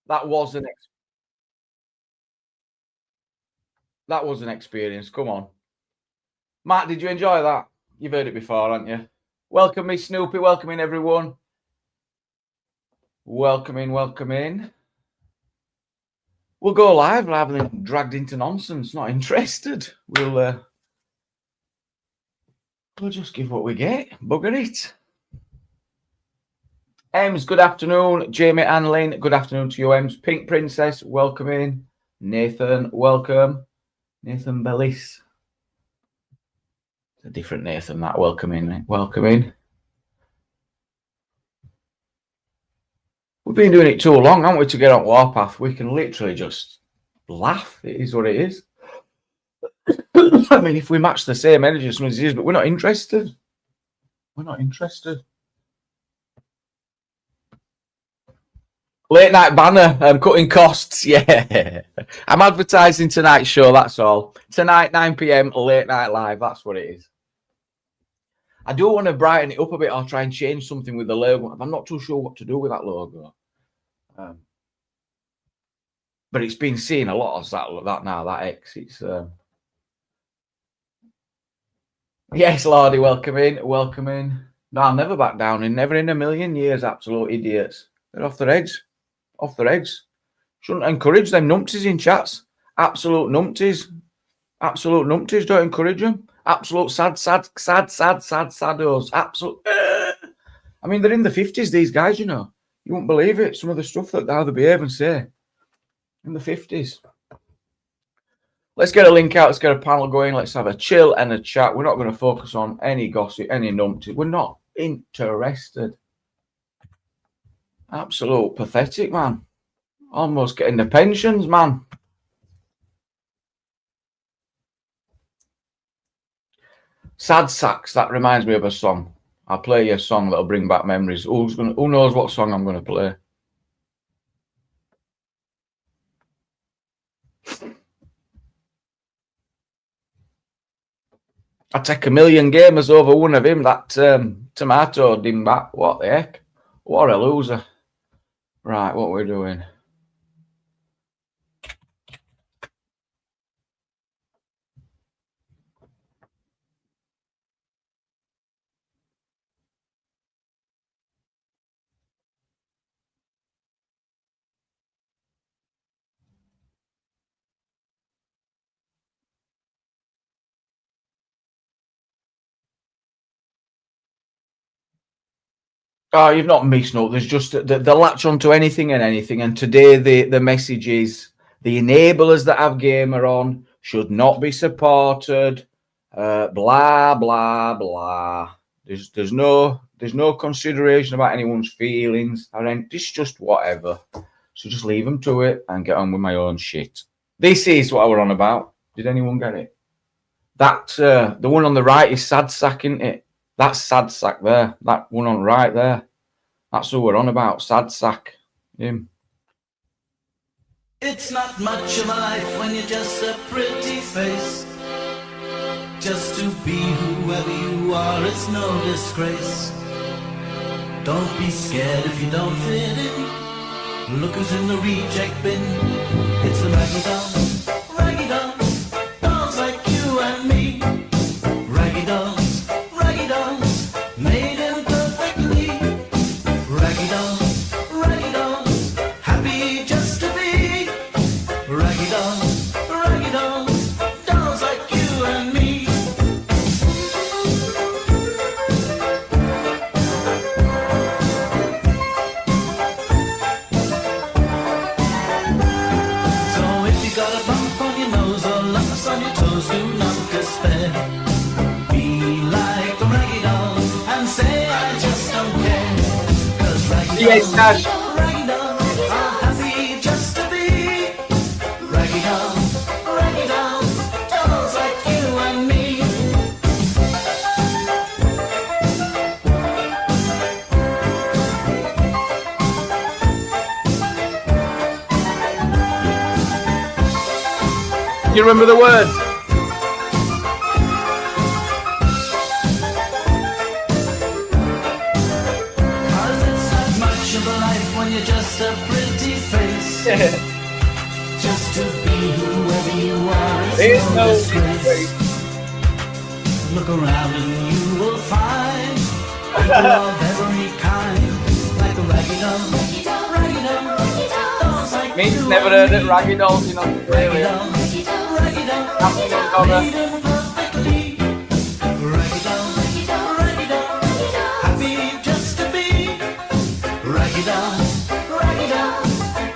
That was an experience. Come on. Matt, did you enjoy that? You've heard it before, haven't you? Welcome me, Snoopy. Welcome in, everyone. Welcome in. We'll go live rather than dragged into nonsense. Not interested. We'll just give what we get. Bugger it. Ems, good afternoon. Jamie Anlin, good afternoon to you, Ems. Pink Princess, welcome in. Nathan, welcome. Nathan Bellis. It's a different Nathan, that. Welcome in, mate. Welcome in. We've been doing it too long, haven't we, to get on Warpath? We can literally just laugh. It is what it is. I mean, if we match the same energy as soon as it is, but we're not interested. We're not interested. Late night banner, cutting costs. Yeah. I'm advertising tonight's show, that's all. Tonight, 9 p.m, late night live. That's what it is. I do want to brighten it up a bit. I'll try and change something with the logo. I'm not too sure what to do with that logo. But it's been seen a lot as that now, that X. It's yes, Lordy, welcome in. Welcome in. No, I'll never back down. Never in a million years, absolute idiots. They're off their heads. Off their heads. Shouldn't encourage them numpties in chats. Absolute numpties. Absolute numpties. Don't encourage them. Absolute saddos. Absolute. I mean, they're in the 50s, these guys, you know. You won't believe it. Some of the stuff that how they behave and say. In the 50s. Let's get a link out. Let's get a panel going. Let's have a chill and a chat. We're not going to focus on any gossip, any numpties. We're not interested. Absolute pathetic, man. Almost getting the pensions, man. Sad Sacks. That reminds me of a song. I'll play you a song that'll bring back memories. Who knows what song I'm going to play? I take a million gamers over one of him. That tomato dingbat. What the heck? What a loser. Right, what we're doing. Oh, you've not missed no. There's just the latch onto anything and anything. And today the message is the enablers that have gamer on should not be supported. Blah blah blah. There's no consideration about anyone's feelings. It's just whatever. So just leave them to it and get on with my own shit. This is what I were on about. Did anyone get it? That the one on the right is Sad Sack, isn't it? That's Sad Sack there. That one on right there. That's who we're on about. Sad Sack. Him. It's not much of a life when you're just a pretty face. Just to be whoever you are, it's no disgrace. Don't be scared if you don't fit in. Look who's in the reject bin. It's the raggy dolls. Raggy dolls. Dolls like you and me. Raggy dolls. Made imperfectly. Raggy dolls, happy just to be. Raggy dolls, dolls like you and me. So if you got a bump on your nose or lumps on your toes, do not despair. Be like the raggy doll. Say I just don't care. 'Cause raggy dolls are happy just to be. Raggy dolls, dolls like you and me. You remember the words? you are, it's There's no no disgrace. Look around and you will find people of every kind, like a raggy dog, raggy dog, dolls like Means you never and heard me. it. Raggy dolls in Raggy Australia. dog, raggy dog, Afternoon, Donna. made him perfectly. Raggy dog, happy just to be. Raggy dog,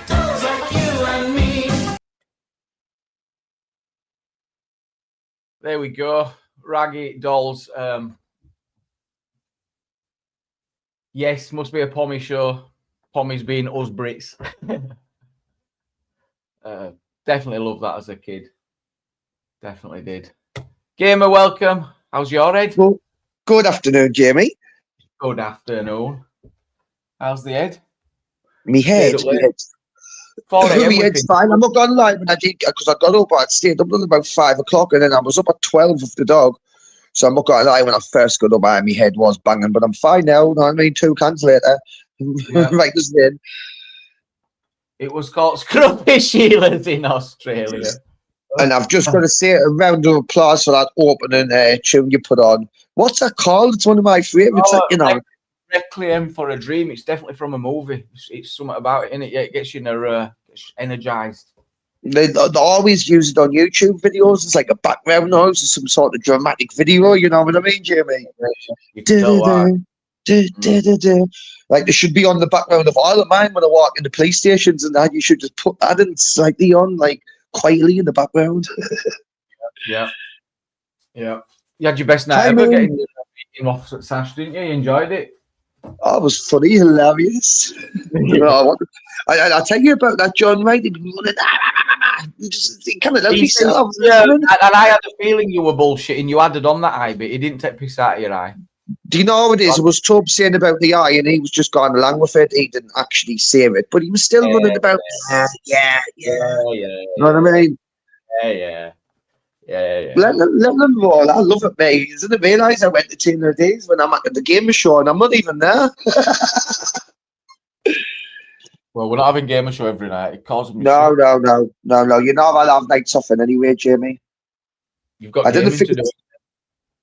dolls like you and me. There we go. Raggy dolls. Yes, must be a Pommy show. Pommy's being us Brits. Definitely loved that as a kid. Definitely did. Gamer, welcome. How's your head? Well, good afternoon, Jamie. Good afternoon. How's the head? Me head, Stayed up me late. head. 4 a.m. Me we head's finished. fine. I'm not gonna lie, when I did, because I got up, I stayed up until about 5 o'clock, and then I was up at 12 with the dog. So I'm not gonna lie, when I first got up, my head was banging, but I'm fine now. You know what I mean, 2 cans later, Yeah. right as in. It was called Scruffy Sheila's in Australia. And I've just got to say a round of applause for that opening tune you put on. What's that called? It's one of my favourites. Oh, you know, Requiem for a Dream. It's definitely from a movie. It's something about it, innit? Yeah, it gets you energized. they always use it on YouTube videos. It's like a background noise or some sort of dramatic video. You know what I mean, Jamie? You can tell why. Like, they should be on the background of all of mine when I walk into police stations and that. You should just put that in slightly on, like, quietly in the background. Yeah. You had your best night Hi, ever man. getting your meeting off at Sash, didn't you? You enjoyed it? Oh, it was funny, hilarious. I tell you about that John Wright. He kind of let me sit off. Yeah, and I had the feeling you were bullshitting. You added on that eye bit. He didn't take piss out of your eye. Do you know what it is? It was Tubb saying about the eye, and he was just going along with it. He didn't actually say it, but he was still running about. Yeah. You know what I mean? Yeah. Let them roll. I love it, mate. You didn't realise how entertaining it is when I'm at the game show and I'm not even there. Well, we're not having Gamer Show every night. It causes me No. shit. You know I'll have nights off in anyway, Jamie. You've got I didn't gaming think to do.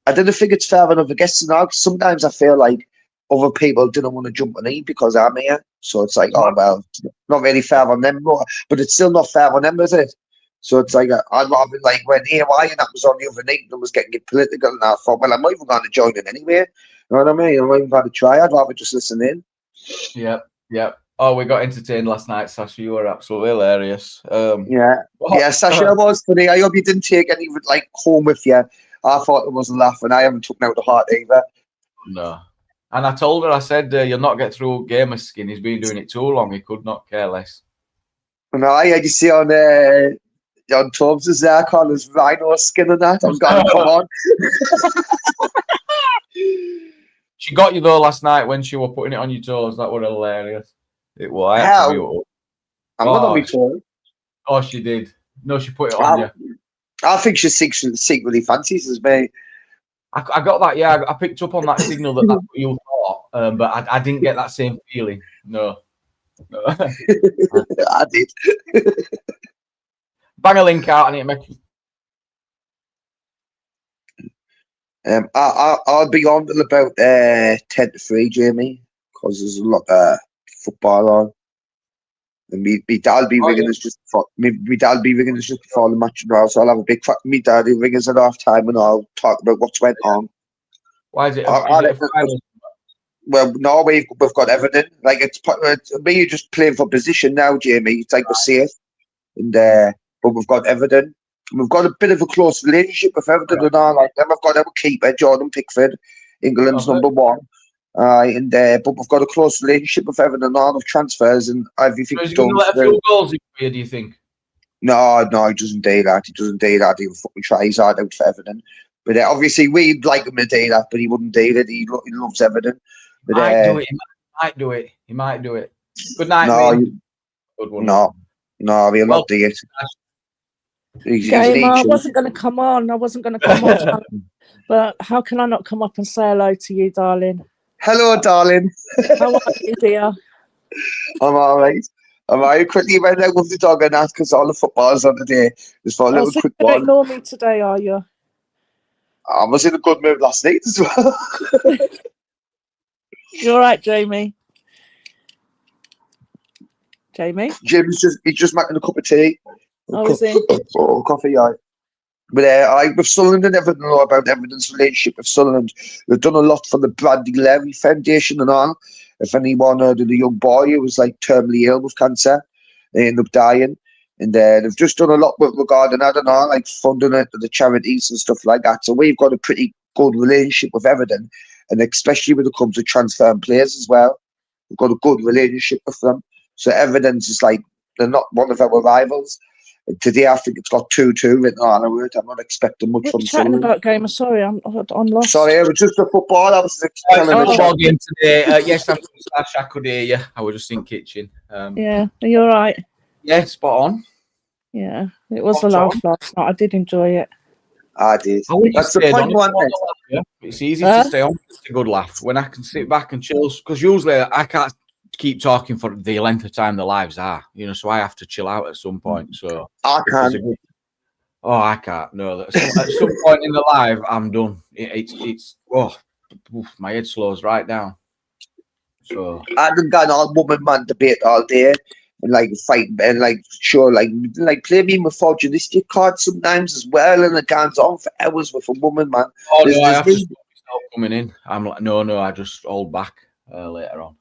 I didn't think it's fair on other guests now. Sometimes I feel like other people didn't want to jump on me because I'm here. So it's like, oh well, not really fair on them, but it's still not fair on them, is it? So it's like, I'd rather, like, when AY and that was on the other night and was getting political, and I thought, well, I'm not even going to join in anyway. You know what I mean? I'm not even going to try. I'd rather just listen in. Yep. Oh, we got entertained last night, Sasha. You were absolutely hilarious. Yeah, Sasha, I was funny. I hope you didn't take any like home with you. I thought it was a laugh, and I haven't taken out the heart either. No. And I told her, I said, you'll not get through Gamer's skin. He's been doing it too long. He could not care less. And I had you see on Tubbs' there, calling his rhino skin and that. I'm going, come on. She got you though last night when she were putting it on your toes. That was hilarious. It was. I had to mute up. I'm not on my phone. Oh, she did. No, she put it on you. I think she secretly fancies us, mate. I got that. Yeah, I picked up on that signal that's what you thought, but I didn't get that same feeling. No. I did. Bang a link out and it makes. I'll be on till about 10 to 3, Jamie, because there's a lot of football on. And me dad'll be ringing us just before the match now, so I'll have a big crack. Me dad will ring us at half time and I'll talk about what's went on. Why is it? Well, no, we've got Everton. Like, it's me just playing for position now, Jamie. It's like we're safe, and but we've got Everton. We've got a bit of a close relationship with Everton and all like them. I've got our keeper, Jordan Pickford, England's number one. But we've got a close relationship with Everton and all of transfers and everything. So is he going to let a few goals in for you, do you think? No, he doesn't do that. He doesn't do that. He'll fucking try his hard out for Everton. But obviously, we'd like him to do that, but he wouldn't do it. He loves Everton. But, He might do it. Good night, man. Good one. No, he'll not do it. Gamer, I wasn't going to come on. But how can I not come up and say hello to you, darling? Hello, darling. How are you, dear? I'm all right. I quickly went out with the dog and that because all the football's on today. Just for a little So quick you don't one. ignore me today, are you? I was in a good mood last night as well. You all right, Jamie? Jamie? Jim's he's just making a cup of tea. Oh, is he? Or coffee, yeah. But with Sunderland and Everton, know about Everton's relationship with Sunderland. They've done a lot for the Bradley Levy Foundation and all. If anyone heard of the young boy who was like terminally ill with cancer, they ended up dying. And they've just done a lot with regarding, I don't know, like funding it to the charities and stuff like that. So we've got a pretty good relationship with Everton, and especially when it comes to transferring players as well. We've got a good relationship with them. So Everton's is like, they're not one of our rivals. Today, I think it's got 2-2 written on it. I'm not expecting much What are from you chatting Sunderland. about, Gamer? Sorry, I'm lost. Sorry, it was just a football. I was telling I'm the football game today. Yes, I'm Slash. I could hear you. I was just in kitchen. Yeah, are you all right? Yeah, spot on. Yeah, it was a Spot laugh on. last night. I did enjoy it. I did. I wish That's you the stayed point, on. wasn't it? Yeah. It's easy Huh? to stay on. It's a good laugh when I can sit back and chill. Because usually I can't keep talking for the length of time the lives are. So I have to chill out at some point. So I if can't. there's a good- Oh, I can't. No, at some point in the live, I'm done. It's my head slows right down. So I done got all woman-man debate all day. And like fight and like sure like play me misogynistic cards sometimes as well, and it goes on for hours with a woman, man. oh There's- no, I there's have to been- stop myself coming in. I'm like no, I just hold back later on.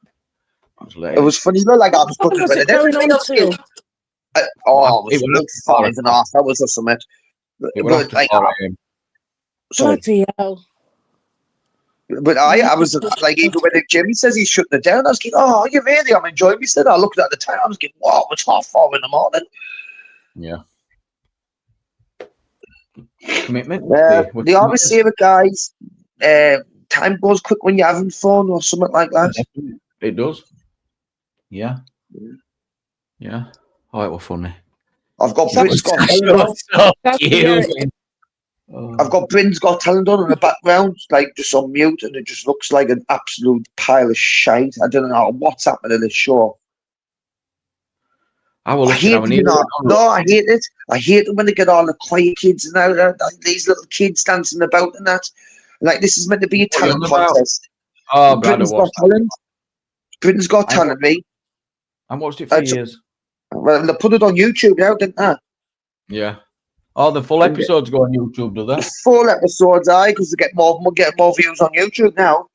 It was funny though, like I was What talking was about it it. going on till? It was It was like 5.5 hours or something. It would have But to like, follow him. sorry. Bloody hell. But I was like, even when Jimmy says he's shutting it down, I was like, oh, you really? I'm enjoying me. Said I looked at the time, I was like, wow, it's 4:30 in the morning. Yeah. Commitment. They always say it, guys. Time goes quick when you're having fun or something like that. It does. Yeah. Yeah. Oh, it was funny. I've got That Britain's was Got Talent on. so That's cute. I've got Britain's Got Talent on in the background, like just on mute, and it just looks like an absolute pile of shite. I don't know what's happening to this show. I will I look hate at it, I hate it. I hate it when they get all the quiet kids and these little kids dancing about and that. Like, this is meant to be a What are you talent on about? contest. Oh, Brad, Britain's Got Talent. Britain's Got I Talent, me. I watched it for years. Well, they put it on YouTube now, didn't they? Yeah. Oh, the full episodes go on YouTube, do they? Full episodes, because they get more views on YouTube now.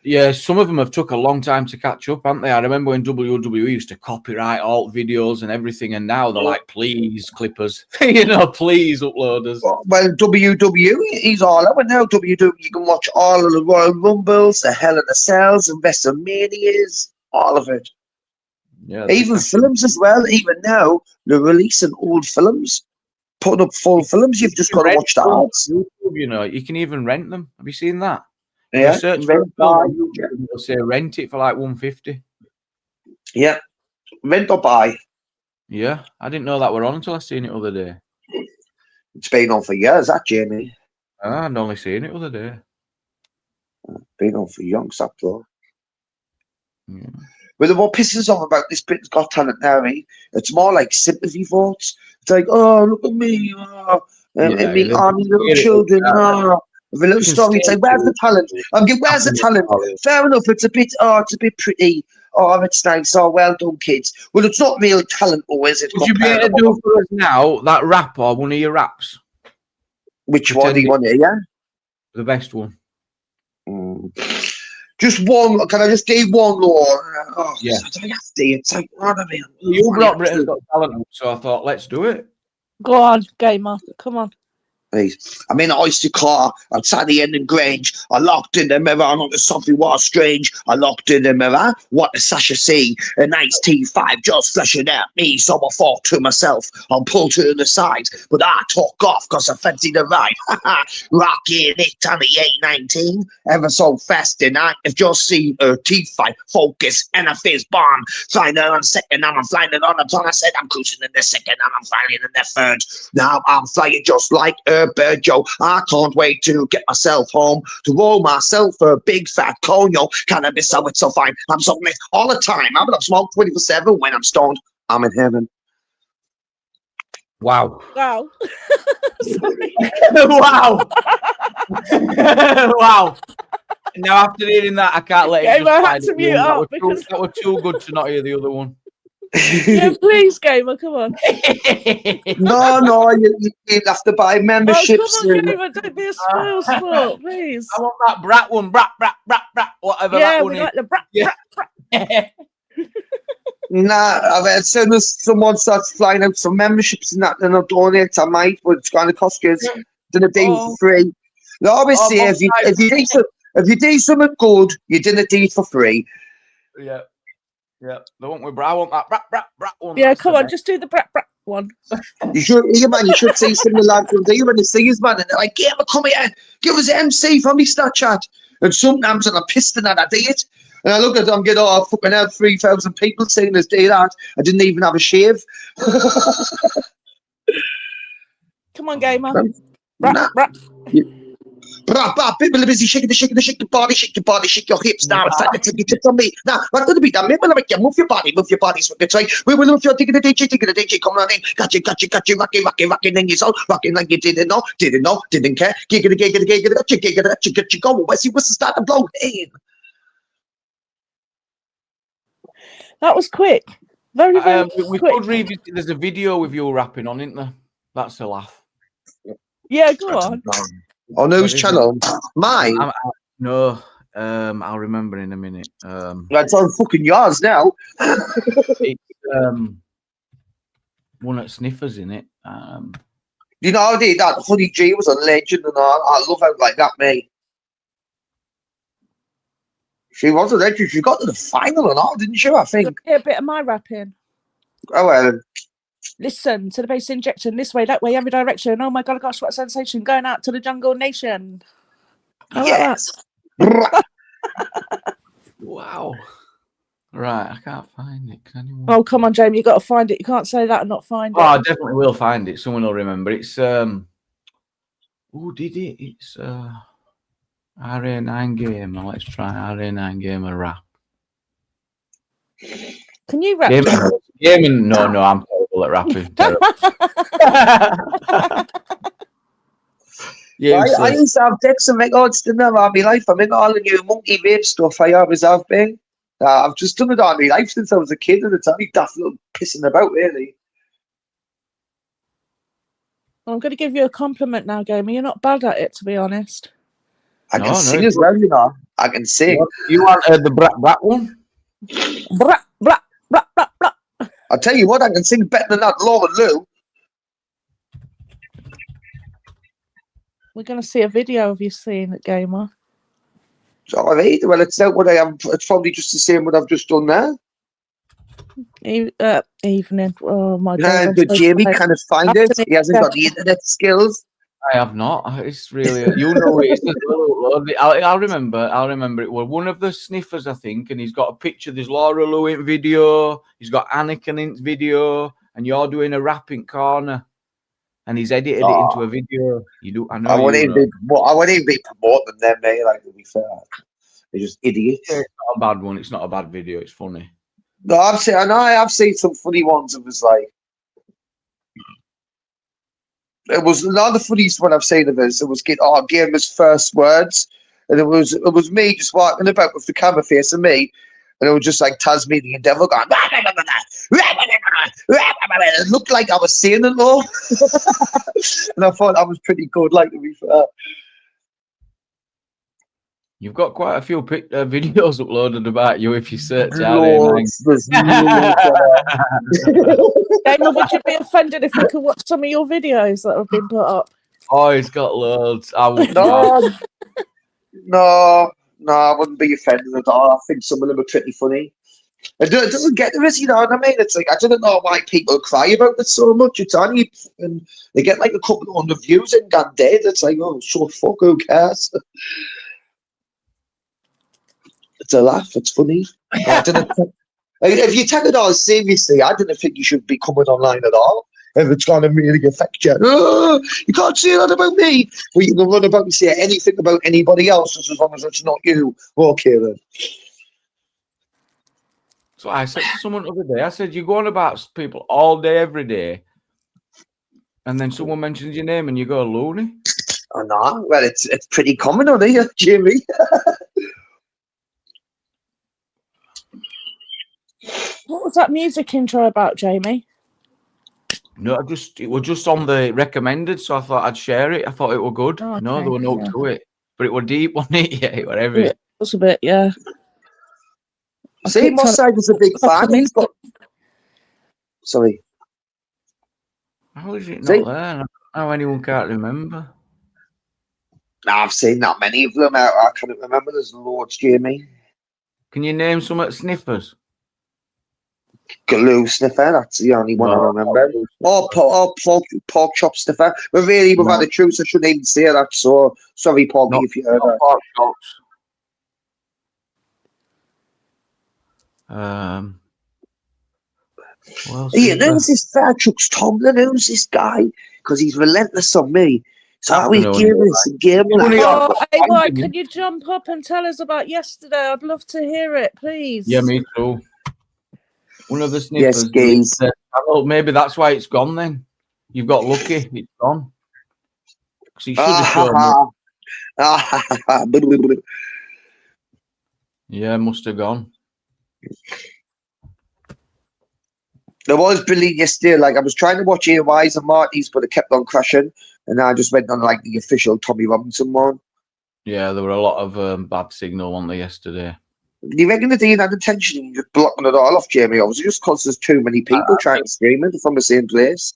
Yeah, some of them have took a long time to catch up, haven't they? I remember when WWE used to copyright alt videos and everything, and now they're like, please, clippers, please, uploaders. Well, WWE, he's all over now. WWE, you can watch all of the Royal Rumbles, the Hell in the Cells, and WrestleManias, all of it. Yeah, Even films as well. Even now, they're releasing old films, putting up full films. You've just got to watch the ads. YouTube, you can even rent them. Have you seen that? Yeah, You search for a film on YouTube, and they'll say rent it for like $150. yeah, rent or buy. Yeah, I didn't know that were on until I seen it the other day. It's been on for years, that Jamie. I'd only seen it the other day. Been on for youngs, that though. Yeah. But what pisses off about this Britain's Got Talent now, it's more like sympathy votes. It's like, oh, look at me, me army little children, with a little story. It's like, where's the talent? I'm getting, where's the talent? Fair enough, it's a bit pretty. Oh, it's nice. Oh, well done, kids. Well, it's not real talent, or is it? Would you be able to do for us now that rap or one of your raps? Which one do you want to hear? The best one. Just one. Can I just do one more? Oh, yeah. I have to. It's like, what I mean? You brought Britain's Got Talent, so I thought, let's do it. Go on, Gamer. Come on. I'm in Oyster Car outside the end of Grange. I looked in the mirror, and something was strange. I looked in the mirror, what does Sasha see? A nice T5 just flashing at me. So I thought to myself, I'll pull to the side. But I took off because I fancied the ride. Rocking it on the A19, ever so fast and I have just seen a T5 focus and a fizz bomb. Flying on second, and I'm flying it on the top. I said I'm cruising in the second, and I'm flying in the third. Now I'm flying just like bird, Joe. I can't wait to get myself home to roll myself a big fat cone, yo. Cannabis, so it's so fine. I'm smoking it all the time. I'm smoke 24/7 when I'm stoned. I'm in heaven. Wow. Wow. Sorry. Wow. Wow. Now, after hearing that, I can't let it Gamer, just I had slide to at mute you. That up was, because- that was too good to not hear the other one. Yeah, please, Gamer, come on. No, you have to buy Oh, memberships. come on, Gamer, don't be a spoil sport, please. I want that brat one, brat, whatever Yeah, that one we is. like the brat, Yeah. brat. Nah, as soon as someone starts flying out some memberships and that, then I'll donate. I might, but it's going to cost you. Then a day Oh. for free. I always say, if you do something good, you didn't do it for free. Yeah. Yeah. The one with brat. I want that brat one. Yeah, That's come the on, best. just do the brat one. You should, man. You should see some of the lads when they see us, man, and they're like, "Yeah, come here, give us an MC from me Snapchat." And sometimes I'm pissed and I do it, and I look at them, get oh fucking hell, 3,000 people saying this day that I didn't even have a shave. Come on, Gamer. Nah. Brat. People are busy shaking the body, shake your body, shake your hips now. It's like to take it from me. Nah, what gonna be done? People like you move your body, so it's like we will move your taking the DJ, come on in, got you, rocking, then you so rocking like you didn't know, didn't care. Giggity, go. What's the start to blow in? That was quick. Very We quick. could revisit. There's a video with you rapping on, isn't there? That's a laugh. Yeah, go on. On whose channel? Mine. No, I'll remember in a minute. That's on fucking yours now. It's one at Sniffers in it. You know, I did that. Honey G was a legend and all. I love her like that, mate. She was a legend. She got to the final and all, didn't she? I think. Hear a bit of my rapping. Oh well. Listen to the bass injection this way, that way, every direction. Oh my god, gosh, what a sensation! Going out to the jungle nation. How about Yes. Wow. Right, I can't find it. Can anyone? Oh, come on, Jamie, you got to find it. You can't say that and not find Oh, I it. definitely will find it. Someone will remember. It's who did it? It's RA9 Gamer. Let's try RA9 Gamer rap. Can you rap? Gaming? No, I'm terrible at rapping. Terrible. I used to have decks and records, didn't I, all my life? I mean, all the new monkey vape stuff I always have been. I've just done it all my life since I was a kid, and it's only daft little pissing about, really. I'm going to give you a compliment now, Gamer. You're not bad at it, to be honest. I can sing as well, you know. I can sing. You want the brat one? Brat, brat, brat, brat, brat. I'll tell you what, I can sing better than that Laura Lou. We're going to see a video of you singing it, Gamer. So all right, well, it's not what I am. It's probably just the same what I've just done there. Evening. Oh my god. But Jamie kind of find it. He hasn't got the internet skills. I have not. It's really, you know, it's I'll remember it. Well, one of the Sniffers, I think, and he's got a picture. There's Laura Lou in video. He's got Anakin in video, and you're doing a rapping corner, and he's edited it into a video. You do. I know. I wouldn't even be promoting them, mate. Like, to be fair, they're just idiots. It's not a bad one. It's not a bad video. It's funny. No, I have seen some funny ones. It was like. It was not the funniest one I've seen of his. It was Gamer's first words, and it was me just walking about with the camera facing me, and it was just like Tasmanian devil going. It looked like I was saying it all, and I thought that was pretty good. Like, to be fair, You've got quite a few videos uploaded about you if you search loads, there's Gamer, would you be offended if we could watch some of your videos that have been put up? Oh, he's got loads. I would No, I wouldn't be offended at all. I think some of them are pretty funny. It doesn't get to us, you know what I mean? It's like, I don't know why people cry about it so much. It's only, and they get like a couple of 100 views in that day. It's like, oh, so fuck, who cares? It's a laugh. It's funny. If you take it all seriously, I didn't think you should be coming online at all. If it's going to really affect you. Oh, you can't say that about me. Well, you can run about and say anything about anybody else as long as it's not you. Okay, then. So I said to someone the other day, I said, you go on about people all day, every day, and then someone mentions your name and you go loony. Oh no, well, it's pretty common on here, Jimmy. What was that music intro about, Jamie? No, it was just on the recommended, so I thought I'd share it. I thought it were good. Oh, No, okay, there were no yeah. to it, but it were deep, wasn't it? Yeah, it were heavy. It was a bit, yeah. I See, clicked on Mossad was a big it. fan. He's got. Sorry. How is it See? not there? How anyone can't remember? Nah, I've seen that many of them out. I can't remember. There's loads, Jamie. Can you name some at Sniffers? Glue sniffer, that's the only one I remember. Or pork chop sniffer. But really, we've had a truce. I shouldn't even say that. So sorry, Porky, if you heard that. Pork chops. Well, Ian, who's this Fairchucks Tomlin? Who's this guy? Because he's relentless on me. So how we give us a game? Oh, hey, Mike, can you jump up and tell us about yesterday? I'd love to hear it, please. Yeah, me too. One of the Sniffers. Yes, geez. Maybe that's why it's gone then. You've got lucky. It's gone. He should have shown me. Yeah, must have gone. There was brilliant yesterday. Like, I was trying to watch AY's and Marty's, but it kept on crashing. And I just went on like the official Tommy Robinson one. Yeah, there were a lot of bad signal on there yesterday. Do you reckon the Dean had intention of just blocking it all off, Jamie? Or was it just because there's too many people trying to stream it from the same place?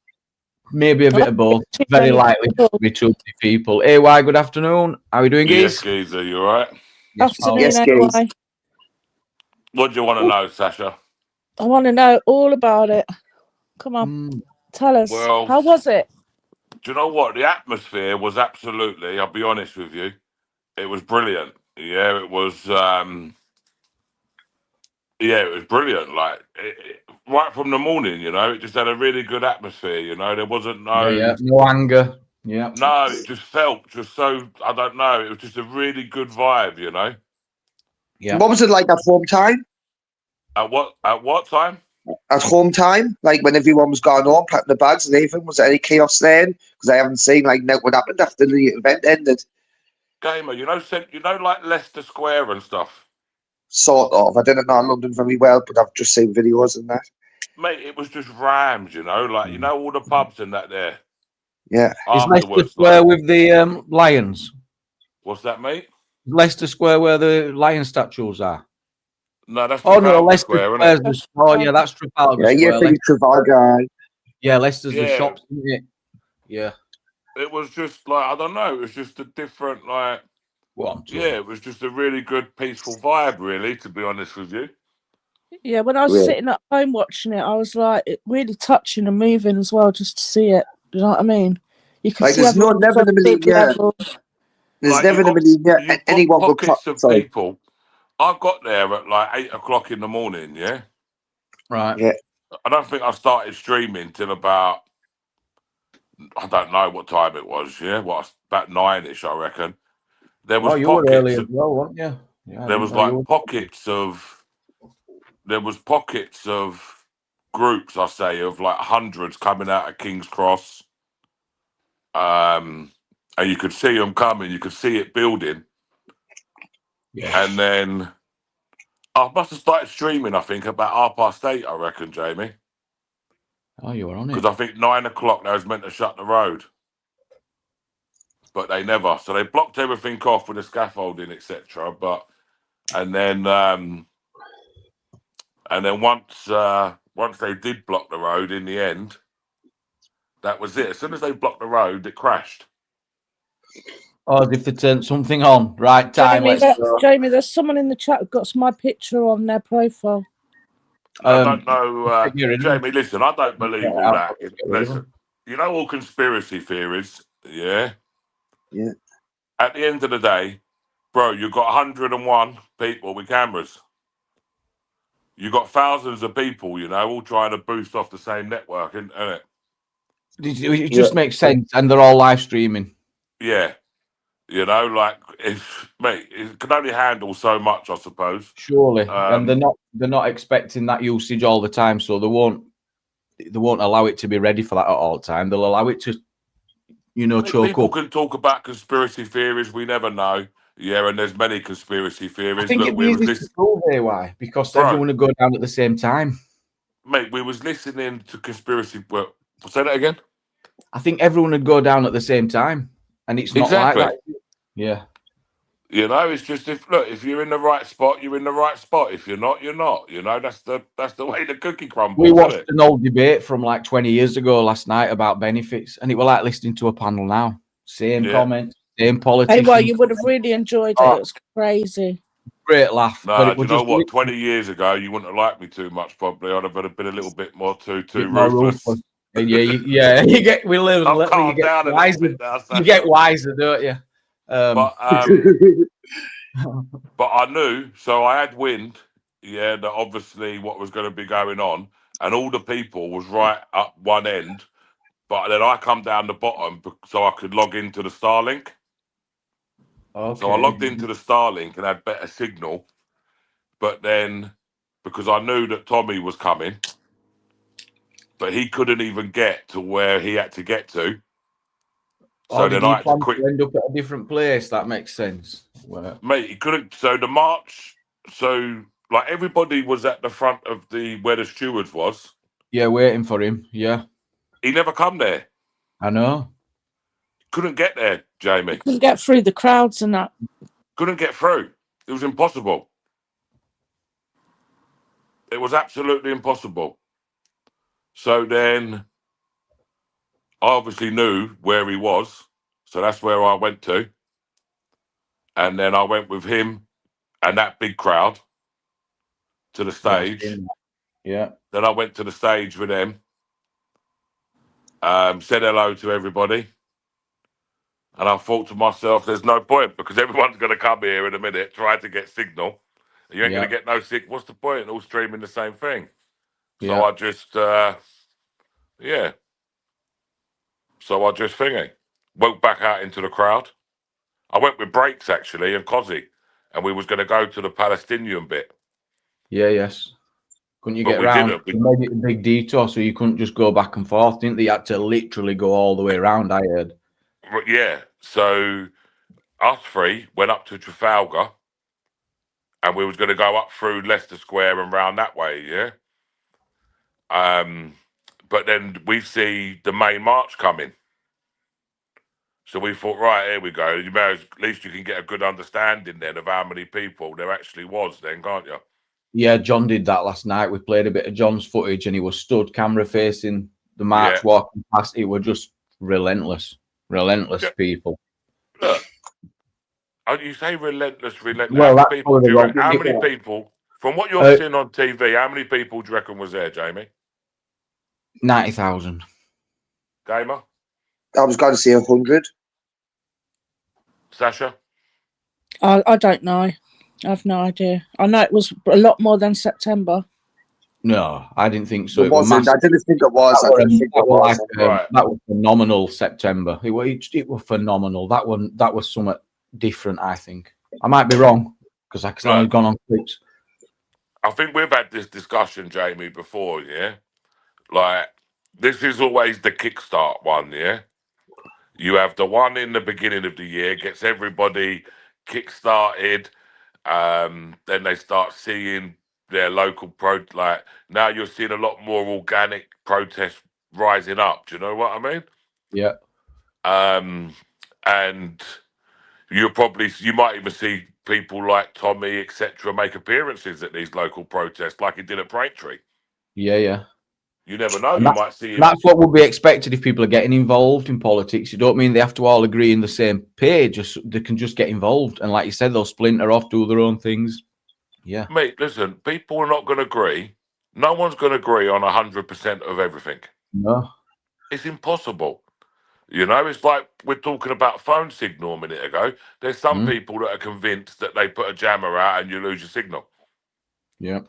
Maybe a bit of both. Very likely to be too many people. AY, good afternoon. How are we doing, guys? Yes, geezer, you all right? Afternoon, Yes, AY. What do you want to know, Sasha? I want to know all about it. Come on, tell us. Well, how was it? Do you know what? The atmosphere was absolutely, I'll be honest with you, it was brilliant. Yeah, it was brilliant. Like, right from the morning, you know, it just had a really good atmosphere, you know. There wasn't no anger. Yeah. No, it just felt just so, I don't know, it was just a really good vibe, you know. Yeah. What was it like at home time? At what time? At home time, like when everyone was going home, packing the bags and everything, was there any chaos then? Because I haven't seen like what happened after the event ended. Gamer, you know, like Leicester Square and stuff. Sort of. I didn't know London very well, but I've just seen videos and that. Mate, it was just rams, you know, like you know all the pubs and that there. Yeah. Is Leicester Square with the lions? What's that, mate? Leicester Square where the lion statues are. No, that's Trafalgar Square, isn't it? Oh, yeah, that's Trafalgar Square. Yeah, pretty Trafalgar. Yeah, Leicester's the shops, isn't it? Yeah. It was just like, I don't know, it was just a different, like, it was just a really good, peaceful vibe, really, to be honest with you. Yeah, when I was sitting at home watching it, I was like, it really touching and moving as well, just to see it. You know what I mean? You can like, see there's never in a million years. There's like never in a million years anyone would pockets of people. I got there at like 8 o'clock in the morning, yeah? Right. Yeah. I don't think I started streaming till about, I don't know what time it was, yeah? About 9-ish, I reckon. There was you pockets were early as well, weren't you? Yeah, there was like pockets of groups, I say, of like hundreds coming out of King's Cross. And you could see them coming, you could see it building. Yeah. And then I must have started streaming, I think, about 8:30, I reckon, Jamie. Oh, you were on it. Because I think 9 o'clock they was meant to shut the road. But they never. So they blocked everything off with the scaffolding, etc. And then once they did block the road in the end, that was it. As soon as they blocked the road, it crashed. Oh, if they turned something on, right time. Jamie, there's someone in the chat who got my picture on their profile. I don't know, Jamie. Listen, I don't believe all that. Listen, you know all conspiracy theories, yeah. Yeah. At the end of the day, bro, you've got 101 people with cameras. You've got thousands of people, you know, all trying to boost off the same network, isn't it? It just makes sense, and they're all live streaming. Yeah. You know, like if mate, it can only handle so much, I suppose. Surely, and Um, they're not expecting that usage all the time, so they won't allow it to be ready for that at all time. They'll allow it to, choke People up. can talk about conspiracy theories. We never know. Yeah, and there's many conspiracy I theories. think Look, it'd be we was easy to listening, prove why, because bro, everyone would go down at the same time. mate. We was listening to conspiracy. Well, say that again. I think everyone would go down at the same time, and it's not like Exactly. that. Yeah. You know, it's just if you're in the right spot, you're in the right spot. If you're not, you're not. You know, that's the way the cookie crumbles, We isn't watched it? an old debate from like 20 years ago last night about benefits, and it was like listening to a panel now. Same Yeah. comments, same Hey, politicians. well, you would have really enjoyed it. It was crazy. Great laugh, but No, it do you was know just what? 20 years ago, you wouldn't have liked me too much. Probably, I'd have been a little bit more too more ruthless. ruthless. And we live and I've let you calmed get down a little wiser. bit now. So. You get wiser, don't you? But but I knew, so I had wind, yeah, that obviously what was going to be going on, and all the people was right up one end, but then I come down the bottom so I could log into the Starlink. Okay. So I logged into the Starlink and had better signal, but then because I knew that Tommy was coming, but he couldn't even get to where he had to get to. So Did then I he had to plan quit. to end up at a different place? That makes sense. Well, Mate, he couldn't. So the march, so like everybody was at the front of where the stewards was. yeah, waiting for him. Yeah, He never come there. I know. Couldn't get there, Jamie. Couldn't get through the crowds and that. Couldn't get through. It was impossible. It was absolutely impossible. So then I obviously knew where he was. So that's where I went to. And then I went with him and that big crowd to the stage. Yeah. Then I went to the stage with them. Said hello to everybody. And I thought to myself, there's no point because everyone's going to come here in a minute, try to get signal. You ain't going to get no signal. What's the point? All streaming the same thing. So I just, yeah. So I just went back out into the crowd. I went with Breaks actually and Cozzy, and we was going to go to the Palestinian bit. Yeah, yes. Couldn't you But get we around? didn't. They made it a big detour, so you couldn't just go back and forth, didn't they? You had to literally go all the way around, I heard. Yeah. So us three went up to Trafalgar, and we was going to go up through Leicester Square and round that way, yeah? But then we see the main march coming. So we thought, right, here we go. At least you can get a good understanding then of how many people there actually was then, can't you? Yeah, John did that last night. We played a bit of John's footage and he was stood camera facing the march, walking past. It were just relentless people. Look, you say relentless. Well, How many people, from what you're seeing on TV, how many people do you reckon was there, Jamie? 90,000. Gamer? I was going to say 100. Sasha? I don't know. I've no idea. I know it was a lot more than September. No, I didn't think so. It wasn't. I didn't think it was. That was phenomenal. September. It was phenomenal. That was somewhat different. I think I might be wrong because I've gone on clips. I think we've had this discussion, Jamie, before. Yeah, like this is always the kickstart one. Yeah, you have the one in the beginning of the year, gets everybody kickstarted. Then they start seeing their local like now you're seeing a lot more organic protests rising up. Do you know what I mean? Yeah. And you might even see people like Tommy, etc., make appearances at these local protests, like he did at Braintree. Yeah. You never know. And you might see him. That's what would be expected if people are getting involved in politics. You don't mean they have to all agree in the same page. They can just get involved. And like you said, they'll splinter off, do their own things. Yeah. Mate, listen, people are not going to agree. No one's going to agree on 100% of everything. No. It's impossible. You know, it's like we're talking about phone signal a minute ago. There's some people that are convinced that they put a jammer out and you lose your signal. Yeah.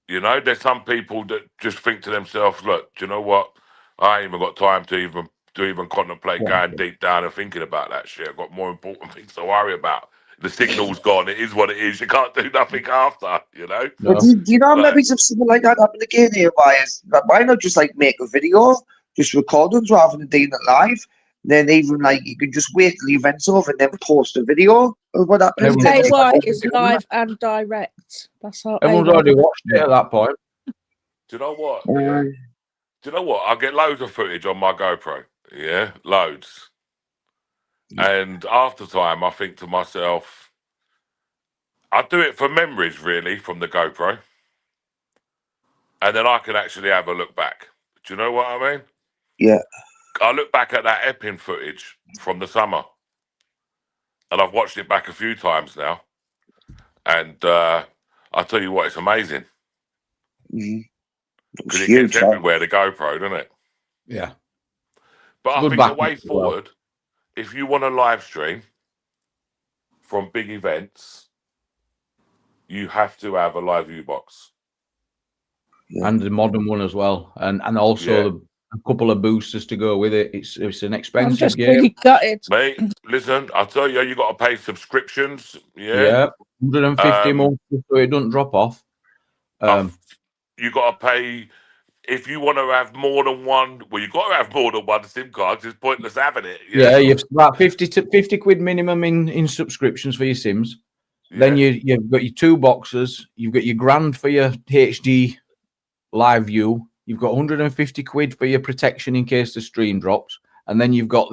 You know, there's some people that just think to themselves, look, do you know what? I ain't even got time to even to even contemplate going deep down and thinking about that shit. I've got more important things to worry about. The signal's gone. It is what it is. You can't do nothing after, you know? No. But do you know Like- maybe if something like that happened again here? Why not just like make a video, just record them rather than doing it live? Then even like you can just wait till the event's over and then post a video of what happened. Everyone- Jay Hey, White is live and direct. That's how Everyone's AY already watched it at that point. Do you know what? Yeah. Do you know what? I get loads of footage on my GoPro. Yeah, loads. And after time, I think to myself, I do it for memories, really, from the GoPro. And then I can actually have a look back. Do you know what I mean? Yeah. I look back at that Epping footage from the summer. And I've watched it back a few times now. And I tell you what, it's amazing. Mhm. Because It's it gets huge, huh? everywhere, the GoPro, doesn't it? Yeah. But I Good think the backup way as well. forward, if you want to live stream from big events, you have to have a live view box. And the modern one as well. And also a couple of boosters to go with it. It's an I'm expensive just game. really gutted. Mate, listen, I tell you, you got to pay subscriptions. Yeah. Yeah. 150 Um, months so it doesn't drop off. You got to pay. If you want to have more than one, well, you got to have more than one SIM card. It's pointless having it. Yeah, you've about 50 quid minimum in subscriptions for your Sims. Then you've got your 2 boxes. You've got your grand for your HD live view. You've got 150 quid for your protection in case the stream drops. And then you've got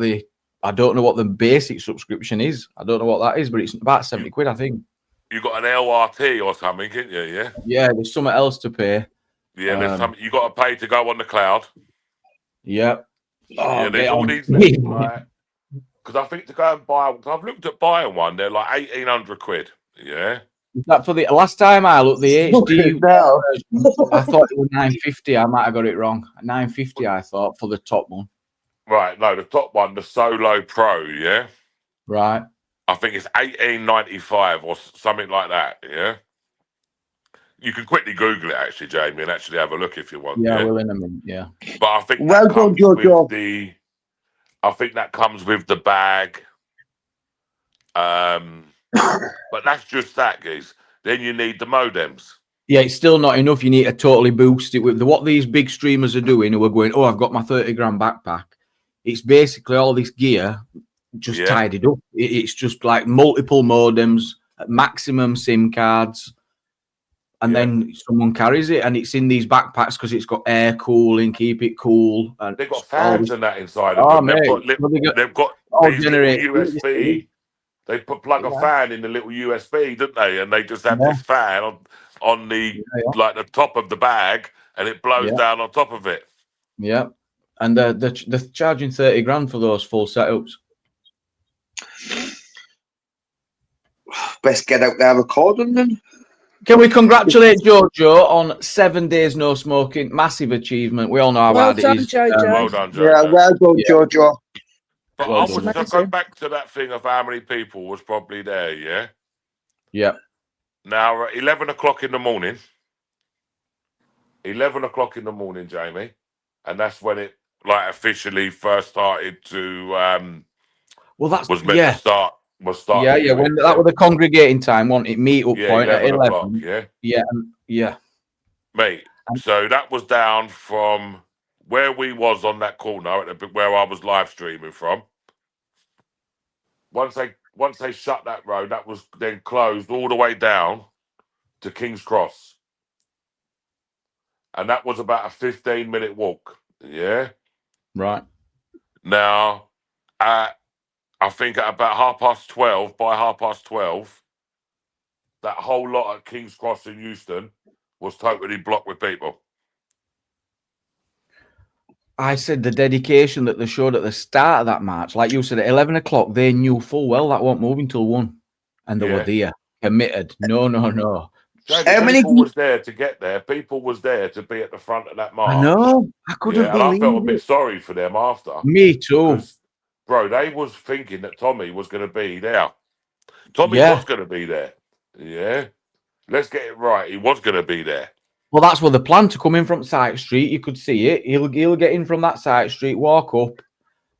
I don't know what the basic subscription is. I don't know what that is, but it's about 70 quid, I think. You got an LRT or something, can't you? Yeah. Yeah, there's something else to pay. Yeah, there's something you got to pay to go on the cloud. Yeah. Yeah, there's all these things. because I think to go and buy. I've looked at buying one. They're like 1,800 quid. Yeah. Is that for the last time I looked, the HD Now. version, I thought it was 950. I might have got it wrong. 950, I thought, for the top one. Right. No, the top one, the Solo Pro. Yeah. Right. I think it's 1895 or something like that. Yeah. You can quickly Google it, actually, Jamie, and actually have a look if you want. Yeah, well, in a minute. Yeah. But I think Well that done, comes Jojo. with I think that comes with the bag. But that's just that, guys. Then you need the modems. Yeah, it's still not enough. You need to totally boost it with what these big streamers are doing. Who are going, oh, I've got my 30 grand backpack. It's basically all this gear just tidied up. It's just like multiple modems, maximum SIM cards. And then someone carries it, and it's in these backpacks because it's got air cooling, keep it cool. And They've got fans and that inside Oh, of them. mate. They've got all these generate little USB. They plug a fan in the little USB, don't they? And they just have this fan on the like the top of the bag, and it blows down on top of it. Yeah, and they're charging 30 grand for those full setups. Best get out there recording then. Can we congratulate Jojo on 7 days no smoking? Massive achievement. We all know how Well hard done, it is. Jojo. Well done, Jojo. Yeah, well done, Jojo. But Well I done. was to go Amazing. back to that thing of how many people was probably there, yeah? Yeah. Now, at 11 o'clock in the morning, 11 o'clock in the morning, Jamie, and that's when it like officially first started to, Well, that's was meant to start. Yeah. When that was the congregating time, wasn't it? Meet up Yeah, point at 11 o'clock, 11. yeah. Yeah. Mate, so that was down from where we was on that corner at where I was live streaming from. Once they shut that road, that was then closed all the way down to King's Cross. And that was about a 15-minute walk. Yeah. Right. Now, I think at about 12:30, by 12:30, that whole lot at King's Cross in Euston was totally blocked with people. I said the dedication that they showed at the start of that match, like you said, at 11 o'clock, they knew full well that won't move until 1. And they were there, committed. No. Jamie, people was there to get there. People was there to be at the front of that march. I know. I couldn't and I believe felt a bit it. sorry for them after. Me too. 'Cause, bro, they was thinking that Tommy was going to be there. Tommy Yeah. was going to be there. Yeah. Let's get it right. He was going to be there. Well, that's what the plan to come in from side street. You could see it. He'll get in from that side street, walk up,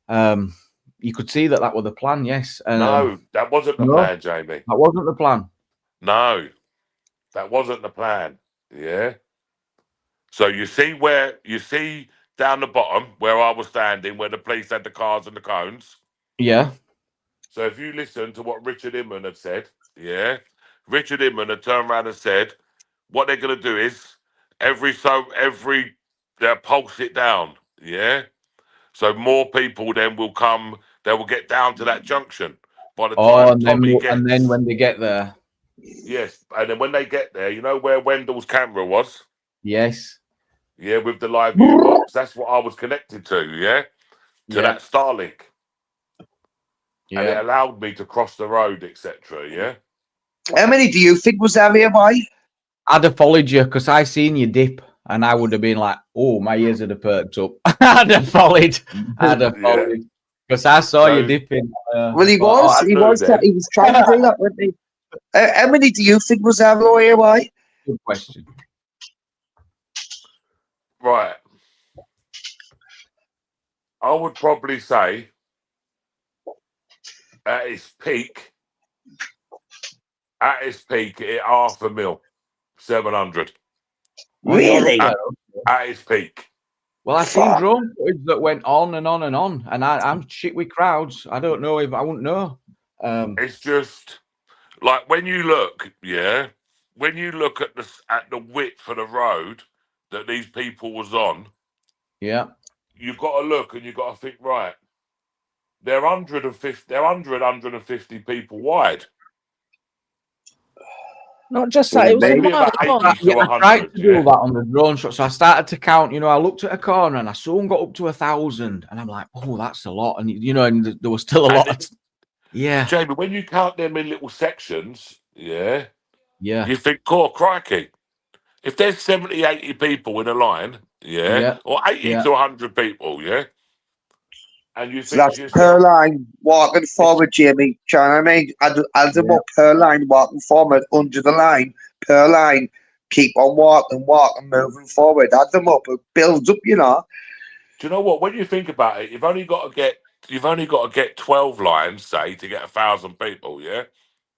You could see that was the plan. Yes. No, that wasn't the no. plan, Jamie. That wasn't the plan. No, that wasn't the plan. Yeah. So you see down the bottom where I was standing, where the police had the cars and the cones. Yeah. So if you listen to what Richard Inman had said, yeah, Richard Inman had turned around and said, what they're going to do is they'll pulse it down, yeah. So more people then will come. They will get down to that junction by the time and then when they get there, yes, and then when they get there, you know where Wendell's camera was. Yes. Yeah, with the live view box. That's what I was connected to, yeah? To that Starlink. Yeah. And it allowed me to cross the road, etc., yeah? How many do you think was there here, boy? I'd have followed you because I seen you dip and I would have been like, oh, my ears would have perked up. I'd have followed. Because I saw you dipping. Well, he was trying to do that, wasn't he? How many do you think was there here, boy? Good question. Right. I would probably say at its peak, at 500,000, 700. Really? At its peak. Well, I've seen drone footage that went on and on and on, and I'm shit with crowds. I don't know if I wouldn't know. It's just like when you look, when you look at the width of the road that these people was on, you've got to look and you've got to think, right, they're 150 people wide. Not just that, it was maybe about 80 to 100. I tried to do that on the drone shot, so I started to count. I looked at a corner and I soon got up to 1,000, and I'm like, oh, that's a lot. And and there was still a lot. Jamie, when you count them in little sections, you think, oh, crikey. If there's 70, 80 people in a line, or 80 to 100 people, and you think that's per line walking forward, Jamie. Do you know what I mean? Add them up per line walking forward under the line, per line. Keep on walking, moving forward. Add them up. It builds up, Do you know what? When you think about it, you've only got to get 12 lines, say, to get 1,000 people, yeah?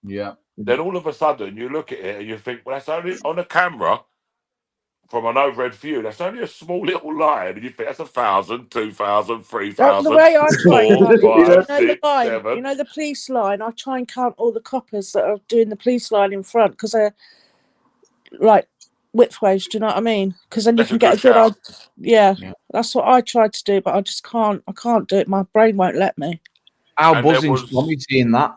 Yeah. Then all of a sudden you look at it and you think, well, that's only on a camera from an overhead view. That's only a small little line, and you think that's 1,000, 2,000, 3,000. The way I try and count, 4, 5, 6, line, 7. the police line. I try and count all the coppers that are doing the police line in front because they're like widthways. Do you know what I mean? Because then you can get a good idea. Yeah, that's what I tried to do, but I just can't. I can't do it. My brain won't let me. How buzzing Tommy seeing that?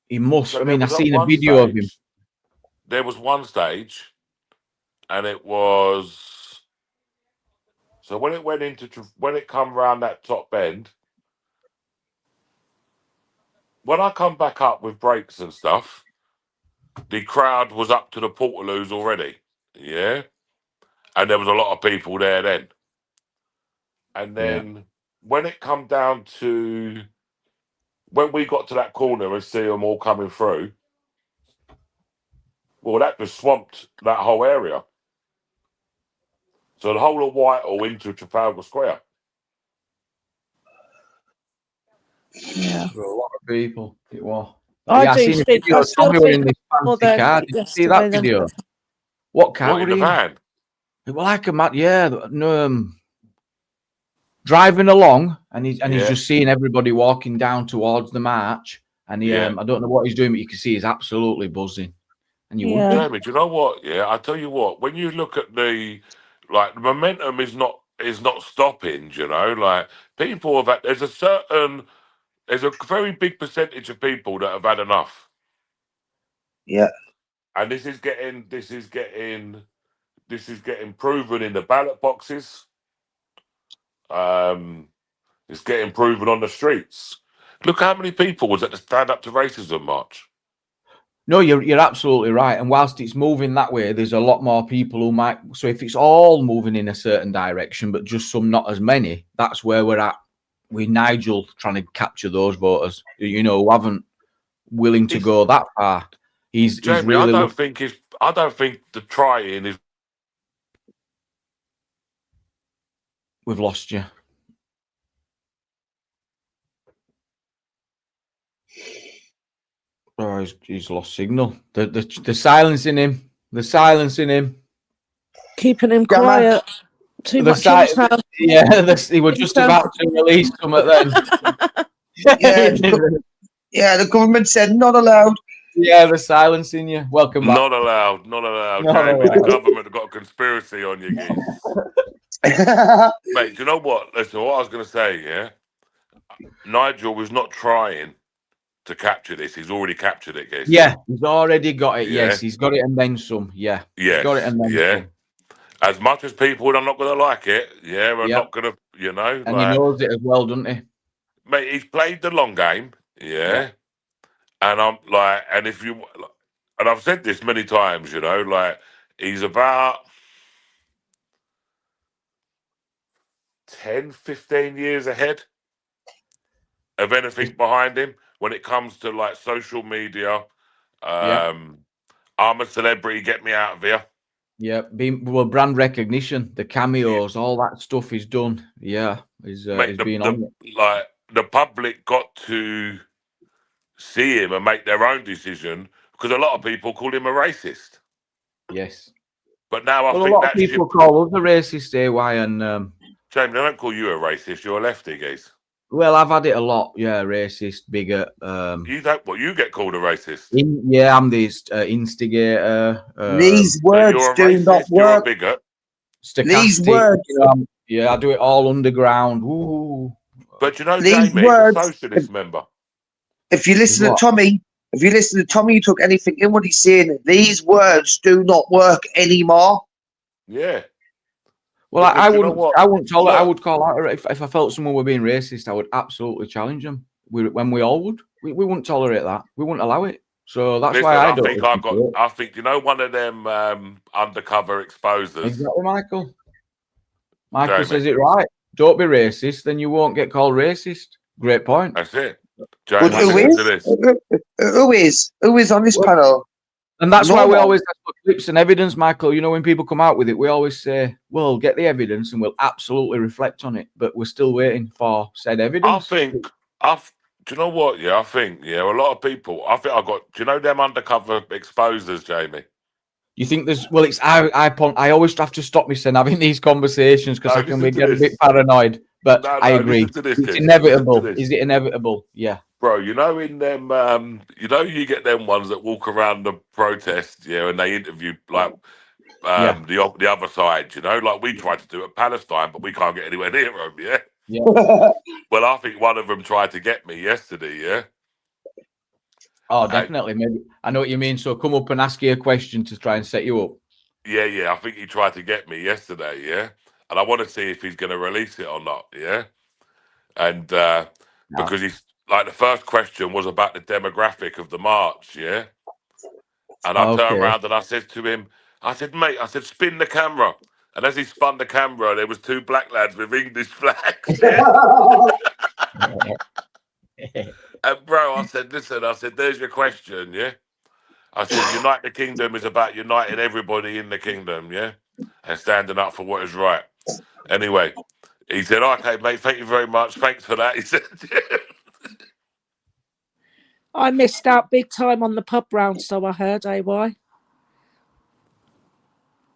He must. So I've seen a video of him. There was one stage. And it was so when it come round that top bend, when I come back up with brakes and stuff, the crowd was up to the Portaloos already, and there was a lot of people there then. And then when it come down to when we got to that corner and see them all coming through, well, that just swamped that whole area. So the whole of Whitehall into Trafalgar Square. Yeah. For a lot of people, it was. I do think. I still think in this fancy car. Did you see that video? What car in the van? It was like driving along, and he's just seeing everybody walking down towards the march, and he I don't know what he's doing, but you can see he's absolutely buzzing. And you Jamie, do you know what? Yeah, I tell you what. When you look at the momentum is not stopping. Like people have had. There's a very big percentage of people that have had enough. Yeah. And this is getting proven in the ballot boxes. It's getting proven on the streets. Look how many people was at the Stand Up to Racism march. No, you're absolutely right. And whilst it's moving that way, there's a lot more people who might. So if it's all moving in a certain direction, but just some not as many, that's where we're at. With Nigel trying to capture those voters, who haven't willing to go that far. He's really. I don't think the trying is. We've lost you. Oh, he's lost signal. The silence in him. The silence in him. Keeping him Gamma. quiet. Too The much side, intel. yeah, he was just about to release something then. Yeah, the government said not allowed. Yeah, the silence in you. Welcome back. Not allowed, not allowed, Not Jamie. The allowed. government have got a conspiracy on you, geez. Mate, do you know what? Listen, what I was going to say, yeah? Nigel was not trying to capture this. He's already captured it, guys. Yeah, he's already got it. Yeah. Yes, he's got it and then some. Yeah. Yes. He's got it and then yeah. some. As much as people are not going to like it, yeah, we're not going to, you know. And he knows it as well, doesn't he? Mate, he's played the long game, yeah. And I'm like, and if you, and I've said this many times, you know, like, he's about 10, 15 years ahead of anything behind him when it comes to like social media. I'm a celebrity, get me out of here. Yeah, brand recognition, the cameos, all that stuff is done. Yeah, he's been on it. Like, the public got to see him and make their own decision because a lot of people called him a racist. Yes. But now I think a lot of people call us a racist, AY, and Jamie, they don't call you a racist. You're a lefty, guys. Well, I've had it a lot. Yeah, racist, bigot. You don't. Well, you get called a racist. I'm the instigator. These words do not work. You're a bigot. These words. Yeah, I do it all underground. Ooh. But you know, Jamie, the socialist member. If you listen to Tommy, you took anything in what he's saying. These words do not work anymore. Yeah. Well, I wouldn't tolerate. I would call out if I felt someone were being racist. I would absolutely challenge them. When we all would, we wouldn't tolerate that. We wouldn't allow it. So that's why I don't. I think you know one of them undercover exposers. Exactly, Michael. Michael says it right. Don't be racist, then you won't get called racist. Great point. That's it. But who is on this panel? And that's why we always ask for clips and evidence, Michael. You know, when people come out with it, we always say, well, get the evidence and we'll absolutely reflect on it. But we're still waiting for said evidence. Do you know what? Yeah, I think, a lot of people, do you know them undercover exposers, Jamie? You think there's, well, it's, I always have to stop myself having these conversations because I can get a bit paranoid. But I agree. It's inevitable. Is it inevitable? Yeah. Bro, you know, in them, you get them ones that walk around the protest, and they interview like the other side, you know, like we tried to do at Palestine, but we can't get anywhere near them, Yeah. Well, I think one of them tried to get me yesterday, yeah. Oh, definitely. Maybe I know what you mean. So come up and ask you a question to try and set you up. Yeah. I think he tried to get me yesterday, yeah. And I want to see if he's going to release it or not, yeah. And because he's like, the first question was about the demographic of the march, yeah. And I turned around and I said to him, mate, spin the camera. And as he spun the camera, there was two black lads with English flags. And bro, I said, listen, there's your question, yeah? I said, Unite the Kingdom is about uniting everybody in the kingdom, yeah? And standing up for what is right. Anyway, he said, okay, mate, thank you very much. Thanks for that. He said, I missed out big time on the pub round, so I heard, AY.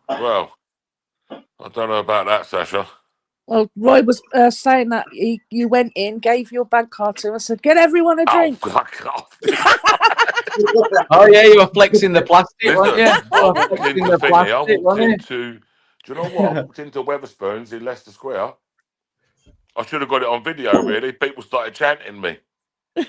Well, I don't know about that, Sasha. Well, Roy was saying that you went in, gave your bank card to him, and said, get everyone a drink. Oh, fuck off. Oh, yeah, you were flexing the plastic, weren't you? Do you know what? I walked into Wetherspoons in Leicester Square. I should have got it on video, really. People started chanting me. The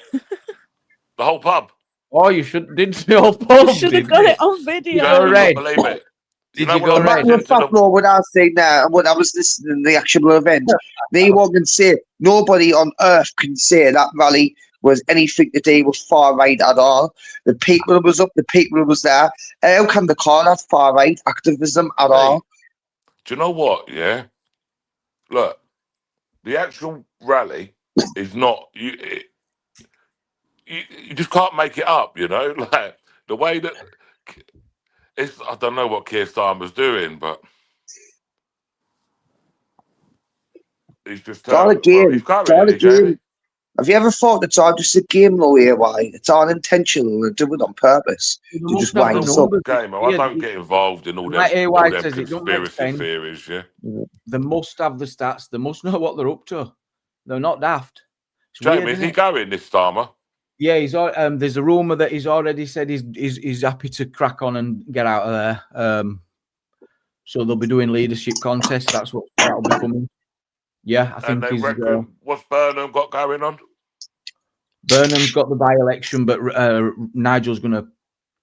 whole pub. Oh, you should. Did the whole pub? You should have got it on video. You don't believe it. Did you go red? What I was saying now, when I was listening to the actual event, they won't say, nobody on earth can say that rally was anything to do with far right at all. The people was up, the people was there. How can they call that far right activism at all? Do you know what? Yeah. Look, the actual rally is not you just can't make it up. You know, like the way that it's. I don't know what Keir Starmer's doing, but he's just It's all a game. Have you ever thought it's all just a game though, AY? It's all intentional and do it on purpose to just wind us up. Gamer, I don't get involved in all them, Like AY all them says, it don't make conspiracy sense. theories, yeah? They must have the stats. They must know what they're up to. They're not daft. It's Jamie, weird, is isn't he it? going this summer? Yeah, there's a rumor that he's already said he's happy to crack on and get out of there. So they'll be doing leadership contests. That'll be coming. Yeah, I think And they he's. reckon, what's Burnham got going on? Burnham's got the by-election, but Nigel's going to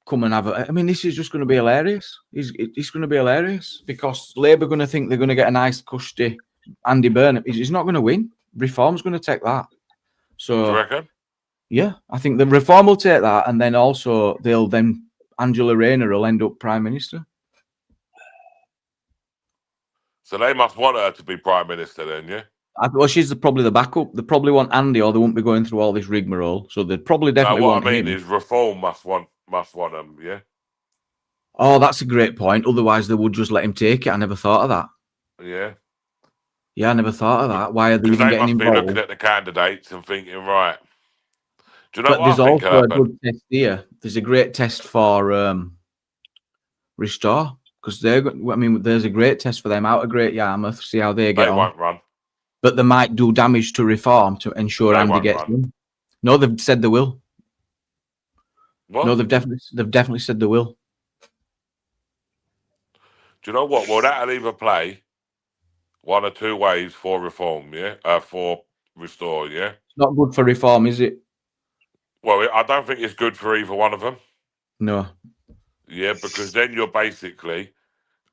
come and have a. I mean, this is just going to be hilarious. It's going to be hilarious because Labour are going to think they're going to get a nice cushy Andy Burnham. He's not going to win. Reform's going to take that. So. Do you reckon? Yeah, I think the Reform will take that, and then also Angela Rayner will end up Prime Minister. So they must want her to be Prime Minister then, yeah? Well, she's probably the backup. They probably want Andy, or they won't be going through all this rigmarole. So they'd probably definitely what want I mean him. is Reform must want him, yeah? Oh, that's a great point. Otherwise, they would just let him take it. I never thought of that. Yeah. Yeah, I never thought of that. Why are they even getting involved? They must be looking at the candidates and thinking, right. Do you know but what there's I think also a good test here. There's a great test for Restore. Because there's a great test for them out of Great Yarmouth. See how they get on. They won't run. But they might do damage to Reform to ensure Andy gets in. No, they've said they will. What? No, they've definitely said they will. Do you know what? Well, that'll either play one or two ways for Reform, yeah? For Restore, yeah? It's not good for Reform, is it? Well, I don't think it's good for either one of them. No. Yeah, because then you're basically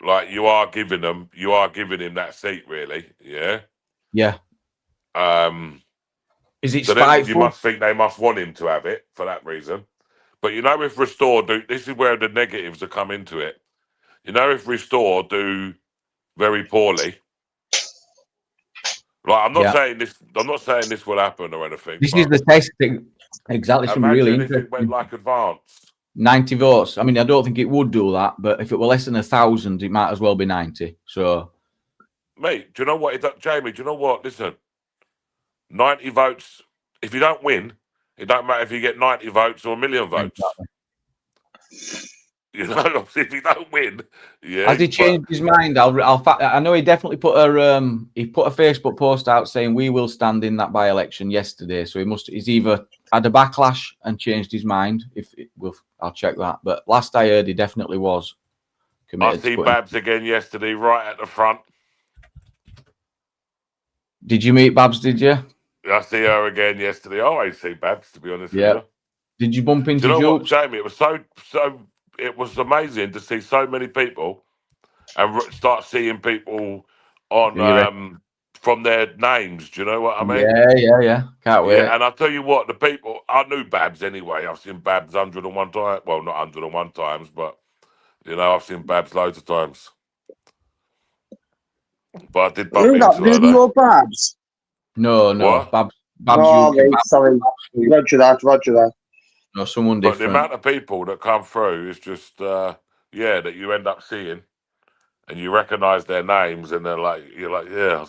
like you are giving him that seat, really. Yeah. Yeah. Is it so spiteful? You must think they must want him to have it for that reason. But you know, if Restore this is where the negatives are come into it. You know, if Restore do very poorly, like I'm not saying this will happen or anything. This is the test thing. Exactly. Some really if it went like advanced. 90 votes. I mean, I don't think it would do that, but if it were less than 1,000, it might as well be 90. So, mate, do you know what? Jamie, do you know what? Listen, 90 votes. If you don't win, it don't matter if you get 90 votes or 1 million votes. Exactly. You know, if you don't win, yeah. Has he changed his mind? I know he definitely put a Facebook post out saying we will stand in that by-election yesterday. So he's either had a backlash and changed his mind. I'll check that. But last I heard, he definitely was committed. I see Babs again yesterday, right at the front. Did you meet Babs? Did you? I see her again yesterday. I always see Babs, to be honest. Yeah. With you. Did you bump into Jokes? Jamie, it was so. It was amazing to see so many people and start seeing people on from their names. Do you know what I mean? Yeah. Can't wait. Yeah, and I'll tell you what, the people, I knew Babs anyway. I've seen Babs 101 times. Well, not 101 times, but, you know, I've seen Babs loads of times. But I did bump into her. Video Babs? No. What? Babs. Oh, right, sorry. Roger that. No, someone but different. The amount of people that come through is just, that you end up seeing. And you recognise their names and you're like, yeah.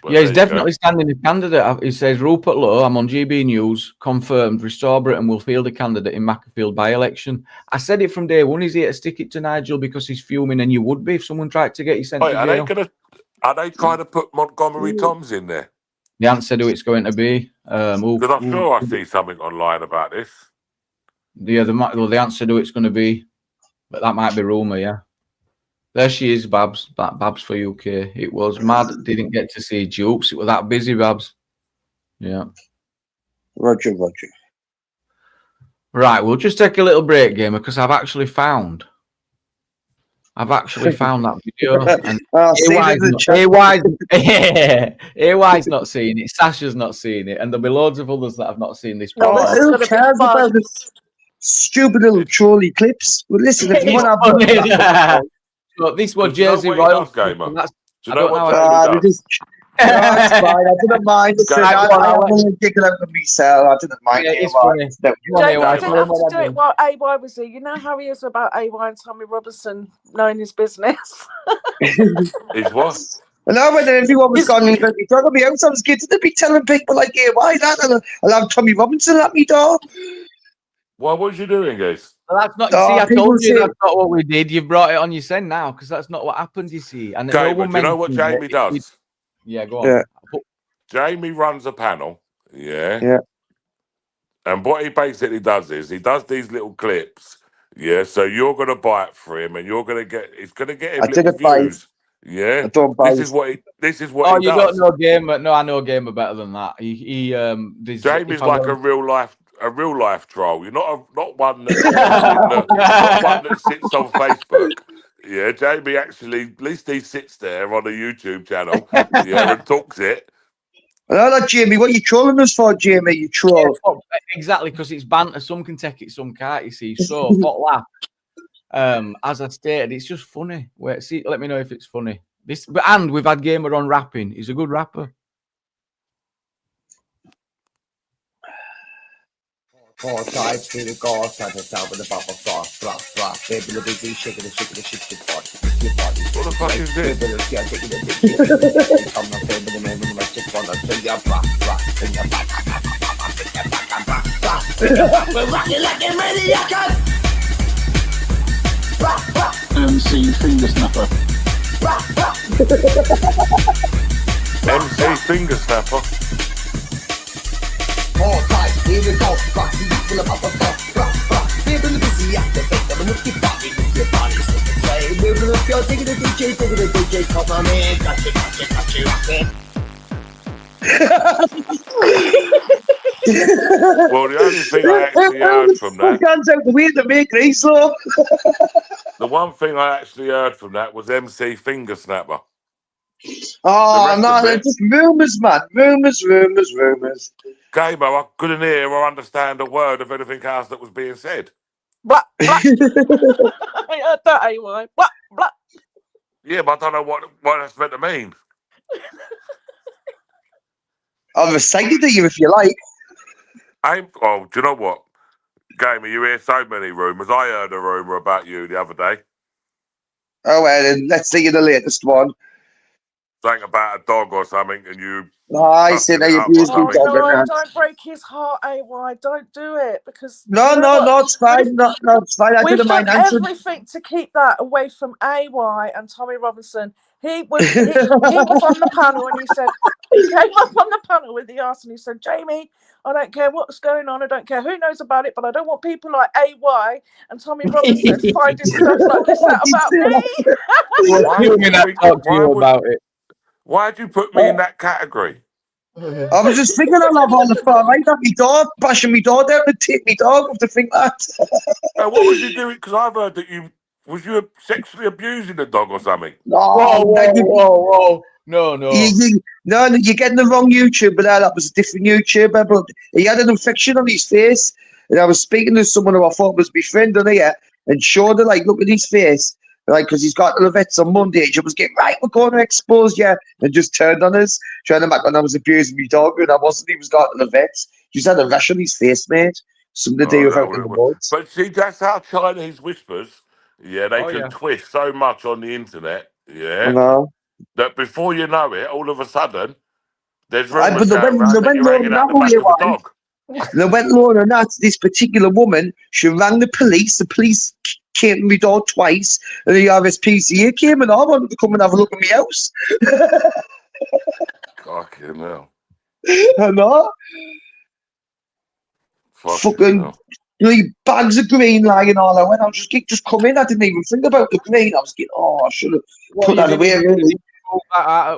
But yeah, he's definitely standing as candidate. He says, Rupert Lowe, I'm on GB News, confirmed, Restore Britain will field a candidate in Macclesfield by-election. I said it from day one, he's here to stick it to Nigel because he's fuming, and you would be if someone tried to get you sent to jail. Are they trying to put Montgomery Toms in there? They haven't said who it's going to be. Because I'm sure I see something online about this. Yeah, they haven't said who it's going to be, but that might be rumour, yeah. There she is, Babs. Babs for UK. It was mad. Didn't get to see Jukes. It was that busy, Babs. Yeah. Roger. Right, we'll just take a little break, gamer, because I've actually found that video. And AY's not seeing it. Sasha's not seeing it, and there'll be loads of others that have not seen this. Who cares about this stupid little trolley clips? Well, listen, if you want to have so this was Jersey Royal. That's fine. I didn't mind. I wasn't kicking out the resale. I didn't mind. Don't have to do it while AY was here. You know how he is about AY and Tommy Robinson knowing his business. He's what? And I when everyone was gone, let me dog on my house, I was getting to be telling people like, yeah, why that? And I'll have Tommy Robinson at me door. Well, what was you doing, guys? Well, that's not. Oh, See, I people told you say- that's not what we did. You brought it on your send now because that's not what happened. You see, and Okay, but do you know what mentioned Jamie it. does? Yeah, go on. Yeah. Jamie runs a panel, yeah? Yeah. And what he basically does is he does these little clips, yeah? So you're going to buy it for him and you're going to get, it's going to get him I little didn't buy it. views, yeah? I don't buy This it. is what Oh, he you does. don't know Gamer? No, I know Gamer better than that. Jamie's like a real life troll. You're not one that not one that sits on Facebook. Yeah, Jamie actually, at least he sits there on a YouTube channel, yeah, and talks it. No, not Jamie. What are you trolling us for, Jamie? You troll. Exactly, because it's banter. Some can take it, some can't. You see, so fuck laugh. As I stated, it's just funny. Wait, see, let me know if it's funny. And we've had Gamer on rapping. He's a good rapper. Four times to the ghost at the top of the bubble sauce, fluff, fluff, baby, the busy shaking the body. If your body's What the fuck is this? taking come on, baby, the man with my chip on the thing, ya, blah, blah, thing, ya, blah, blah, blah, blah, blah, thing, ya, blah, blah, blah, blah. We're rocking like a maniac. Blah, blah, MC Finger Snapper. blah, blah. MC Finger Snapper. Four times, here we go, rock the full of bubble sauce, blah, blah, baby, the busy activate them, move your body, slip and sway, move it up, you're taking the DJ, come on in, got you, rockin'. Well, the only thing I actually heard from that, Guns out the way to make race law. the one thing I actually heard from that was MC Finger Snapper. Oh, rest no, of they're it- just rumours, man. Rumours. Gamer, I couldn't hear or understand a word of anything else that was being said. Blah, blah. I heard that, AY. Blah, blah. Yeah, but I don't know what that's meant to mean. I'll recite it to you if you like. Oh, do you know what? Gamer, you hear so many rumours. I heard a rumour about you the other day. Oh, well, then let's see the latest one. Something about a dog or something, and you... I said they abused me Oh, dog No, and that. don't break his heart, AY. Don't do it because No, you know what? it's fine. No, it's fine. I We've didn't done mind answering. everything to keep that away from AY and Tommy Robinson. He was on the panel and he came up on the panel with the arse and he said, Jamie, I don't care what's going on. I don't care who knows about it, but I don't want people like AY and Tommy Robinson finding stuff like this out about me. Why'd you put me in that category? I was just thinking I'll have all the far right at me dog, bashing me dog down and take me dog off to think that. What was you doing? Because I've heard that you sexually abusing the dog or something. Whoa. No. You're getting the wrong YouTuber there. That was a different YouTuber, but he had an infection on his face. And I was speaking to someone who I thought was my friend on here and showed her, like, look at his face. Like, because he's got the vets on Monday. She was getting, right, we're going to expose you. And just turned on us, trying to make when I was abusing my dog. And I wasn't. He was got to the vets. He's had a rash on his face, mate. Something to do with out in the woods. But see, that's how Chinese whispers, they can twist so much on the internet, I know. that before you know it, all of a sudden, there's But rumours they going went around that you're low hanging out the now, back you of a dog. They went low on that. This particular woman, she rang the police. The police came to my door twice, and the RSPCA came, and I wanted to come and have a look at my house. Fucking hell. I know. Fucking bags of green lying all over. I was just come in. I didn't even think about the green. I was getting, I should have put that away. Really.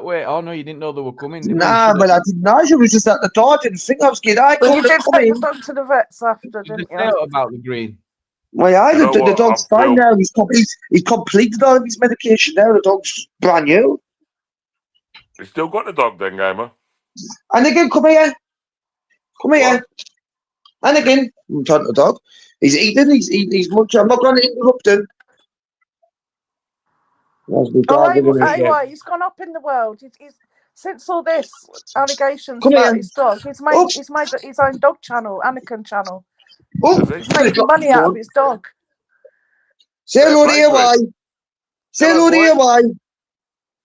Wait, oh no, you didn't know they were coming. Nah, but I didn't know. She was just at the door. I didn't think I was getting. I But you couldn't did come take in. the dog to the vets after, didn't You you? about the green. My eye, You know the what? dog's I fine feel- now. He's completed all of his medication now. The dog's brand new. You still got the dog then, Gamer? And again, come here. Come here. What? And again, I'm talking to the dog. He's eating, he's munching. I'm not going to interrupt him. AY, he's gone up in the world. He's since all this allegations Come about here. his dog, he's made his own dog channel, Anakin channel. Oh, Is He's making money out of his dog. say hello to AY. Say hello to AY.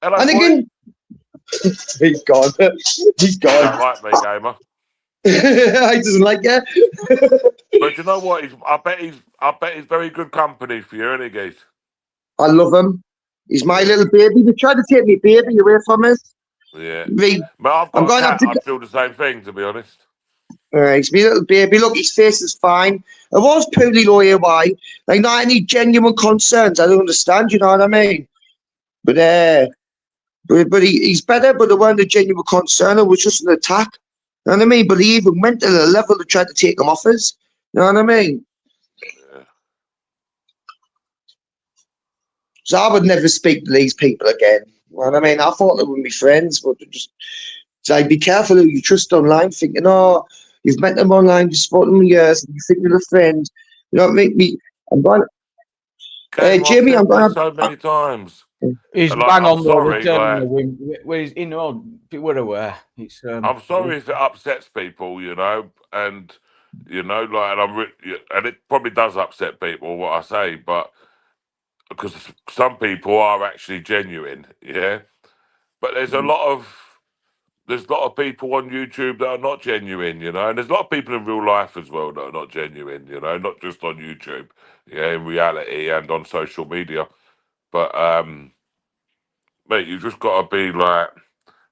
Hello, And boy. again, He's gone. He's Don't gone. like me, gamer. He doesn't like you. But you know what? I bet he's very good company for you, isn't he, Geese? I love him. He's my Yeah. little baby. They tried to take me baby away from us. Yeah. Me, But I've I'm got a going to have cat. to. I'd feel the same thing, to be honest. He's my little baby. Look, his face is fine. It was poorly low AY. Like, not any genuine concerns. I don't understand, you know what I mean? But he's better, but there weren't a genuine concern. It was just an attack. You know what I mean? But he even went to the level to try to take him off us. You know what I mean? Yeah. So I would never speak to these people again. You know what I mean? I thought they would be friends, but just so be careful who you trust online, thinking, oh, you've met them online, you've spoken to them years, and you think you're a friend. You know what I mean? I'm going. Gamer, I've Jamie, I'm said going. this so many times. He's Like, bang I'm on though. sorry, Returning like, the win. Where he's, you know, we're aware. It's. I'm sorry if it upsets people, you know, and you know, like, and it probably does upset people what I say, but because some people are actually genuine, yeah. But there's a lot of people on YouTube that are not genuine, you know, and there's a lot of people in real life as well that are not genuine, you know, not just on YouTube, yeah, in reality and on social media. But mate, you just got to be like,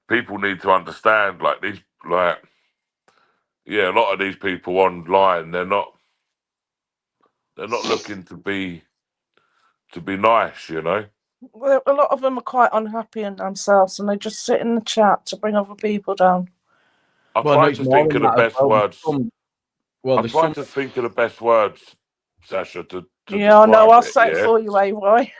people need to understand, like these, like, yeah, a lot of these people online, they're not looking to be nice, you know. Well, a lot of them are quite unhappy in themselves, and they just sit in the chat to bring other people down. I'm Well, no, trying it's to more think than of the that as best well. words. Well, I'm there's trying some. to think of the best words, Sasha, to Yeah, I know. describe I'll it, say it yeah? for you, AY.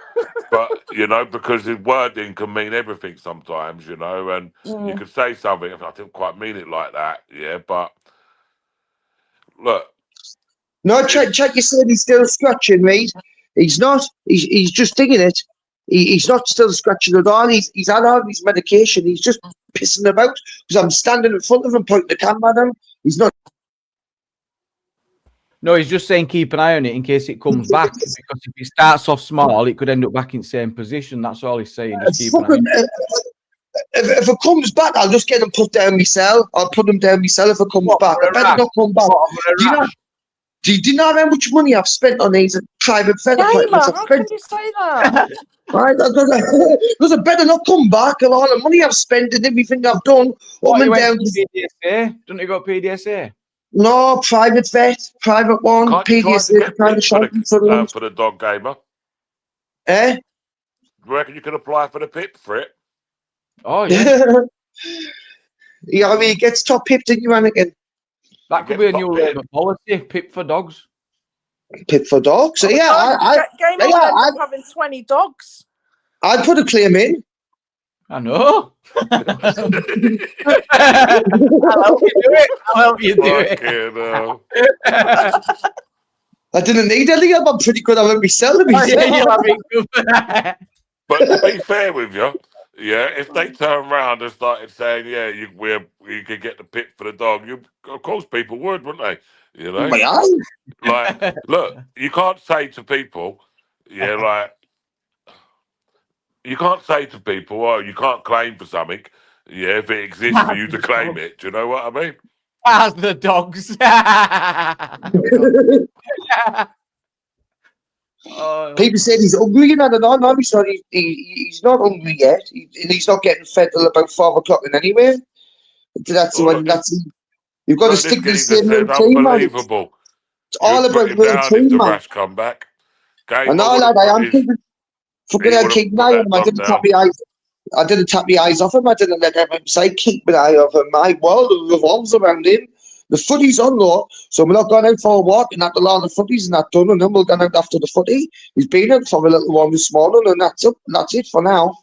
But you know, because the wording can mean everything sometimes, you know, and you could say something if I didn't quite mean it like that, yeah. But look, No, check. You said he's still scratching, mate. He's not. He's just digging it. He's not still scratching at all. He's had all his medication. He's just pissing about because I'm standing in front of him, pointing the camera at him. He's not. No, he's just saying keep an eye on it in case it comes back. Because if he starts off small, it could end up back in the same position. That's all he's saying. Just keep an eye on it. If it comes back, I'll just get him put down myself. I'll put him down myself if it comes back. I better not come back. Do you know how much money I've spent on these private vet appointments? How can you say that? Right, because I better not come back. And all the money I've spent and everything I've done. What, Up you and went down. to PDSA? Don't you got PDSA? No, private vet, private one. can't you try to PDSA, get private pips shop. for the dog, gamer? Eh? Do you reckon you can apply for the pip for it? Oh yeah. Yeah, I mean, it gets top pipped in you, Anakin. That could be a new policy. Pip for dogs. Pip for dogs. So yeah, Game will end up having 20 dogs. I'd put a claim in. I know. I'll help you do it. I didn't need any of them. I'm pretty good at it myself. But to be fair with you, yeah, if they turn around and started saying, yeah, you could get the pip for the dog, of course people would, wouldn't they? You know? Like, look, you can't say to people, yeah, like, you can't say to people, oh, you can't claim for something, yeah, if it exists for you to claim it. Do you know what I mean? As the dogs. People said he's hungry, and I don't know. No, he's not hungry yet, and he's not getting fed till about 5 o'clock. And anyway, that's when you've got to stick to the same routine, man. Unbelievable. It's all about routine, man. Rash come back. I know, lad. I am keeping fucking out, keeping an eye on him. I didn't tap my eyes. I didn't tap my eyes off him. I didn't let him say keep an eye off him. My world revolves around him. The footy's on though, so we're not going out for a walk and after all the footy's and that done, and then we'll go out after the footy. He's been out for a little while this morning, and that's it for now.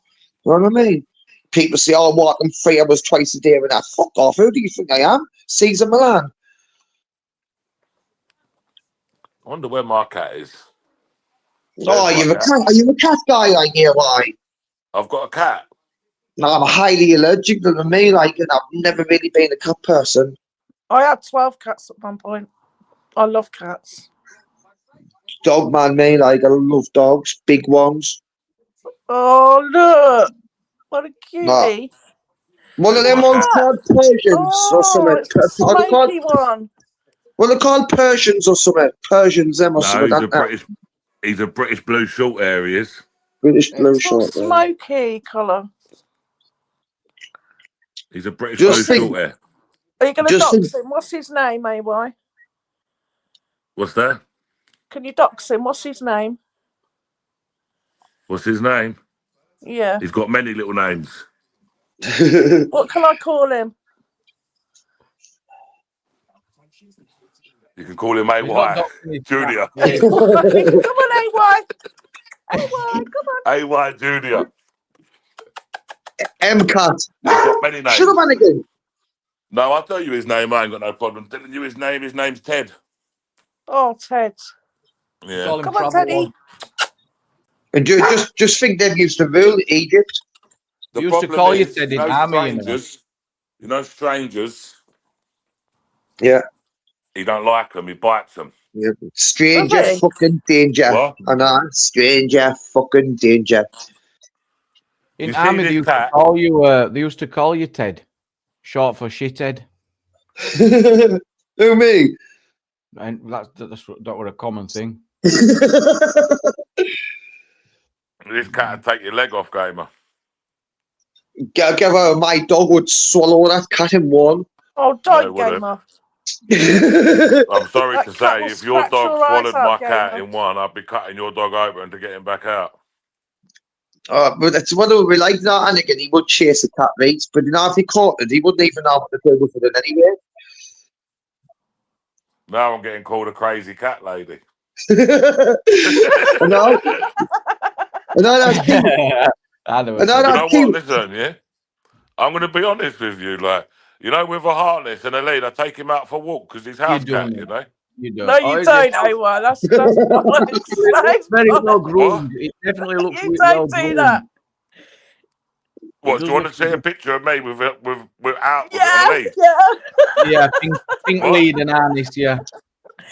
You know what I mean? People say, oh, I'm walking 3 hours twice a day and that. Fuck off, who do you think I am? Caesar Milan. I wonder where my cat is. Oh, you're a cat. Are you a cat guy, like you? Why? I've got a cat. No, I'm highly allergic to me, like, and I've never really been a cat person. I had 12 cats at one point. I love cats. Dog man, me, like, I love dogs, big ones. Oh, look. What a cutie. One of them My ones cat. called Persians or something. it's the Are they called? smoky one. Well, they're called Persians or something. Persians, them or No, something. he's a Aren't they? British. He's a British blue short hair. He is. British blue It's all short. Yeah. smoky colour. He's a British Just blue think- short hair. Are you going to Just dox think- him? What's his name, AY? What's that? Can you dox him? What's his name? What's his name? Yeah. He's got many little names. What can I call him? You can call him He's not AY doxing his Junior. cat. Yeah, Come on, AY. AY, come on. AY Junior. MCAT. He's got many names. Shut up, Anakin. No, I'll tell you his name. I ain't got no problem telling you his name. His name's Ted. Oh, Ted. Yeah. call him Come on, Travel Teddy. One. And just think they used to rule Egypt. The Used to problem call you is, Ted you in know, army, you know. strangers. You know, strangers. Yeah. He don't like them. He bites them. Yeah. Stranger Okay. fucking danger. What? I know. Stranger fucking danger. In You see army, this they used to cat? call you. They used to call you Ted, short for shithead, Who, me? and that's that were a common thing. This cat would take your leg off, gamer. Give her, my dog would swallow that cat in one. Oh, No, don't, wouldn't. Gamer. I'm sorry That to cat say, will if your scratch dog your eyes swallowed my out, cat Gamer. in one, I'd be cutting your dog open to get him back out. But that's what it would be like that. And again, he would chase the cat rates, but you know, if he caught it, he wouldn't even know what to do with it anyway. Now I'm getting called a crazy cat lady. I know. I know that's cute. I know. I know You that's know cute. what? Listen, yeah? I'm going to be honest with you. Like, you know, with a harness and a lead, I take him out for a walk because he's house don't, cat, you know? You don't. No, you is don't, it? AY. That's bollocks. That is It's very well bollocks. groomed. It definitely looks You well don't do groomed. that. What, does do you want look to see a good. picture of me without with it on Yeah, a lead? yeah. Yeah, pink What? lead and harness. Yeah.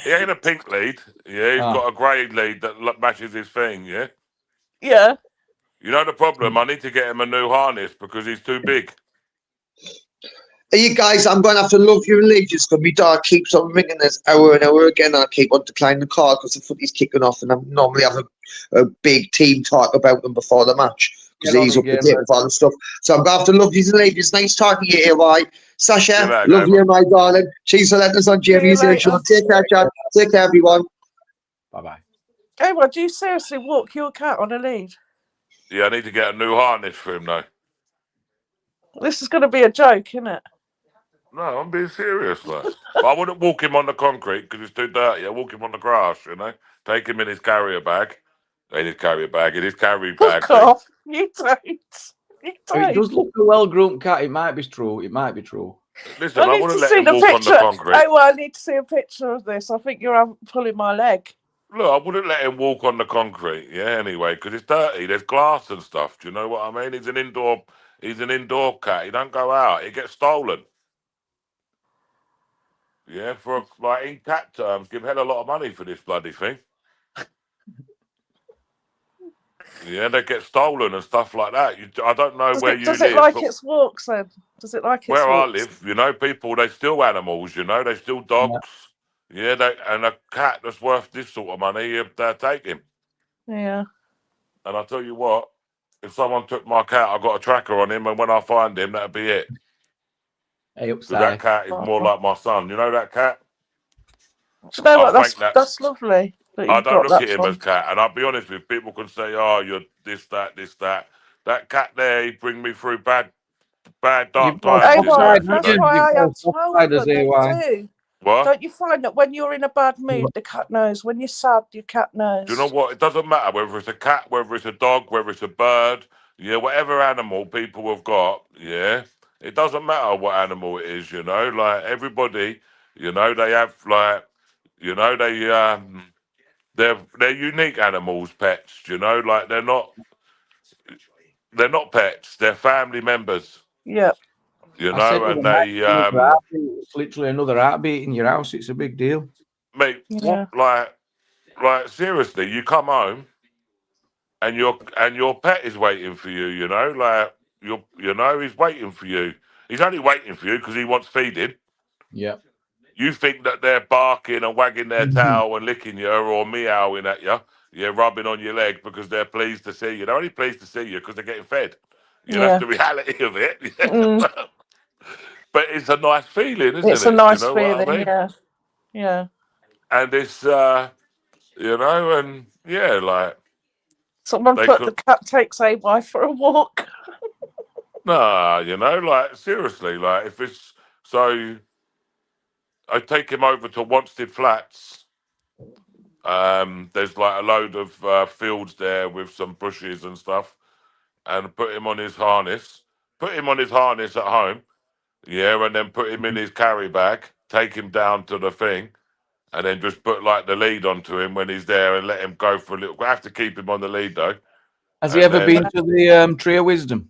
He ain't a pink lead. Yeah, he's Ah. got a grey lead that matches his thing, yeah? Yeah. You know the problem? I need to get him a new harness because he's too big. Hey, you guys, I'm going to have to love you and leave just because my dog keeps on ringing this hour and hour again. And I keep on declining the call because the footy's kicking off, and I normally have a big team talk about them before the match because Get on he's it, up to date gamer. with all the stuff. So I'm going to have to love you and leave. It's nice talking to you, AY. Sasha, Good night, love gamer. you, my darling. Cheers for letting us on Jamie's See you Hill Show. later. Take care, John. Take care, everyone. Bye bye. AY, do you seriously walk your cat on a lead? Yeah, I need to get a new harness for him, though. This is going to be a joke, isn't it? No, I'm being serious, like. But I wouldn't walk him on the concrete because it's too dirty. I walk him on the grass, you know. Take him in his carrier bag. In his carrier bag. In his carry bag. Fuck off. You don't. You It don't. does look a well groomed cat. It might be true. It might be true. Listen, I I need wouldn't to let see him the walk on the picture. concrete. AY, I need to see a picture of this. I think you're pulling my leg. Look, I wouldn't let him walk on the concrete. Yeah, anyway, because it's dirty. There's glass and stuff. Do you know what I mean? He's an indoor cat. He don't go out. He gets stolen. Yeah, for like in cat terms, give hell a lot of money for this bloody thing. Yeah, they get stolen and stuff like that. I don't know where you Does live. it like but its walks then? Does it like its where I walks? live, you know, people, they steal animals, you know, they steal dogs. Yeah, and a cat that's worth this sort of money, they'll take him. Yeah. And I tell you what, if someone took my cat, I got a tracker on him, and when I find him, that'll be it. Hey, Because that cat is more like my son. You know that cat? Do you know what? I think That's lovely. That I you've don't got look that at him from. as cat, and I'll be honest with you, people can say, "Oh, you're this, that, this, that." That cat there, he bring me through bad, dark You've got times. AY, This that's cat, you know? why I have You've got 12 of spiders, them. They AY. do. What? Don't you find that when you're in a bad mood, the cat knows? When you're sad, your cat knows. Do you know what? It doesn't matter whether it's a cat, whether it's a dog, whether it's a bird. Yeah, whatever animal people have got. Yeah, it doesn't matter what animal it is. You know, like everybody. You know, they have like, you know, they're unique animals, pets. You know, like they're not pets. They're family members. Yeah. You I said know, to and them, they another heartbeat. It's literally another heartbeat in your house. It's a big deal. mate, Yeah. what like seriously, you come home and your pet is waiting for you, you know, like you know, he's waiting for you. He's only waiting for you because he wants feeding. Yeah. You think that they're barking and wagging their Mhm. tail and licking you or meowing at you, rubbing on your leg because they're pleased to see you. They're only pleased to see you because they're getting fed. That's the reality of it. But it's a nice feeling, isn't It's it? a nice You know what I feeling, mean? yeah. Yeah. And it's, and yeah, like, Someone they put could, the cat takes AY for a walk. nah, like, seriously, like, if it's, so, I take him over to Wanstead Flats. There's like a load of fields there with some bushes and stuff, and put him on his harness. Put him on his harness at home, and then put him in his carry bag. Take him down to the thing, and then just put like the lead onto him when he's there, and let him go for a little. I have to keep him on the lead though. Has he And ever then- been to the Tree of Wisdom?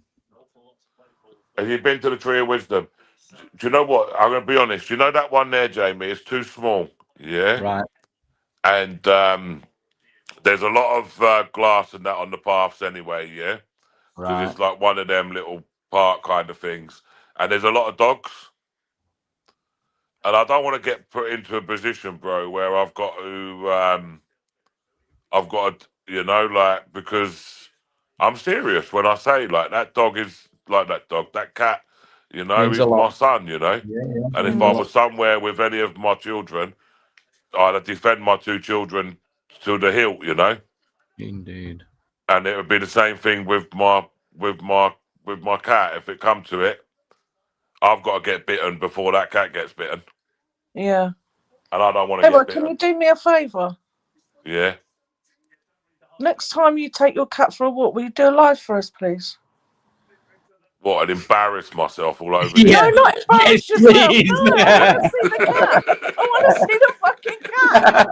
Have you been to the Tree of Wisdom? Do you know what? I'm going to be honest. You know that one there, Jamie? It's too small. Yeah. Right. And there's a lot of glass and that on the paths anyway. Yeah. Because Right. it's like one of them little park kind of things. And there's a lot of dogs. And I don't want to get put into a position, bro, where I've got to, like, because I'm serious when I say, like, that dog is like that dog, that cat, Means he's a lot. my son, Yeah. And if I was somewhere with any of my children, I'd defend my two children to the hilt, Indeed. And it would be the same thing with my cat. If it come to it, I've got to get bitten before that cat gets bitten, Yeah. and I don't want to Emma, get can you bitten. do me a favour? Yeah. Next time you take your cat for a walk, will you do a live for us, please? What? I'd embarrass myself all over. Yeah. No, not embarrass Yes, yourself. please. No, I want to see the cat. I want to see the fucking cat.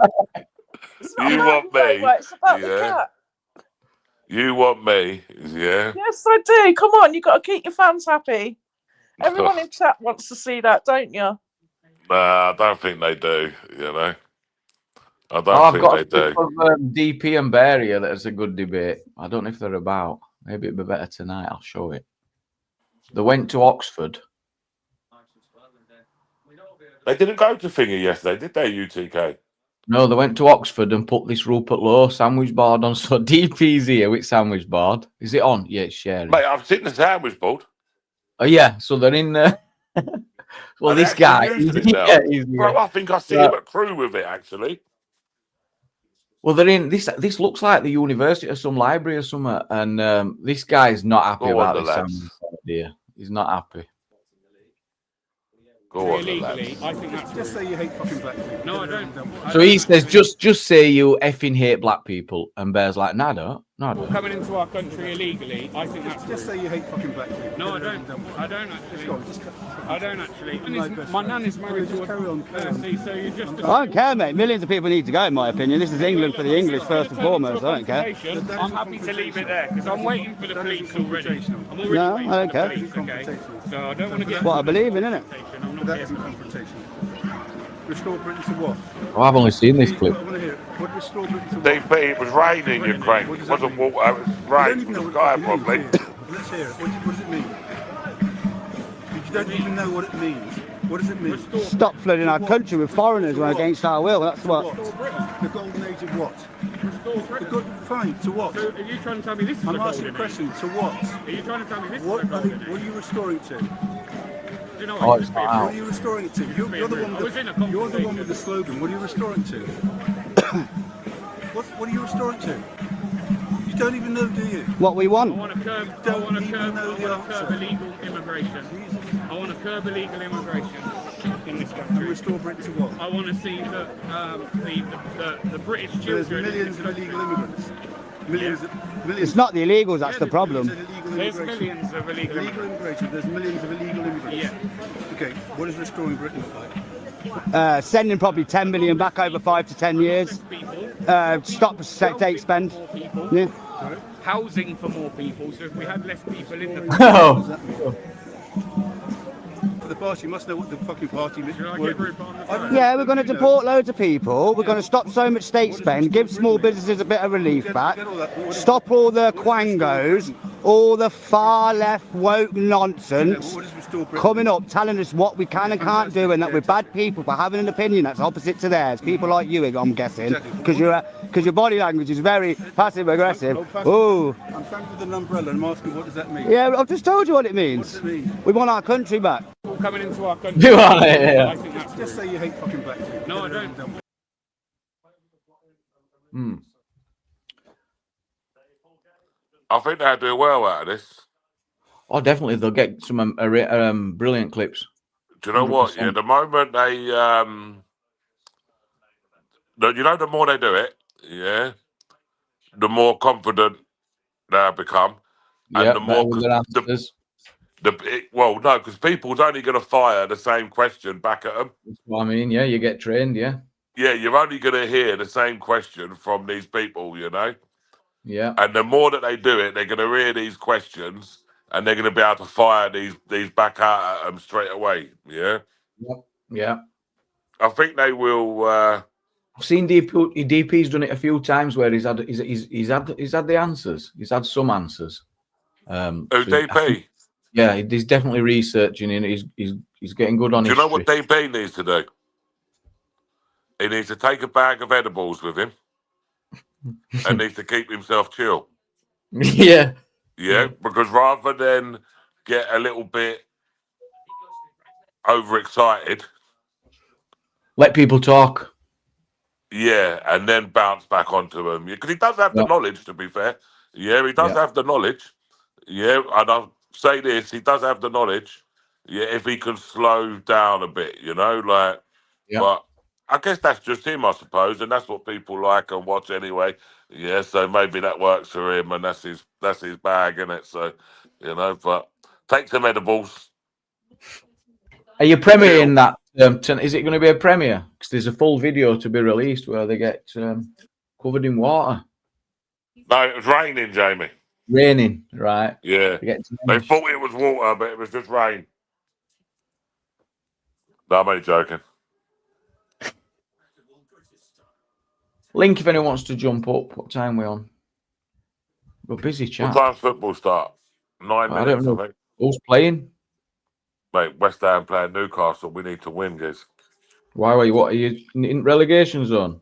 It's not You about want the me? Emma, it's about the Yeah. cat. You want me? Yeah. Yes, I do. Come on, you got to keep your fans happy. Everyone in chat wants to see that, don't you? Nah, I don't think they do. I don't I've think got they a clip do. of DP and Bear here that's a good debate. I don't know if they're about. Maybe it'd be better tonight. I'll show it. They went to Oxford. They didn't go to Thingy yesterday, did they? UTK. No, they went to Oxford and put this Rupert Lowe sandwich board on. So DP's here with sandwich board. Is it on? Yeah, it's sharing. Mate, I've seen the sandwich board. Oh yeah, so they're in there. Well, Are they this guy, actually using it now? yeah, he's Bro, I think I see him at Crew with it actually. well, they're in this. This looks like the university or some library or something. And this guy's not happy Go on, about the this lads. sandwich board here. He's not happy. Go on, the illegally, lads. I think that's Just say you hate fucking black people. no, I don't. So he says, just say you effing hate black people. And Bear's like, no, I don't. No, I don't. Coming into our country illegally, I think that's Just say you hate fucking black people. no, I don't. I don't actually. Go on, just I don't actually. No, And but- my nan is married Just to a carry on, carry on. see, so you just. I don't care, mate. Millions of people need to go, in my opinion. This is England for the English, first and foremost. I don't care. I'm happy to leave it there because I'm waiting for the police already. I'm already No, waiting I don't for care. the police, okay? So I don't want to get. What I believe in, innit? I'm not That here isn't for confrontation. Restore Britain to what? Oh, I've only seen this I clip. want to hear it. What restore Britain to what? DP, it was raining, you crank. It wasn't water, it was You don't rain even know from the what sky, it fucking probably. means. Let's hear it. What does it mean? You don't even know what it means. What does it mean? Stop flooding our country with foreigners when against our will. That's what. The golden age of what? Restore The Britain. good, fine, to what? So are you trying to tell me this is I'm a asking a golden question, age? to what? Are you trying to tell me this What is a are, golden what age? are you restoring to? Do you know Oh, what? it's Just be a not out. What are you restoring it to? You're the one I was in a you're the one with the conversation. slogan. What are you restoring to? What are you restoring to? You don't even know, do you? What we I want. want to curb. I Don't want to even curb. know I the want to curb answer. illegal immigration. I want to curb illegal immigration in this And country. restore Britain to what? I want to see that the British There's children. millions of illegal immigrants. Millions, millions. It's not the illegals that's the Millions problem. of illegal There's immigration. millions of illegal Illegal immigrants. immigration. There's millions of illegal immigrants. Yeah. Okay. What does restoring Britain look like? Sending probably 10 million back over 5 to 10 years. People, Stop state spend. more people, Yeah. housing for more people. So if we had less people in the What Oh, does that mean? For the party, you must know what the fucking party means. Should I get rid of Yeah, we're going to deport loads of people. We're going to stop so much state spend, give small businesses a bit of relief back, stop all the quangos, all the far left woke nonsense, still British. coming up telling us what we can and can't do, and that we're bad people for having an opinion that's opposite to theirs. People like you, I'm guessing, because your body language is very passive aggressive. Oh, I'm standing with an umbrella and I'm asking what does that mean? yeah, I've just told you what it means. What does it mean? We want our country back. All coming into our country. You are, yeah. I think that's Just say you hate fucking black people. No, I don't. I think they'll do well out of this. Oh, definitely. They'll get some brilliant clips. Do you know what? 100%. Yeah, the moment they, the more they do it, yeah, the more confident they become, and Yeah, the more better with their answers. no, because people's only going to fire the same question back at them. That's what I mean. Yeah, you get trained. Yeah. Yeah, you're only going to hear the same question from these people, you know. Yeah. And the more that they do it, they're going to hear these questions, and they're going to be able to fire these back out at them straight away. Yeah. Yeah. I think they will. I've seen DP's done it a few times where he's had the answers. He's had some answers. DP? Yeah, he's definitely researching and he's getting good on. Do you know what DP needs to do? He needs to take a bag of edibles with him, and needs to keep himself chill. Yeah. Yeah, because rather than get a little bit overexcited, let people talk. Yeah, and then bounce back onto him. Because he does have the knowledge, to be fair. Yeah, he does have the knowledge. Yeah, and I'll say this, he does have the knowledge. Yeah, if he can slow down a bit, you know, like, but I guess that's just him, I suppose, and that's what people like and watch anyway. Yeah, so maybe that works for him, and that's his bag, isn't it? So, you know, but take some edibles. Are you premiering that? Is it going to be a premiere? Because there's a full video to be released where they get covered in water. No, it was raining, Jamie. Raining, right? Yeah. They thought it was water, but it was just rain. No, I'm only joking. Link if anyone wants to jump up. What time are we on? We're busy, chat. What time's football start? 9 minutes, I don't know. I think. Who's playing? Mate, West Ham playing Newcastle. We need to win, guys. Why are you? What are you in relegation zone?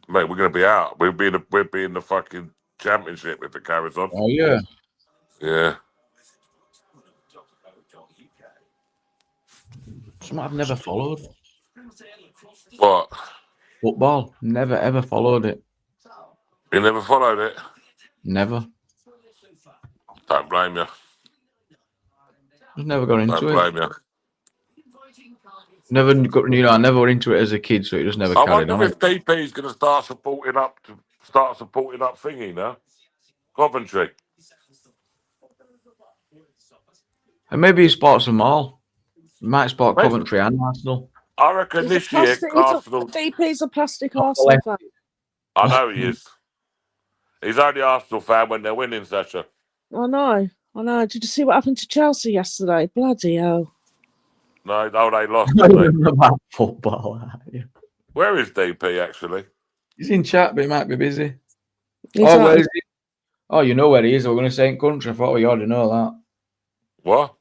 Mate, we're going to be out. We'll be in the fucking championship if it carries on. Oh yeah. Yeah. Something I've never followed. What? Football. Never ever followed it. You never followed it? Never. Don't blame you. Just never got into it. Don't blame you. Never got, I never got into it as a kid, so it just never carried on. I wonder if DP is going to start supporting up thingy now. Coventry. And maybe he spots them all. He might spot Coventry and Arsenal. I reckon this year Arsenal. DP's a plastic Arsenal fan. I know he is. He's only Arsenal fan when they're winning, Sasha. I know. Did you see what happened to Chelsea yesterday? Bloody hell. No, they lost. I don't know about football. Where is DP actually? He's in chat, but he might be busy. Where is he? Oh, you know where he is. We're going to say in country. I thought you already know that. What?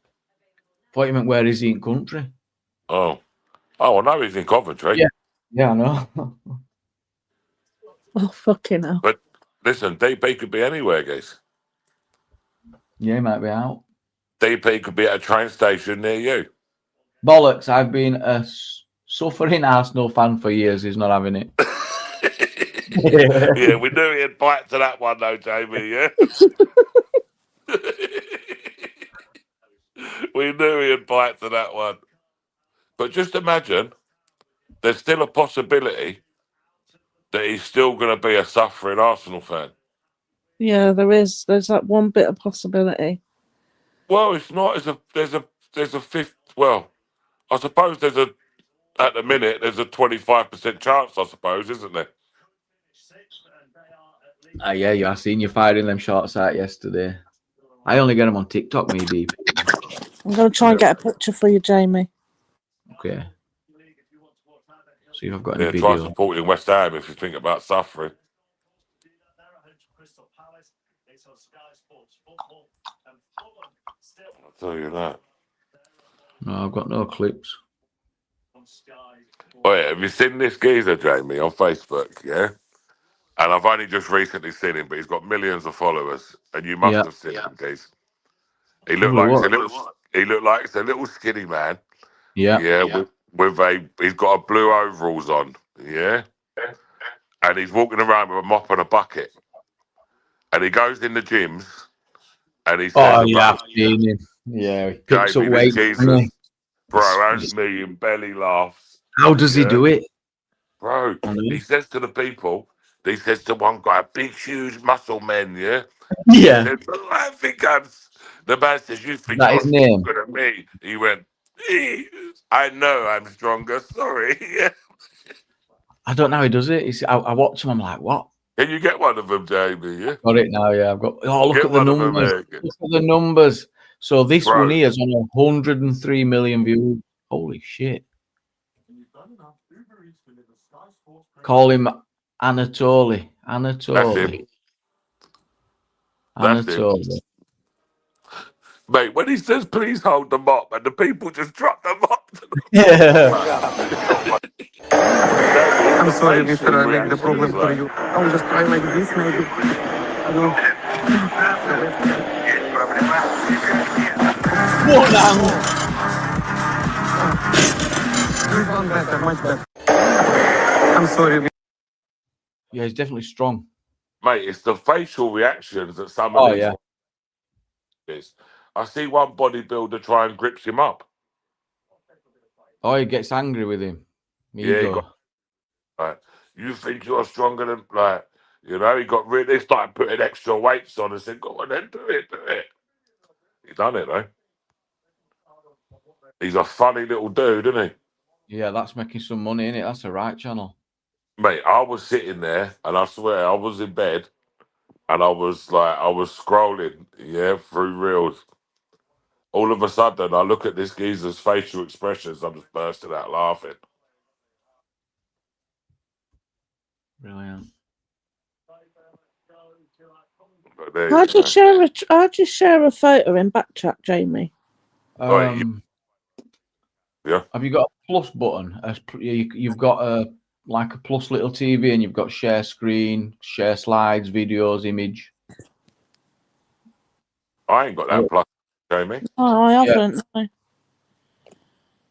Thought you meant where is he in country? Oh, I know he's in Coventry. Yeah, I know. Oh, fucking hell. But listen, DP could be anywhere, guys. Yeah, he might be out. DP could be at a train station near you. Bollocks, I've been a suffering Arsenal fan for years. He's not having it. Yeah, we knew he'd bite to that one though, Jamie, yeah? We knew he'd bite to that one. But just imagine, there's still a possibility that he's still going to be a suffering Arsenal fan. Yeah, there is. There's that one bit of possibility. Well, it's not. There's a fifth. Well, I suppose at the minute there's a 25% chance. I suppose, isn't there? Yeah, I seen you firing them shots out yesterday. I only get them on TikTok, maybe. I'm going to try and get a picture for you, Jamie. Okay. See if I've got any video. Try supporting West Ham if you think about suffering. I'll tell you that. No, I've got no clips. Wait, have you seen this geezer, Jamie, on Facebook? Yeah. And I've only just recently seen him, but he's got millions of followers, and you must Yeah. have seen him, geez. He looked Probably like what? he looked like it's a little skinny man. Yeah. Yeah, he's got a blue overalls on. Yeah. And he's walking around with a mop and a bucket. And he goes in the gyms and he says Oh, yeah, about I've seen him. Yeah, he picks up Jamie, this weight. geezer's bro, has me in belly laughs. How does he do it? Bro, he says to the people, he says to one guy, big, huge muscle men, yeah? Yeah. He said, "Oh, I think the man says, you think That you're his name? stronger than me." He went, I know I'm stronger, sorry. I don't know how he does it. I watch him, I'm like, what? Can you get one of them, Jamie? Yeah? Got it now, yeah. I've got. Oh, look Get at the one of them, numbers. yeah. Look at the numbers. So this Bro. one here is on 103 million views. Holy shit. Call him Anatoly. That's him. Anatoly. That's him. Anatoly. Mate, when he says, please hold the mop, and the people just drop the mop. Yeah. I'm sorry, Mr. I make the problem for you. I'll just try like this, maybe. What now? This one better, much better. I'm sorry. Yeah, he's definitely strong. Mate, it's the facial reactions that some Oh, of these yeah. is. I see one bodybuilder try and grips him up. Oh, he gets angry with him. Yeah, like, you think you're stronger than, like, you know, he got really, they started putting extra weights on and said, go on then, do it. He done it, though. He's a funny little dude, isn't he? Yeah, that's making some money, innit? That's the right channel. Mate, I was sitting there, and I swear, I was in bed, and I was scrolling, yeah, through reels. All of a sudden, I look at this geezer's facial expressions, I'm just bursting out laughing. Brilliant. But there How'd you share a photo in Backchat, Jamie? Yeah. Have you got a plus button? You've got a plus little TV, and you've got share screen, share slides, videos, image. I ain't got that plus, Jamie. Oh, I haven't. No.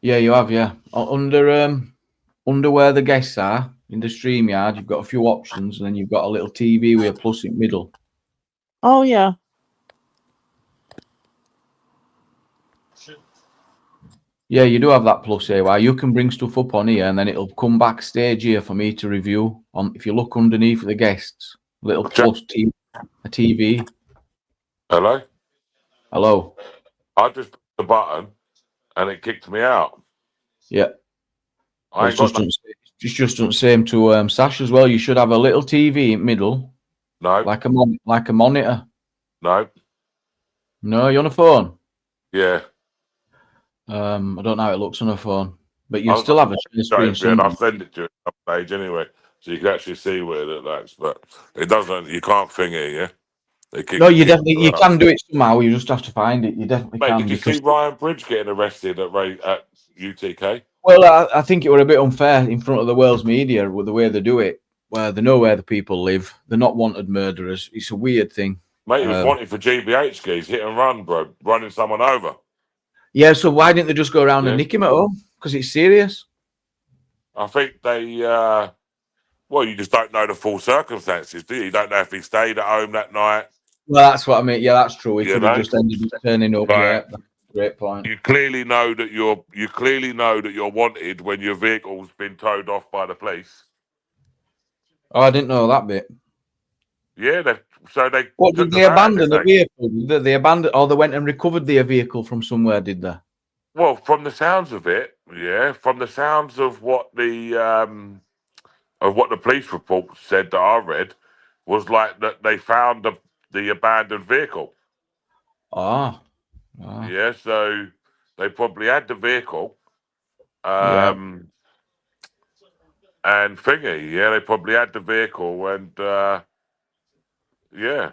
Yeah, you have. Yeah, under where the guests are in the StreamYard, you've got a few options, and then you've got a little TV with a plus in the middle. Oh yeah. Yeah, you do have that plus here, where you can bring stuff up on here, and then it'll come backstage here for me to review. If you look underneath the guests, little plus a TV. Hello? Hello. I just pressed the button and it kicked me out. Yeah. I It's just the same to Sash as well. You should have a little TV in the middle. No. Like a monitor. No. No, you're on a phone? Yeah. I don't know how it looks on a phone, but you still have a screen. And I'll send it to you on the page anyway, so you can actually see what it looks like. But it doesn't. You can't thing it, yeah. No, you can do it somehow. You just have to find it. You definitely can. Did you see Ryan Bridge getting arrested at UTK? Well, I think it were a bit unfair in front of the world's media with the way they do it, where they know where the people live. They're not wanted murderers. It's a weird thing. Mate, he was wanted for GBH keys, hit and run, bro, running someone over. Yeah, so why didn't they just go around and nick him at home? Because it's serious. I think they, well, you just don't know the full circumstances, do you? You don't know if he stayed at home that night. Well, that's what I mean. Yeah, that's true. He could have just ended up turning up. Yeah, that's a great point. You clearly know that you're wanted when your vehicle's been towed off by the police. Oh, I didn't know that bit. Yeah, What, did they abandon the vehicle? Did they abandon, or they went and recovered their vehicle from somewhere? Did they? Well, from the sounds of it, yeah. From the sounds of what the police report said that I read, was like that they found the abandoned vehicle. Ah. Yeah, so they probably had the vehicle. And thingy, yeah, they probably had the vehicle and yeah.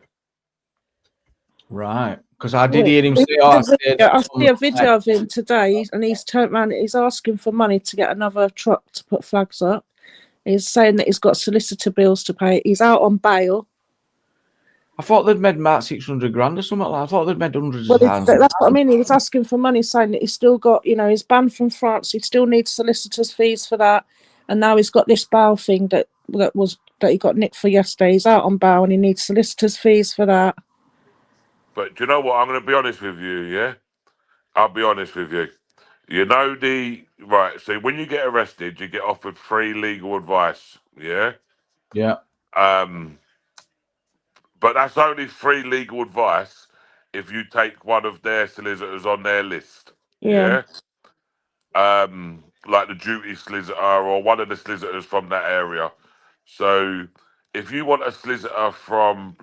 Right. Because I did hear him say, "Oh, I see a video of him today, and he's turned around. He's asking for money to get another truck to put flags up. He's saying that he's got solicitor bills to pay. He's out on bail. I thought they'd made Mark 600 grand or something like that. I thought they'd made hundreds Well, of thousands. that's what I mean. He was asking for money, saying that he's still got, he's banned from France. He still needs solicitors' fees for that, and now he's got this bail thing that he got nicked for yesterday. He's out on bail and he needs solicitors' fees for that. But do you know what? I'm going to be honest with you, yeah? I'll be honest with you. You know right, so when you get arrested, you get offered free legal advice, yeah? Yeah. But that's only free legal advice if you take one of their solicitors on their list, yeah? Like the duty solicitor or one of the solicitors from that area. So if you want a solicitor from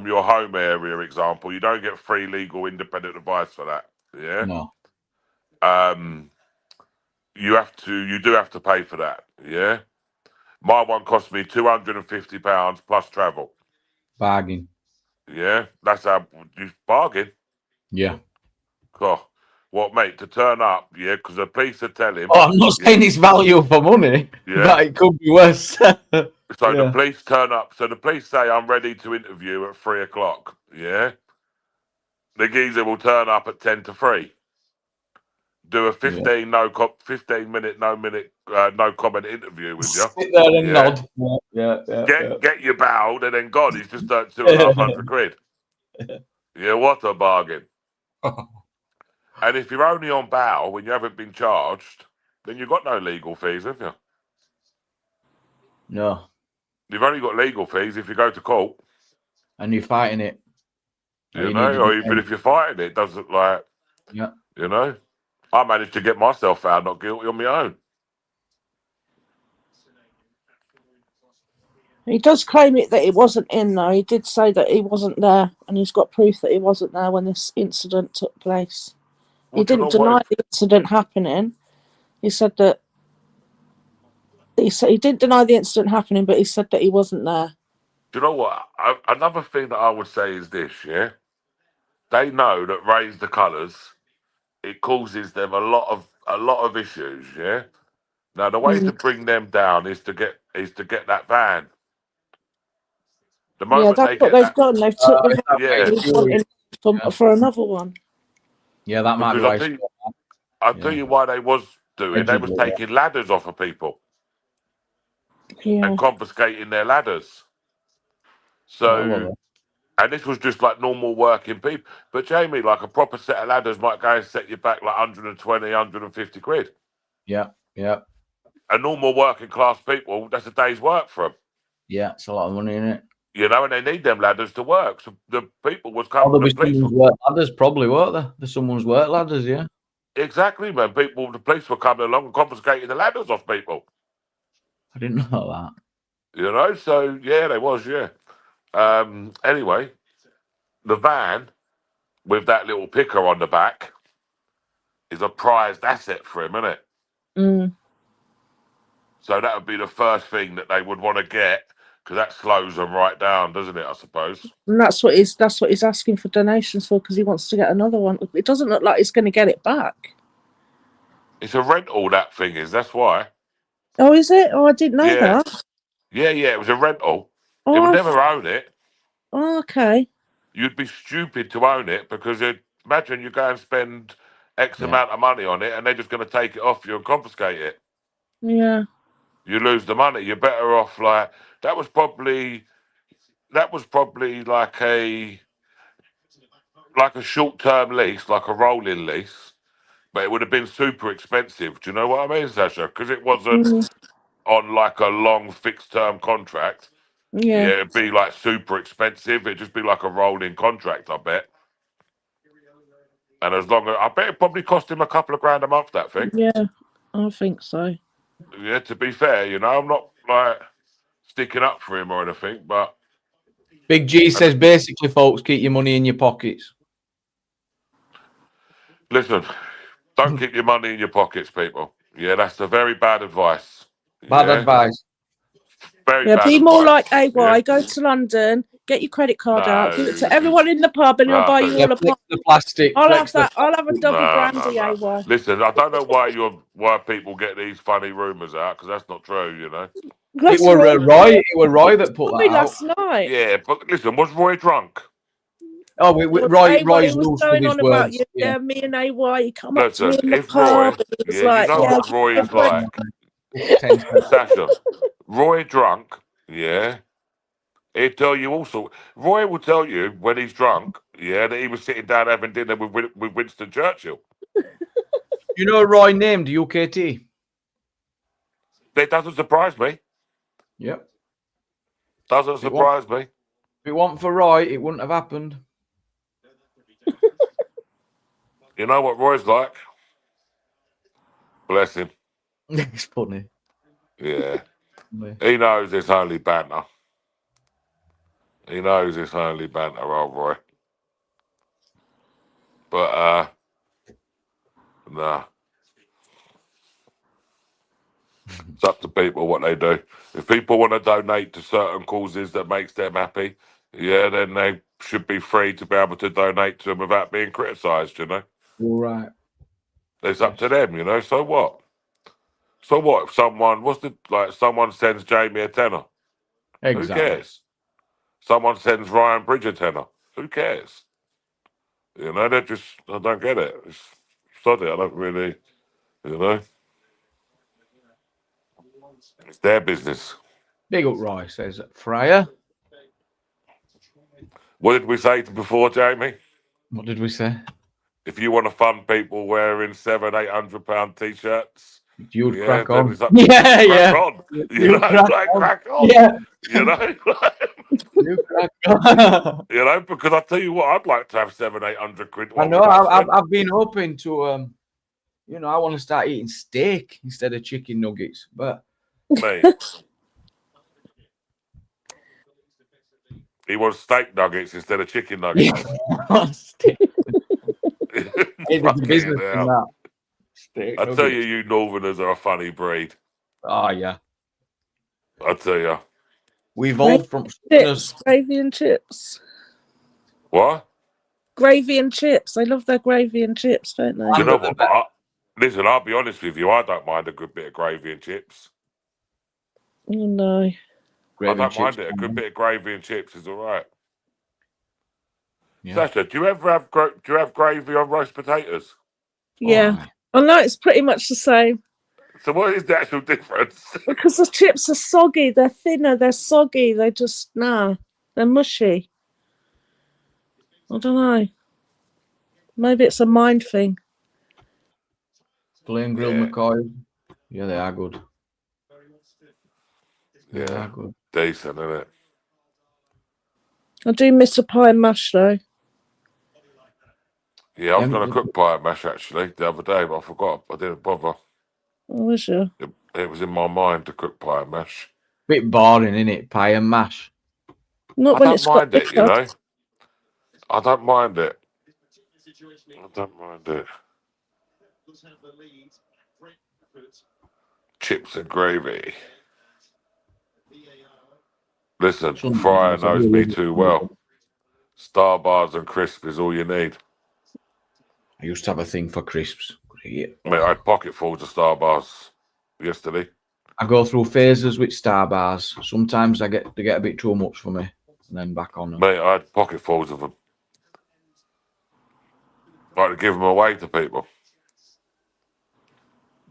your home area, example, you don't get free legal independent advice for that. Yeah. No. You do have to pay for that. Yeah. My one cost me £250 plus travel. Bargain. Yeah. That's how you bargain. Yeah. Oh, what, mate? To turn up, yeah, because the police are telling. Oh, I'm not saying it's value for money. Yeah. But it could be worse. So the police turn up. So the police say, I'm ready to interview at 3 o'clock. Yeah. The geezer will turn up at 10 to 3. Do a 15-minute, no comment interview with you. Sit there and nod. Get you bowed and then gone. He's just earned £250 Yeah, what a bargain. And if you're only on bail when you haven't been charged, then you've got no legal fees, have you? No. You've only got legal fees if you go to court. And you're fighting it. You know, or even if you're fighting it, doesn't like, yeah. You know, I managed to get myself found not guilty on my own. He does claim that he wasn't in, though. He did say that he wasn't there, and he's got proof that he wasn't there when this incident took place. He didn't deny the incident happening. He said that he didn't deny the incident happening, but he said that he wasn't there. Do you know what? Another thing that I would say is this, yeah? They know that Raise the Colours, it causes them a lot of issues, yeah? Now the way to bring them down is to get that van. The moment that's what they've done. They've took the van for another one. Yeah, that might be right. I'll tell you why they was doing. They was taking ladders off of people. And confiscating their ladders. So, and this was just like normal working people. But Jamie, like a proper set of ladders might go and set you back like 120, 150 quid. Yeah, yeah. A normal working class people, that's a day's work for them. Yeah, it's a lot of money, isn't it? You know, and they need them ladders to work. So the people was coming. The police work ladders, probably, weren't there? There's someone's work ladders, yeah. Exactly, man. The police were coming along and confiscating the ladders off people. I didn't know that. You know, so yeah, they was, yeah. Anyway, the van with that little picker on the back is a prized asset for him, isn't it? Mm. So that would be the first thing that they would want to get, because that slows them right down, doesn't it? I suppose. And that's what he's asking for donations for, because he wants to get another one. It doesn't look like he's going to get it back. It's a rental, that thing is. That's why. Oh, is it? Oh, I didn't know that. Yeah, it was a rental. It would never own it. Oh, okay. You'd be stupid to own it, because imagine you go and spend X amount of money on it and they're just going to take it off you and confiscate it. Yeah. You lose the money. You're better off like that was probably like a short-term lease, like a rolling lease, but it would have been super expensive. Do you know what I mean, Sasha? Because it wasn't on like a long fixed-term contract. Yeah, it'd be like super expensive. It'd just be like a rolling contract, I bet. And I bet it probably cost him a couple of grand a month, that thing. Yeah, I think so. Yeah, to be fair, you know, I'm not like sticking up for him or anything, but Big G says basically, folks, keep your money in your pockets. Listen, don't keep your money in your pockets, people. Yeah, that's a very bad advice. Bad advice. Very bad be more advice. like AY. Go to London, Get your credit card out. Give it No. to everyone in the pub, and he'll buy you all a pint. The plastic. I'll have flex the- that. I'll have a double No, brandy, no. AY. Listen, I don't know why people get these funny rumours out, because that's not true, you know. It were Roy. It were Roy that put that out. last night. Yeah, but listen, was Roy drunk? Oh, Roy's was loose with going his on about words. you. Yeah, me and AY. He come up to Listen, me in the if Roy, pub. And he was yeah, like, you know what Roy is like. Sasha, Roy drunk, yeah. He'd tell you also. Roy will tell you when he's drunk, yeah, that he was sitting down having dinner with Winston Churchill. You know, Roy named UKT. That doesn't surprise me. Yep. Doesn't surprise me. If it wasn't for Roy, it wouldn't have happened. You know what Roy's like? Bless him. It's funny. Yeah. He knows it's only banter. He knows it's only banter, old Roy. But, nah. It's up to people what they do. If people want to donate to certain causes that makes them happy, yeah, then they should be free to be able to donate to them without being criticised, you know? All right. It's up to them, you know? So what? So what if someone, someone sends Jamie a tenner? Exactly. Who cares? Someone sends Ryan Bridge a tenner. Who cares? You know, I don't get it. It's soddy, I don't really, you know? It's their business. Big up Roy, says Fryer. What did we say before, Jamie? What did we say? If you want to fund people wearing £700-800 t-shirts, you'd yeah, crack then on. it's up to Yeah, you to yeah. crack on. You You'd know, crack like on. crack on. Yeah. You know, You crack on. you know, because I tell you what, I'd like to have 700-800 quid. I know. I've been hoping to, you know, I want to start eating steak instead of chicken nuggets, but. Mate. He wants steak nuggets instead of chicken nuggets. Business hell. that. Steak I tell nuggets. you Northerners are a funny breed. Oh yeah. I tell you. We evolved from chips, gravy and chips. What? Gravy and chips. They love their gravy and chips, don't they? Do you know what? Listen, I'll be honest with you. I don't mind a good bit of gravy and chips. Oh no. I don't mind it. A good bit of gravy and chips is all right. Yeah. Sasha, do you ever have gravy on roast potatoes? Yeah. I know it's pretty much the same. So what is the actual difference? Because the chips are soggy. They're thinner. They're soggy. They're just they're mushy. I don't know. Maybe it's a mind thing. Plain grilled McCoy. Yeah, they are good. They are good. Decent, isn't it? I do miss a pie and mash though. Yeah, I was going to cook pie and mash actually the other day, but I forgot. I didn't bother. Oh, was you? It was in my mind to cook pie and mash. Bit boring, isn't it? Pie and mash. Not I when don't it's got mind it, you liquor. know. I don't mind it. I don't mind it. Chips and gravy. Listen, Fryer knows me too well. Star bars and crisp is all you need. I used to have a thing for crisps. Yeah. Mate, I had pocketfuls of Star bars yesterday. I go through phases with Star bars. Sometimes they get a bit too much for me, and then back on them. Mate, I had pocketfuls of them. Like to give them away to people.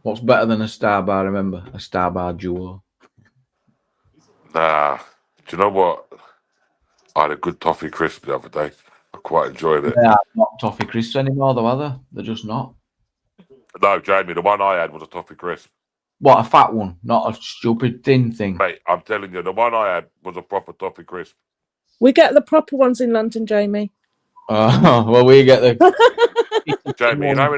What's better than a Star bar? Remember, a Star bar duo. Nah, do you know what? I had a good toffee crisp the other day. I quite enjoyed it. They are not toffee crisps anymore, though, are they? They're just not. No, Jamie, the one I had was a toffee crisp. What, a fat one, not a stupid thin thing. Mate, I'm telling you, the one I had was a proper toffee crisp. We get the proper ones in London, Jamie. Well, we get the. Jamie, you know,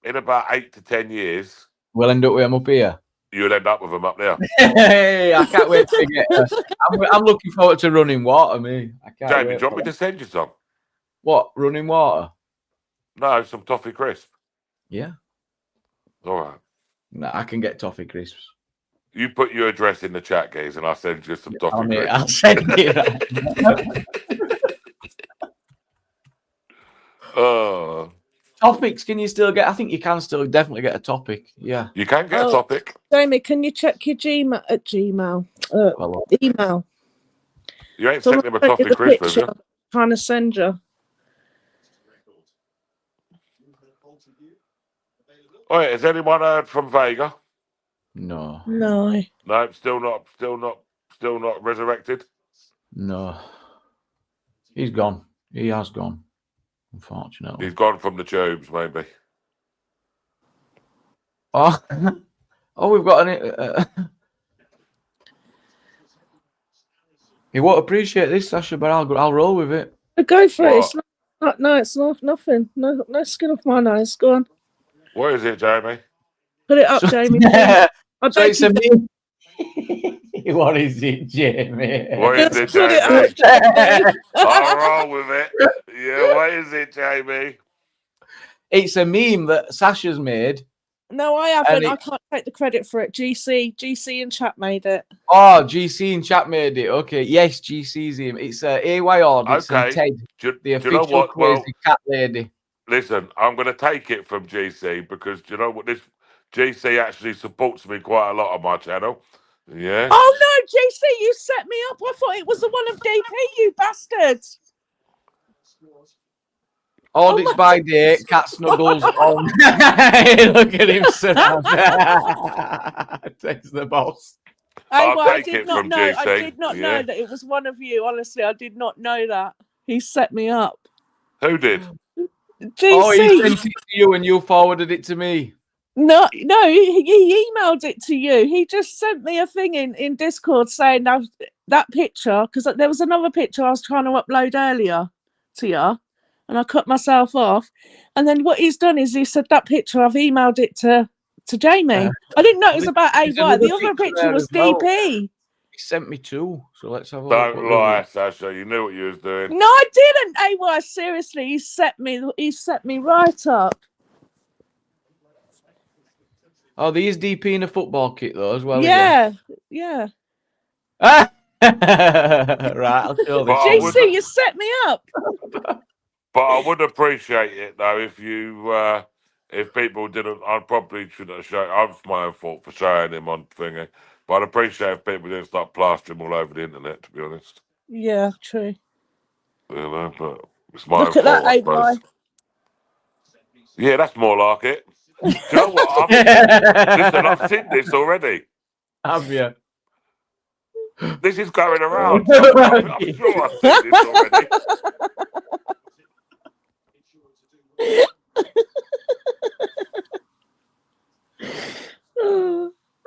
in about 8 to 10 years, we'll end up with them up here. You'll end up with them up there. Hey, I can't wait to get. I'm looking forward to running water, me. I can't. Jamie, wait do you want me to send you some? What, running water? No, some toffee crisp. Yeah. All right. No, I can get toffee crisps. You put your address in the chat, guys, and I'll send you some toffee Mate, drinks. I'll send you that. Topics, can you still get? I think you can still definitely get a topic. Yeah. You can get a topic. Jamie, can you check your Gmail? Email. You ain't sent him a toffee the crisp, have picture you? I'm trying to send you. Oh, yeah, has anyone heard from Vega? No. No. No, still not resurrected. No. He's gone. He has gone. Unfortunately. He's gone from the tubes, maybe. Oh, we've got an. He won't appreciate this, Sasha, but I'll roll with it. Go for it. It's not. No, it's not nothing. No skin off my nose. Go on. What is it, Jamie? Put it up, Jamie. So it's a meme. What is it, Jamie? What is it, Jamie? I'll roll with it. Yeah, what is it, Jamie? It's a meme that Sasha's made. No, I haven't. I can't take the credit for it. GC and chat made it. Oh, GC and chat made it. Okay, yes, GC's him. It's AY Audits and Ted, the official crazy cat lady. Listen, I'm going to take it from GC because do you know what? This GC actually supports me quite a lot on my channel. Yeah. Oh no, GC, you set me up. I thought it was the one of DP, you bastard. Audits by day, cat snuggles on. Look at him sit down. Takes the boss. I did not know. GC. I did not know that it was one of you. Honestly, I did not know that. He set me up. Who did? GC. Oh, he sent it to you and you forwarded it to me. No, he emailed it to you. He just sent me a thing in Discord saying that picture, because there was another picture I was trying to upload earlier to you, and I cut myself off. And then what he's done is he said that picture, I've emailed it to Jamie. I didn't know it was about AY. The other picture was DP. He sent me two, so let's have a look. Don't lie, Sasha. You knew what you was doing. No, I didn't. AY, seriously, he set me right up. Oh, these DP in a football kit though as well. Yeah. Right, I'll show this. GC, you set me up. But I would appreciate it though if people didn't. I probably shouldn't have shown. It's my own fault for showing him on thingy. But I'd appreciate if people didn't start plastering all over the internet. To be honest. Yeah, true. You know, but it's my Look own at fault, that, AY. Yeah, that's more like it. Do you know what? Listen, I've seen this already. Have you? This is going around. I'm sure I've seen this already.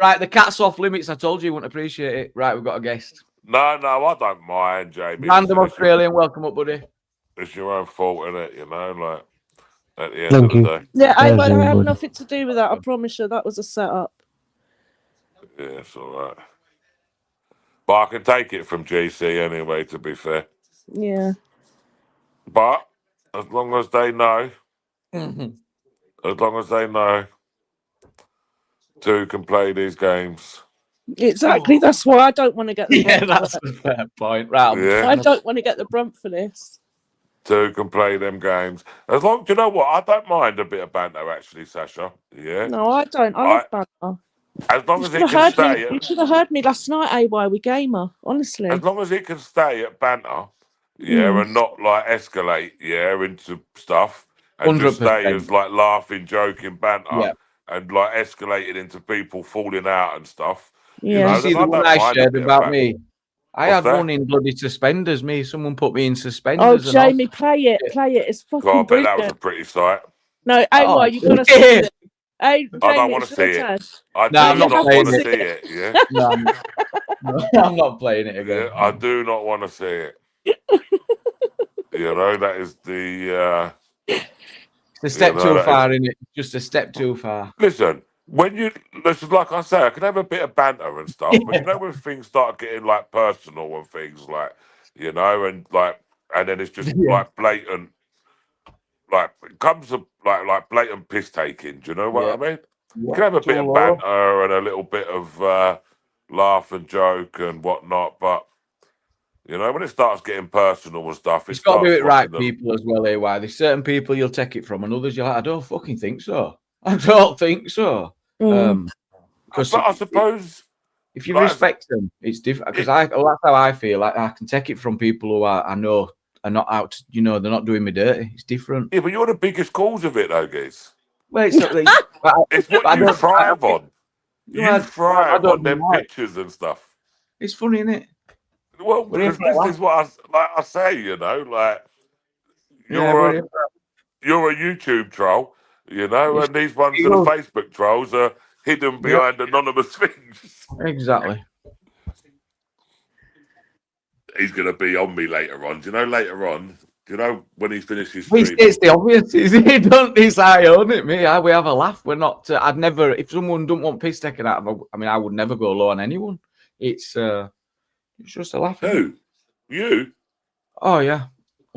Right, the cat's off limits. I told you wouldn't appreciate it. Right, we've got a guest. No, I don't mind, Jamie. Random Australian, welcome up, buddy. It's your own fault, isn't it? You know, like at the end of the day. Yeah, I have nothing to do with that. I promise you, that was a setup. Yeah, it's all right. But I can take it from GC anyway, to be fair. Yeah. But as long as they know, as long as they know, two can play these games. Exactly. That's why I don't want to get the brunt. Yeah, that's a fair point. Right. Yeah. I don't want to get the brunt for this. Two can play them games. As long, do you know what? I don't mind a bit of banter, actually, Sasha. Yeah. No, I don't. I love banter. As long as it can stay. You should have heard me last night, AY, with Gamer. Honestly. As long as it can stay at banter, and not like escalate, into stuff, and 100%. Just stay as like laughing, joking banter, and like escalated into people falling out and stuff. Yeah. You see the one I shared about me. I had one in bloody suspenders. Someone put me in suspenders. Oh, Jamie, play it. It's fucking I bet brilliant. that was a pretty sight. No, AY, you've got to see it. Hey, Jamie, I don't want to see it. I do not want to see it. Yeah. No, I'm not playing it again. Yeah, I do not want to see it. That is the. It's a step too far, isn't it? Just a step too far. Listen, listen, like I say, I can have a bit of banter and stuff, but when things start getting like personal and things like, and then it's just like blatant. Like it comes to like blatant piss taking. Do you know what I mean? You can have a bit of banter and a little bit of laugh and joke and whatnot. But you know, when it starts getting personal and stuff, It's got to do starts it right, crossing the- people, as well. AY. There's certain people you'll take it from, and others you're like, I don't fucking think so. I don't think so. Because But I suppose if you like, respect them, it's different. Because that's how I feel. Like I can take it from people who I know are not out. They're not doing me dirty. It's different. Yeah, but you're the biggest cause of it, though, guys. Well, it's not. It's what you thrive on. You thrive on them like. pictures and stuff. It's funny, isn't it? Well, because this is what I say, you know, like you're a YouTube troll, you know, and these ones are the Facebook trolls are hidden behind anonymous things. Exactly. He's going to be on me later on. Do you know later on? Do you know when he's finished his stream? It's the obvious. He don't. It's I own it, me. We have a laugh. We're not. I'd never. If someone don't want piss taken out of them, I mean, I would never go low on anyone. It's just a laugh. Who? You? Oh yeah.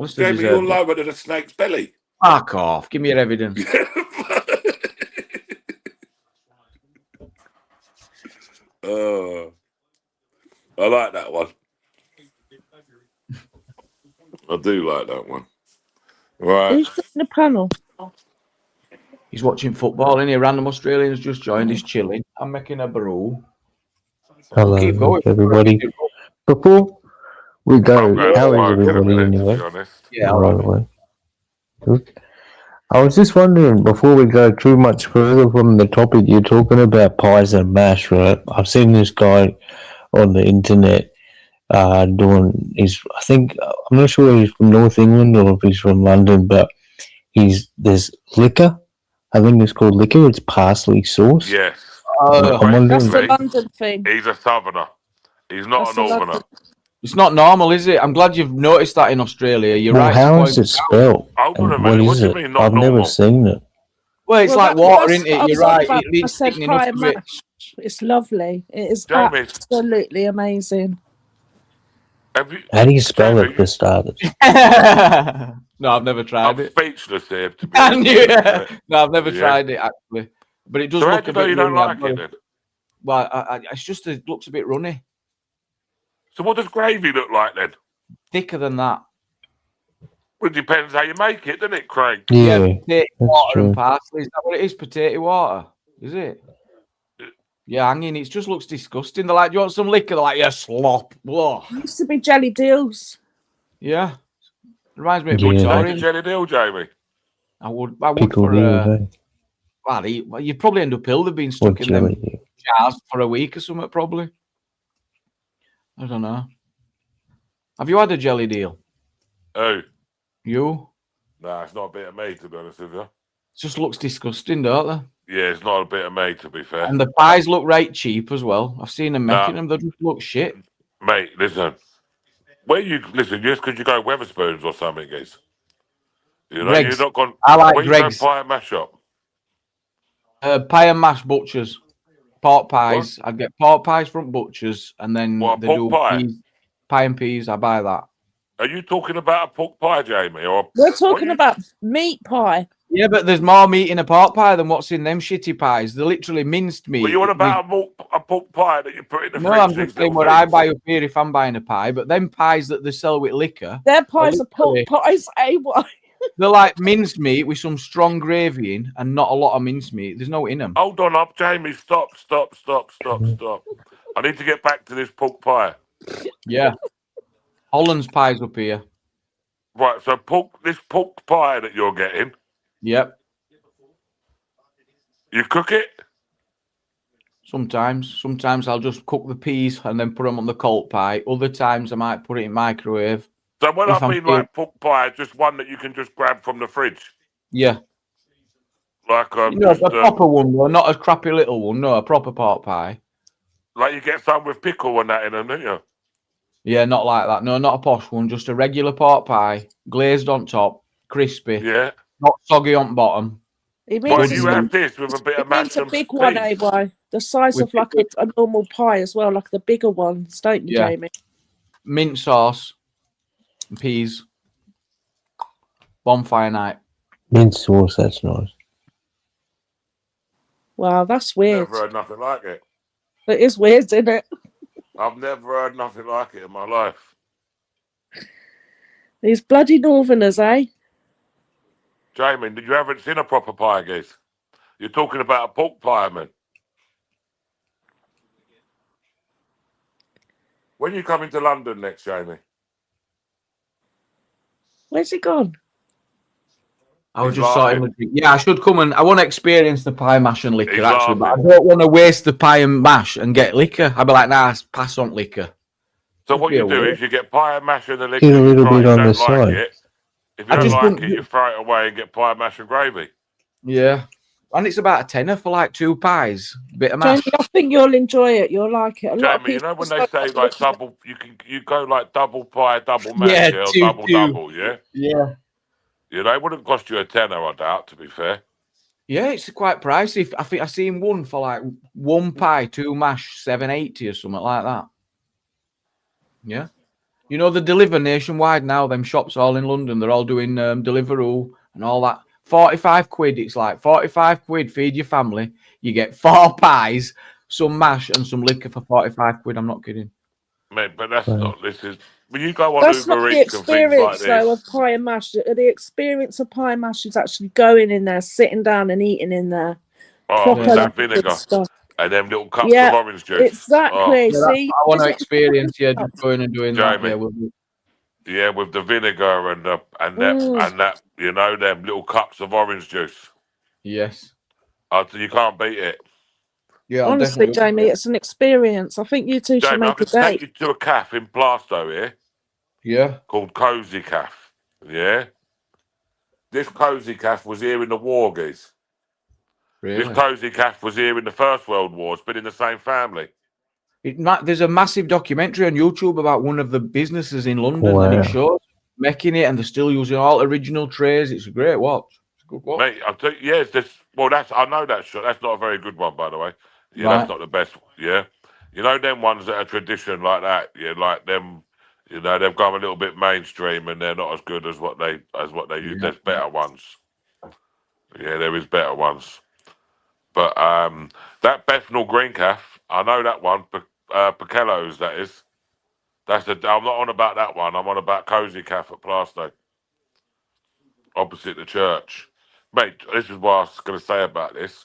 Jamie, you're lower than a snake's belly. Fuck off. Give me your evidence. I like that one. I do like that one. Right. Who's in the panel? He's watching football, and random Australians just joined. He's chilling. I'm making a brew. Hello, Keep going. everybody. Before we go, how is working a everybody minute, to anyway? be honest. Yeah, Right. Good. I was just wondering, before we go too much further from the topic, you're talking about pies and mash, right? I've seen this guy on the internet doing his. I think I'm not sure if he's from North England or if he's from London, but there's liquor. I think it's called liquor. It's parsley sauce. Yes. I'm wondering. That's the London thing. He's a southerner. He's not That's a a northerner. London- It's not normal, is it? I'm glad you've noticed that in Australia. You're Well, right. how to is point it spelled? Hold on a And minute. what What is do you it? mean not I've normal? never seen it. Well, it's Well, like that- water, that's isn't it? what I You're was on right. about. It I leaves said thickening up pie a and bit. mash. It's lovely. It is Jamie. absolutely amazing. Have you, How do you spell Jamie, it for starters? No, I've never tried I'm it. speechless here. To be I honest. knew it. No, I've never Yeah. tried it actually, but it does So how look do a you know bit you don't runny. like it then? Well, it's just it looks a bit runny, So what does gravy look like then? thicker than that. Well, it depends how you make it, doesn't it, Craig? Yeah, Potato that's water and true. parsley. Is that what it is? Potato water, is it? Yeah, hanging. It just looks disgusting. They're like, "Do you want some liquor?" They're like, "Yeah, slop." Blah. It used to be jelly deals. Yeah, reminds me of Yeah. Take a Victorian. jelly deal, Jamie. I would Pickle for. deal, Well, you'd probably end up ill. They've been or stuck in them jelly. jars for a week or something. Probably. I don't know. Have you had a jelly deal? Oh, You? nah, it's not a bit of me, to be honest with you. It just looks disgusting, don't they? Yeah, it's not a bit of me, to be fair. And the pies look right cheap as well. I've seen them Nah. making them. They just look shit. Mate, listen. Listen, just because you go Weatherspoons or something, guys. You know, Greg's. you're not going. I like where you going Greg's. pie and mash up? Pie and mash butchers. Pork pies. I'd get pork pies from butchers, and then What, they pork do pie? peas, pie and peas. I buy that. Are you talking about a pork pie, Jamie? Or We're what talking you- about meat pie. Yeah, but there's more meat in a pork pie than what's in them shitty pies. They're literally minced meat. Well, you want about a pork pie that you put in the No, fridge? I'm these just saying little what I things? buy up here if I'm buying a pie. But them pies that they sell with liquor, Their pies are pork literally- pies, AY. they're like minced meat with some strong gravy in and not a lot of minced meat. There's no in them. Hold on up, Jamie. Stop. I need to get back to this pork pie. Yeah. Holland's pies up here. Right, so this pork pie that you're getting, Yep. you cook it? Sometimes I'll just cook the peas and then put them on the cold pie. Other times I might put it in microwave. So when If I I'm mean like pork pie, just one that you can just grab from the fridge? Yeah. Like You know, a proper one, though, not a crappy little one. No, a proper pork pie. like you get some with pickle and that in them, don't you? Yeah, not like that. No, not a posh one. Just a regular pork pie, glazed on top, crispy, Yeah. not soggy on bottom. It But means, you have this with a bit it of mashed means a and big one, peas. AY. The size With of like a normal pie as well, like the bigger ones, don't you, Yeah. Jamie? Mint sauce, and peas, bonfire night. Mint sauce, that's nice. Wow, that's weird. Never heard nothing like it. It is weird, isn't it? I've never heard nothing like it in my life. These bloody Northerners, eh? Jamie, you haven't seen a proper pie, guys. You're talking about a pork pie, man. When you coming to London next, Jamie? Where's he gone? I was He's just laughing. sorting. Yeah, I should come and I want to experience the pie mash and liquor He's actually, but I laughing. don't want to waste the pie and mash and get liquor. I'd be like, nah, pass on liquor. So Just what be you do aware. is you get pie and mash and the liquor. Get a You little try it, bit you on the don't like side. it. If you I don't just like don't- it, you throw it away and get pie, mash and gravy. Yeah, and it's about a tenner for like 2 pies, bit of Jamie, mash. I think you'll enjoy it. You'll like it. A lot of Jamie, you people know when just they don't say like like looking at it. double, you go like double pie, double mash, Yeah, yeah, or 2, double 2. double, yeah. Yeah, You know, it wouldn't cost you a tenner, I doubt. To be fair, yeah, it's quite pricey. I think I seen one for like 1 pie, 2 mash, 7.80 or something like that. Yeah, you know they deliver nationwide now. Them shops all in London, they're all doing Deliveroo and all that. 45 quid. It's like 45 quid. Feed your family. You get 4 pies, some mash, and some liquor for 45 quid. I'm not kidding. mate. But that's Right. not. This is when you go on That's not Uber the Eats and things like experience, though, of this. pie and mash. The experience of pie and mash is actually going in there, sitting down and eating in there. Oh, with Proper that good vinegar stuff. and them little cups Yeah, of orange juice. Oh, exactly. Yeah, that's what See, I want to Is it- experience. Yeah, just going and doing that. Jamie. Yeah, we'll do. yeah, with the vinegar and that Mm. and that, you know, them little cups of orange juice. Yes. You can't beat it. Yeah, I'll Honestly, definitely. Jamie, it's an experience. I think you two should Jamie, I make a could take date. you to a cafe in Plaistow here Yeah. called Cozy Cafe. Yeah. This Cozy Cafe was here in the war, guys. Really. This Cozy Cafe was here in the First World War. It's been in the same family. There's a massive documentary on YouTube about one of the businesses in London, and Wow. it shows making it, and they're still using all original trays. It's a great watch. It's a good watch. Mate, I'll tell you, yeah, it's this. Well, I know that shot. That's not a very good one, by the way. Yeah, Right. that's not the best. Yeah, you know them ones that are tradition like that. Yeah, like them. You know, they've gone a little bit mainstream, and they're not as good as what they use. Yeah. There's better ones. Yeah, there is better ones. But that Bethnal Green Calf, I know that one. Pichello's, that is. I'm not on about that one. I'm on about Cozy Calf at Plaistow, opposite the church. Mate, this is what I was going to say about this.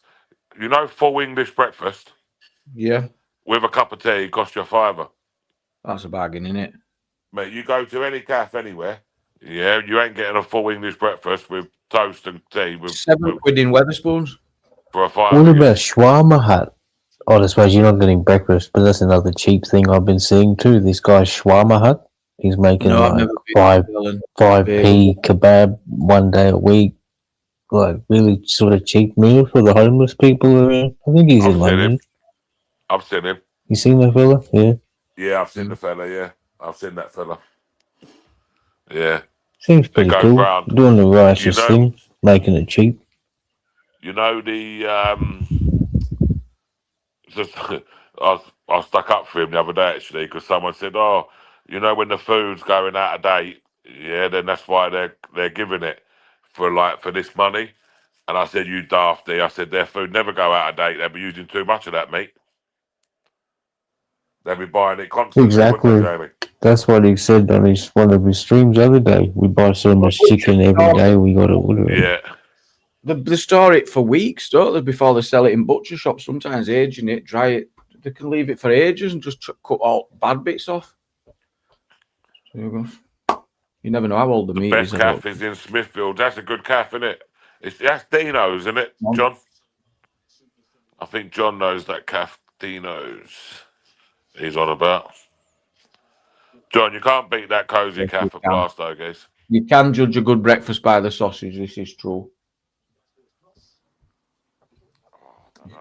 You know, full English breakfast Yeah, with a cup of tea costs you a £5. that's a bargain, isn't it? Mate, you go to any cafe anywhere, yeah, you ain't getting a full English breakfast with toast and tea with 7 quid in Weatherspoons. for a £5. What about Shawarma Hut? Oh, I suppose you're not getting breakfast, but that's another cheap thing I've been seeing too. This guy Shawarma Hut, he's making No, I've like never been. 5p kebab one day a week, like really sort of cheap meal for the homeless people around. I think he's I've in seen London. him. I've seen him. You seen that fella? Yeah, Yeah, I've seen the fella. Yeah, I've seen that fella. Yeah, seems pretty goes cool. round. Doing the righteous You know- thing, making it cheap. you know the just I stuck up for him the other day actually because someone said, "Oh, you know when the food's going out of date, yeah, then that's why they're giving it for this money." And I said, "You dafty!" I said, "Their food never go out of date. They'll be using too much of that meat. They'll be buying it constantly." Exactly. Wouldn't they, Jamie? That's what he said on one of his streams the other day. We buy so much chicken every day, we got to order it. Yeah. They store it for weeks, don't they, before they sell it in butcher shops? Sometimes aging it, dry it. They can leave it for ages and just cut all bad bits off. So you never know how old the meat Best is. cafe is in Smithfield. That's a good cafe, isn't it? That's Dino's, isn't it, John? I think John knows that cafe, Dino's. He's on about. John, you can't beat that Cozy Yes, Cafe you at can. Plaistow, guys. You can judge a good breakfast by the sausage. This is true.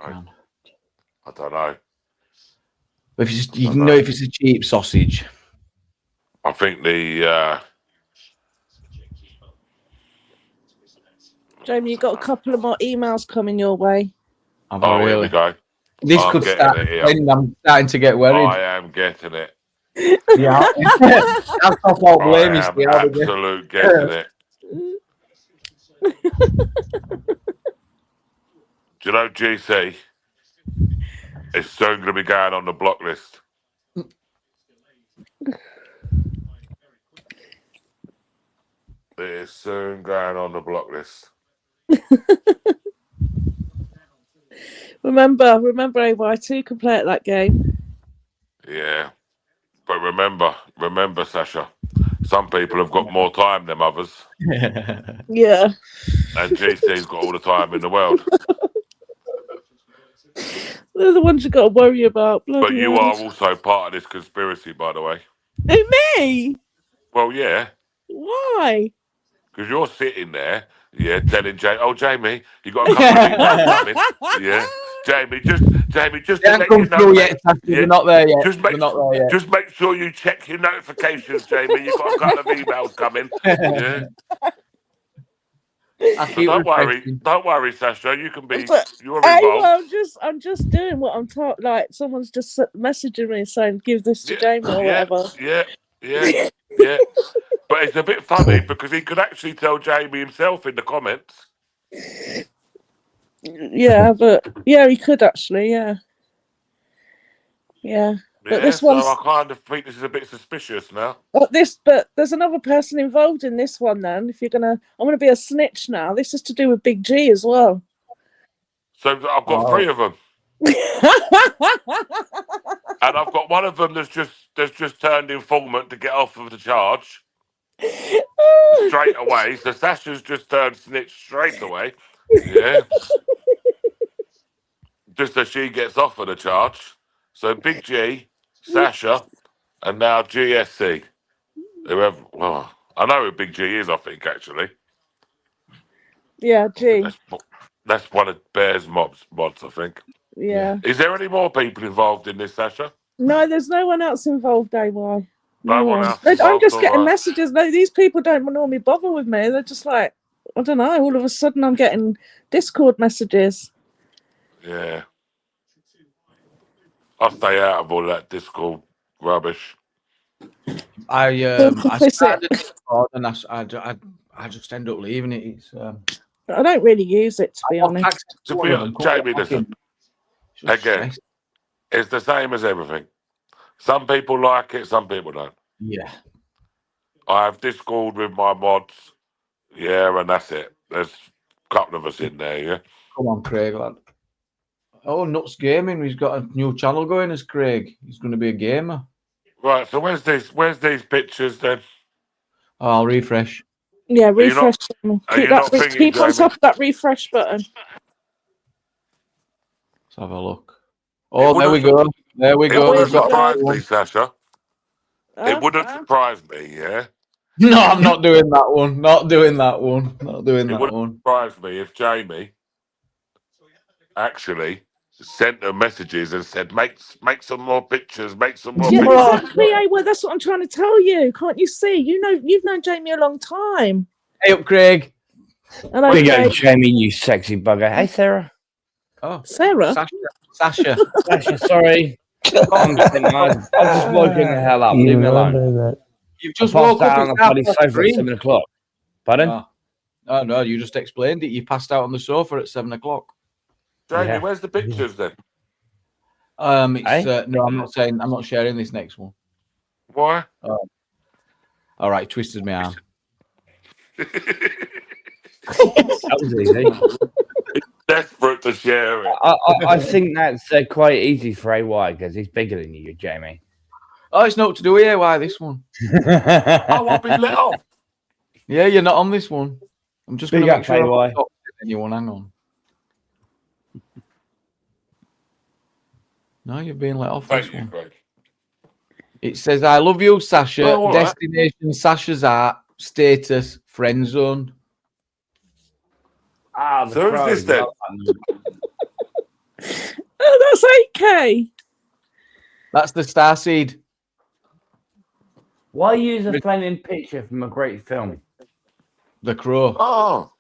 I don't know. But if you can know if it's a cheap sausage. I think the Jamie, you've got a couple of more emails coming your way. here we go. This I'm could getting start. it here. I'm starting to get worried. I am getting it. Yeah, that's not all blame. I You am see, how they get- absolute getting it. Do you know GC is soon going to be going on the block list? It's soon going on the block list. Remember, AY2 can play at that game. Yeah. But remember, Sasha, some people have got more time than others. Yeah. And GC's got all the time in the world. They're the ones you got to worry about. But Bloody you hell. are also part of this conspiracy, by the way. Who, me? Well, yeah, Why? because you're sitting there, telling Jamie, you got a couple of emails coming. Yeah, Jamie, just to let you know, yet, We're not there yet. Just make sure you check your notifications, Jamie. You've got a couple of emails coming. Yeah. Don't worry, Sasha. You can be. You're involved. I'm just doing what I'm taught. Like someone's just messaging me saying, "Give this to Jamie" or whatever. Yeah. But it's a bit funny because he could actually tell Jamie himself in the comments. Yeah, but he could actually. Yeah. But this one's. So I kind of think this is a bit suspicious now. But there's another person involved in this one. Then, if I'm gonna be a snitch now. This is to do with Big G as well. So I've got 3 of them, and I've got one of them that's just turned informant to get off of the charge straight away. So Sasha's just turned snitch straight away. Yeah, just so she gets off of the charge. So Big G, Sasha, and now GSC. Whoever, I know who Big G is. I think actually. Yeah, G. That's one of Bear's mods. I think. Yeah. Is there any more people involved in this, Sasha? No, there's no one else involved, AY. No one else. I'm just getting messages. No, these people don't normally bother with me. They're just like, I don't know. All of a sudden, I'm getting Discord messages. Yeah. I'll stay out of all that Discord rubbish. I started Discord and I just end up leaving it. It's I don't really use it, to be honest. Jamie, listen. Again, it's the same as everything. Some people like it, some people don't. Yeah. I have Discord with my mods. Yeah, and that's it. There's a couple of us in there, yeah. Come on, Craig, lad. Oh, Nuts Gaming. He's got a new channel going as Craig. He's going to be a gamer. Right, so where's these pictures then? Oh, I'll refresh. Yeah, refresh. Keep on top of that refresh button. Let's have a look. Oh, there we go. There we go. It wouldn't surprise me, Sasha. It wouldn't surprise me, yeah? No, I'm not doing that one. Not doing that one. It wouldn't surprise me if Jamie actually sent them messages and said, make some more pictures, make some more pictures. Exactly, well, that's what I'm trying to tell you. Can't you see? You've known Jamie a long time. Hey up, Craig. Hello, Big up, Jamie, you sexy bugger. Hey, Sarah. Oh, Sarah. Sasha. Sasha, sorry. I'm just woken the hell up. Leave me alone. You've just woke up on the bloody sofa at 7 o'clock. Pardon? Oh, no, you just explained it. You passed out on the sofa at 7 o'clock. Jamie, where's the pictures then? No, I'm not saying. I'm not sharing this next one. Why? All right, twisted my arm. That was easy. Desperate to share it. I think that's quite easy for AY because he's bigger than you, Jamie. Oh, it's not to do with AY, this one. Oh, I've been let off. Yeah, you're not on this one. I'm just going to make sure AY. anyone. Hang on. No, you're being let off this one. Craig. It says, I love you, Sasha. Oh, right. Destination, Sasha's art. Status, friend zone. Ah, so who's this then? Oh, that's 8K. That's the Starseed. Why use a flaming picture from a great film? The Crow. Oh.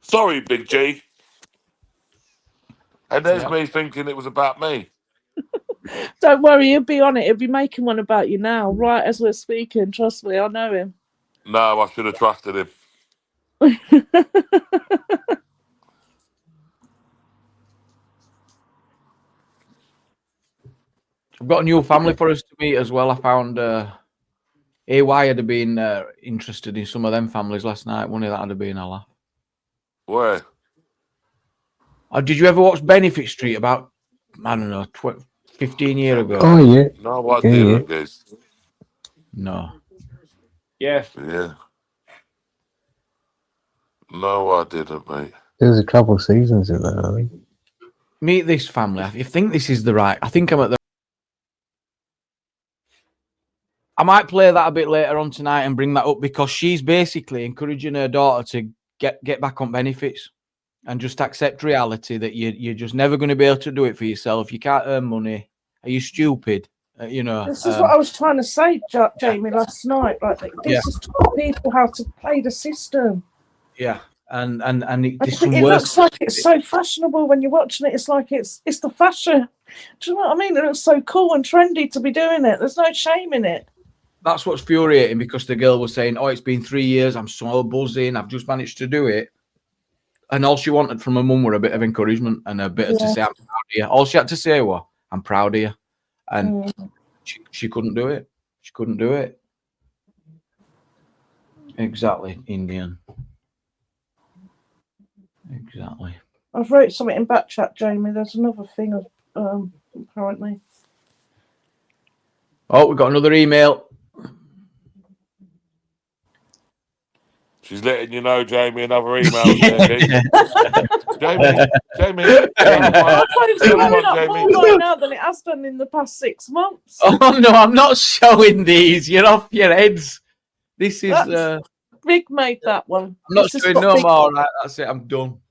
Sorry, Big G. And there's me thinking it was about me. Don't worry, he'll be on it. He'll be making one about you now, right as we're speaking. Trust me, I know him. No, I should have trusted him. I've got a new family for us to meet as well. I found AY would have been interested in some of them families last night. Wouldn't he? That would have been a laugh. Where? Did you ever watch Benefit Street about, I don't know, 15 years ago? Oh yeah. No, I Yeah, didn't, guys. No. Yes. Yeah. No, I didn't, mate. There's a couple of seasons of that, I think. Meet this family. I think this is the right. I think I'm at the. I might play that a bit later on tonight and bring that up because she's basically encouraging her daughter to get back on benefits and just accept reality that you're just never going to be able to do it for yourself. You can't earn money. Are you stupid? You know. This is what I was trying to say, Jamie, last night. Like this is taught people how to play the system. Yeah, and it looks like it's so fashionable when you're watching it. It's like it's the fashion. Do you know what I mean? It looks so cool and trendy to be doing it. There's no shame in it. That's what's infuriating because the girl was saying, "Oh, it's been 3 years. I'm so buzzing. I've just managed to do it." And all she wanted from her mum were a bit of encouragement and a bit to say, "I'm proud of you." All she had to say was, "I'm proud of you," and she couldn't do it. She couldn't do it. Exactly, Indian. Exactly. I've wrote something in back chat, Jamie. There's another thing apparently. Oh, we've got another email. She's letting you know, Jamie, another email. Jamie. It's going up more right now than it has done in the past 6 months. Oh no, I'm not showing these. You're off your heads. This is Big made that one. I'm not showing no more. Right, that's it. I'm done.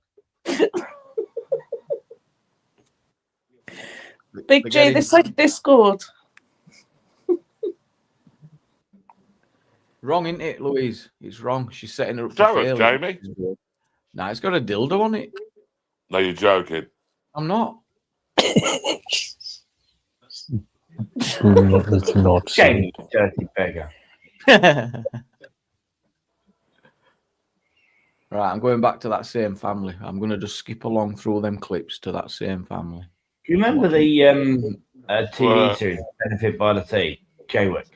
Big G, this is Discord. Wrong, isn't it, Louise? It's wrong. She's setting her up Show to us, fail. Jamie. Nah, it's got a dildo on it. No, you're joking. I'm not. Let's not. Jamie, dirty beggar. Right, I'm going back to that same family. I'm going to just skip along through them clips to that same family. Do you remember the TV series, Benefit by the Sea, Jaywick?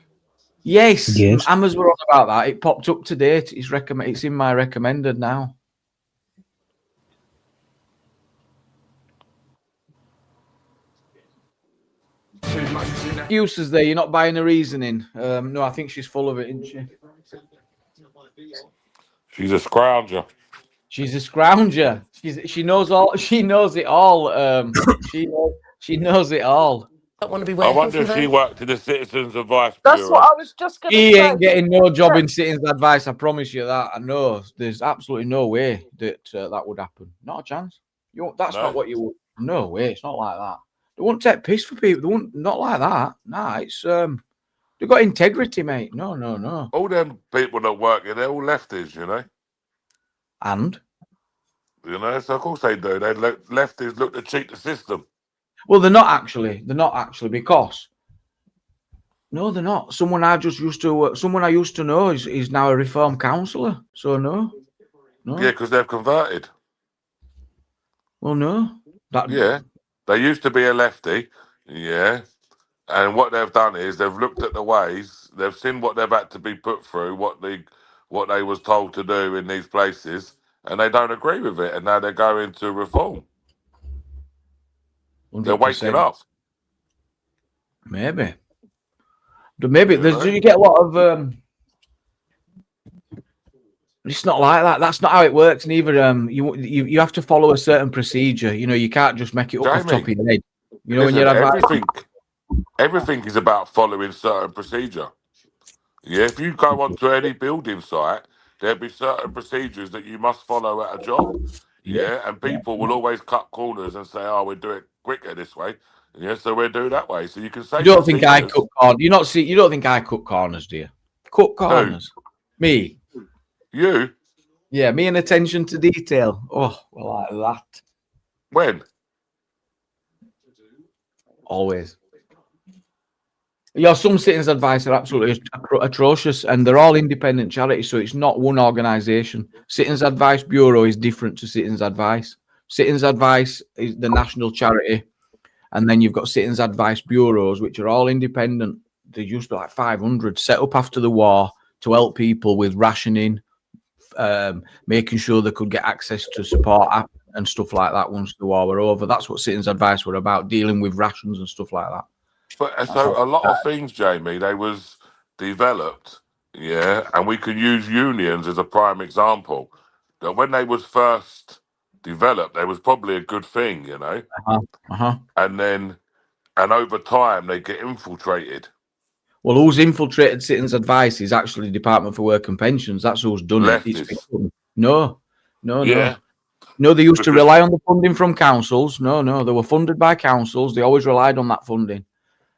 Yes. Amers were on about that. It popped up today. It's in my recommended now. Excuses there. You're not buying a reasoning. No, I think she's full of it, isn't she? She's a scrounger. She's a scrounger. She knows all. She knows it all. She knows it all. I wonder if she worked in the Citizens Advice Bureau. That's what I was just going to say. She ain't getting no job in Citizens Advice. I promise you that. I know. There's absolutely no way that that would happen. Not a chance. That's not what you. No way. It's not like that. They won't take piss for people. They won't. Not like that. Nah. It's they've got integrity, mate. No. All them people that work here, they're all lefties, you know. And you know, so of course they do. They lefties look to cheat the system. Well, they're not actually. They're not actually because. No, they're not. Someone I used to know is now a reform counsellor. So no. Yeah, because they've converted. Well, no. Yeah, they used to be a lefty. Yeah, and what they've done is they've looked at the ways. They've seen what they've had to be put through, what they was told to do in these places, and they don't agree with it. And now they're going to reform. 100%. They're waking up. Maybe. You get a lot of. It's not like that. That's not how it works. Neither. You have to follow a certain procedure. You know, you can't just make it up off the top of your head. You know, when you're everything is about following certain procedure. Yeah, if you go onto any building site, there'll be certain procedures that you must follow at a job. Yeah, and people will always cut corners and say, "Oh, we do it quicker this way." Yeah, so we'll do it that way. So you can say, "You don't think I cut corners? You don't think I cut corners, do you? Cut corners? Who? Me? You? Yeah, me and attention to detail. Oh, well, like that. When? Always. Yeah, some Citizens Advice are absolutely atrocious, and they're all independent charities, so it's not one organisation. Citizens Advice Bureau is different to Citizens Advice. Citizens Advice is the national charity, and then you've got Citizens Advice Bureaus, which are all independent. there used to be like 500 set up after the war to help people with rationing, making sure they could get access to support app and stuff like that once the war were over. That's what Citizens Advice were about, dealing with rations and stuff like that. But so a lot of things, Jamie, they was developed, and we can use unions as a prime example. That when they was first developed, they was probably a good thing, and over time they get infiltrated. Well, who's infiltrated Citizens Advice is actually the Department for Work and Pensions. That's who's done it. No. No, they used to rely on the funding from councils. No, they were funded by councils. They always relied on that funding,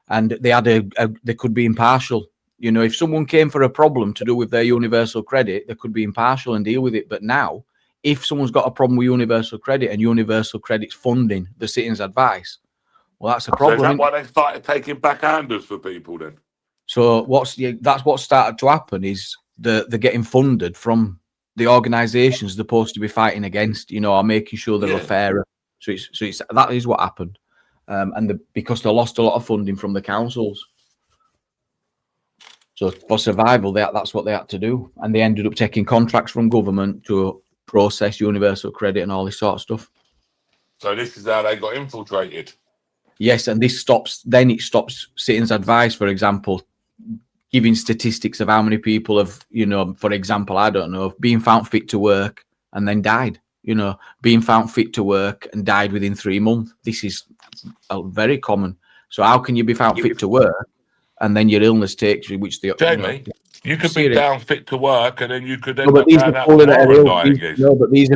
and they had they could be impartial. If someone came for a problem to do with their universal credit, they could be impartial and deal with it. But now, if someone's got a problem with universal credit and universal credit's funding the Citizens Advice, well, that's a problem. So is that why they started taking backhanders for people then? So that's what started to happen is they're getting funded from the organisations they're supposed to be fighting against, or making sure they're fairer. So that is what happened, because they lost a lot of funding from the councils. So for survival, that's what they had to do, and they ended up taking contracts from government to process universal credit and all this sort of stuff. So this is how they got infiltrated. Yes, and this stops Citizens Advice, for example, giving statistics of how many people have, for example, I don't know, being found fit to work and then died, being found fit to work and died within 3 months. This is very common. So how can you be found fit to work and then your illness takes you, which the... Jamie, you could be down fit to work and then you could end but these are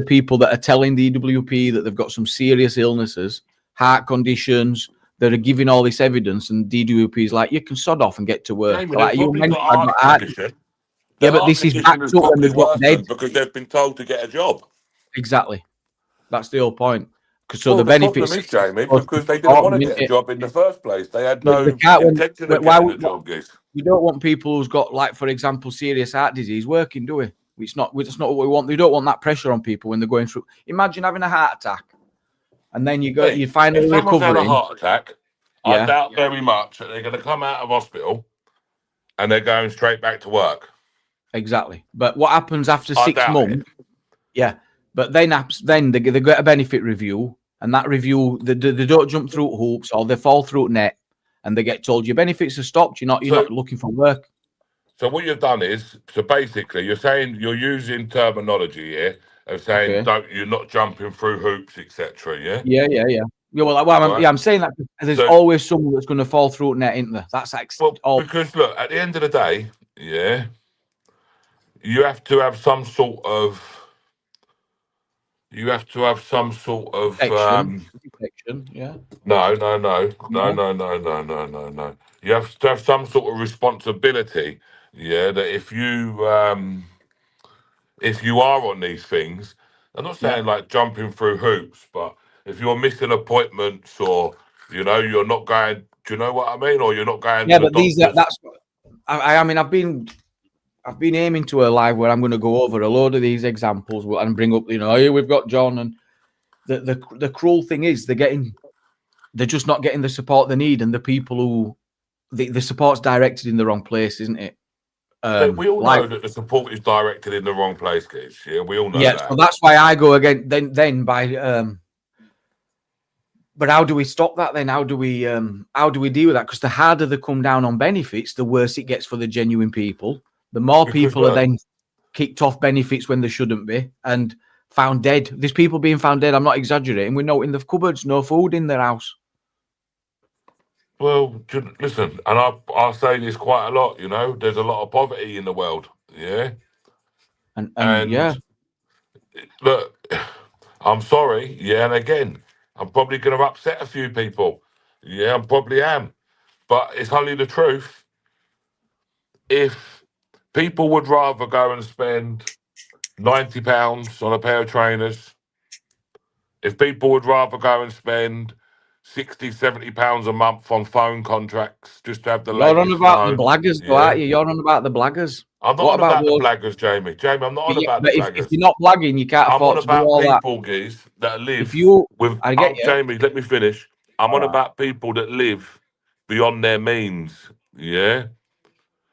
people that are telling the DWP that they've got some serious illnesses, heart conditions, that are giving all this evidence, and DWP is like, you can sod off and get to work. Jamie, like, but this is backed up when they've got dead. Because they've been told to get a job. Exactly. That's the whole point. So the benefits... The problem is, Jamie, because they didn't want to get a job in the first place. They had no intention of getting a job, guys. We don't want people who's got, like, for example, serious heart disease working, do we? It's not what we want. We don't want that pressure on people when they're going through... Imagine having a heart attack. And then you finally recovering. Had a heart attack, I doubt very much that they're going to come out of hospital and they're going straight back to work. Exactly. But what happens after 6 months? Yeah. But then they get a benefit review, and that review they don't jump through hoops or they fall through net, and they get told your benefits are stopped. You're not looking for work. So what you've done is, basically you're saying you're using terminology here. Of saying you're not jumping through hoops, etc. Yeah. Yeah. Well, I'm saying that there's always someone that's going to fall through net, isn't there? That's because look, at the end of the day, you have to have some sort of. Protection, yeah. No. You have to have some sort of responsibility. Yeah, that if you are on these things, I'm not saying like jumping through hoops, but if you're missing appointments or you're not going, do you know what I mean? Or you're not going. Yeah, but I mean, I've been aiming to a live where I'm going to go over a load of these examples and bring up, here we've got John, and the cruel thing is they're just not getting the support they need, and the people who the support's directed in the wrong place, isn't it? We all know that the support is directed in the wrong place, kids. Yeah, we all know that. So that's why I go again. Then by, but how do we stop that? Then how do we deal with that? Because the harder they come down on benefits, the worse it gets for the genuine people. The more people are then kicked off benefits when they shouldn't be, and found dead. There's people being found dead. I'm not exaggerating. We know in the cupboards, no food in their house. Well, listen, and I say this quite a lot, there's a lot of poverty in the world, and look, I'm sorry, and again, I'm probably going to upset a few people, I probably am, but it's only the truth. If people would rather go and spend £90 on a pair of trainers, if people would rather go and spend £60-70 a month on phone contracts just to have the latest. You're on about the blaggers, though, aren't you? You're on about the blaggers. I'm not on about the blaggers, Jamie. I'm not on about the blaggers. If you're not blagging, you can't afford to do all that. I'm on about people, guys, that live Jamie, let me finish. I'm on about people that live beyond their means. Yeah.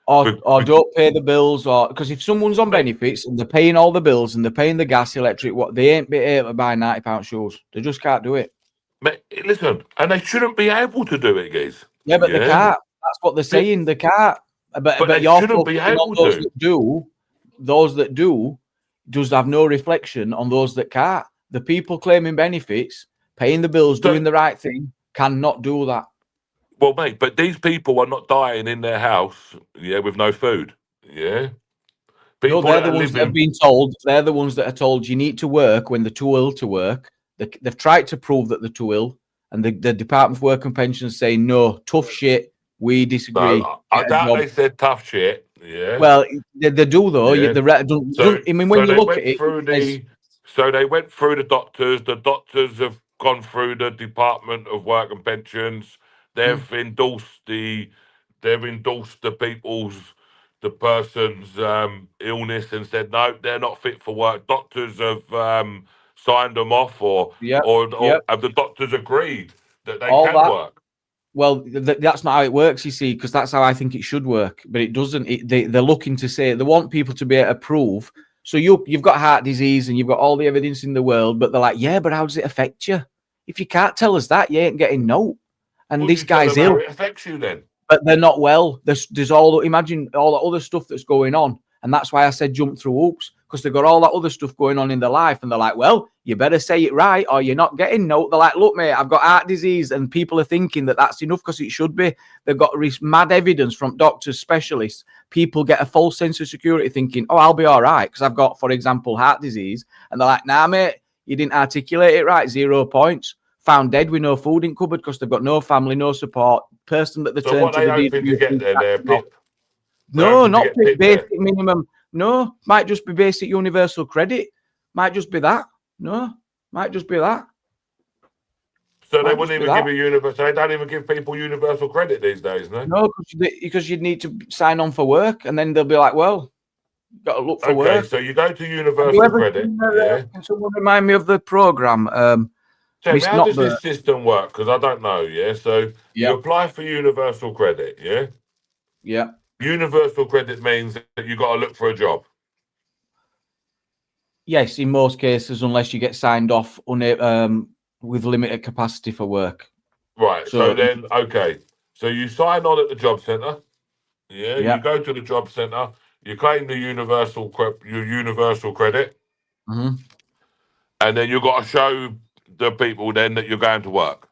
Or don't pay the bills, or because if someone's on benefits and they're paying all the bills and they're paying the gas, electric, what they ain't be able to buy £90 shoes. They just can't do it. Mate, listen, and they shouldn't be able to do it, guys. Yeah, but they can't. That's what they're saying. They can't. But they you're shouldn't be focusing on able those to. that do. Those that do does have no reflection on those that can't. The people claiming benefits, paying the bills, doing the right thing, cannot do that. Well, mate, but these people are not dying in their house, with no food. Yeah. No, they're the ones that have been told. They're the ones that are told you need to work when they're too ill to work. They've tried to prove that they're too ill, and the Department of Work and Pensions say no, tough shit. We disagree. No, I doubt they said tough shit. Yeah. Well, they do though. Yeah. I mean, when you look at it, so they went through the doctors. The doctors have gone through the Department of Work and Pensions. They've endorsed the person's illness and said no, they're not fit for work. Doctors have signed them off, or have the doctors agreed that they can work? Well, that's not how it works, you see, because that's how I think it should work, but it doesn't. They're looking to say they want people to be able to prove. So you've got heart disease and you've got all the evidence in the world, but they're like, yeah, but how does it affect you? If you can't tell us that, you ain't getting no. And this guy's ill. It affects you then. But they're not well. There's imagine all the other stuff that's going on. And that's why I said jump through hoops, because they've got all that other stuff going on in their life. And they're like, well, you better say it right or you're not getting no. They're like, look, mate, I've got heart disease. And people are thinking that that's enough because it should be. They've got mad evidence from doctors, specialists. People get a false sense of security thinking, oh, I'll be all right because I've got, for example, heart disease. And they're like, nah, mate, you didn't articulate it right. 0 points. Found dead with no food in cupboard because they've got no family, no support. Person that they turn to. To get there, no, not basic minimum. No, might just be basic universal credit. Might just be that. No, might just be that. So they wouldn't even give a universal. They don't even give people universal credit these days, no? No, because you'd need to sign on for work, and then they'll be like, "Well, you've got to look for work." Okay, so you go to universal credit. Can someone remind me of the program? How does this system work? Because I don't know. Yeah, so you apply for universal credit. Yeah. Yeah. Universal credit means that you got to look for a job. Yes, in most cases, unless you get signed off with limited capacity for work. Right. So then, okay. So you sign on at the job centre. Yeah. You go to the job centre. You claim the universal credit, and then you got to show the people then that you're going to work.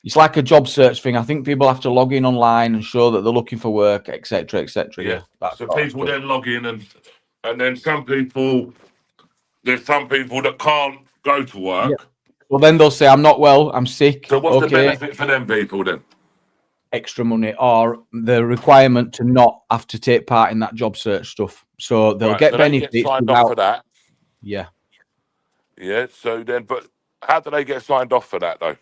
It's like a job search thing. I think people have to log in online and show that they're looking for work, etc., etc. Yeah. So people then log in, and then there's some people that can't go to work. Yeah. Well, then they'll say, "I'm not well. I'm sick." So what's the benefit for them people then? Extra money, or the requirement to not have to take part in that job search stuff. So they'll get benefits. They get signed off for that. Yeah. Yeah. So then, but how do they get signed off for that though?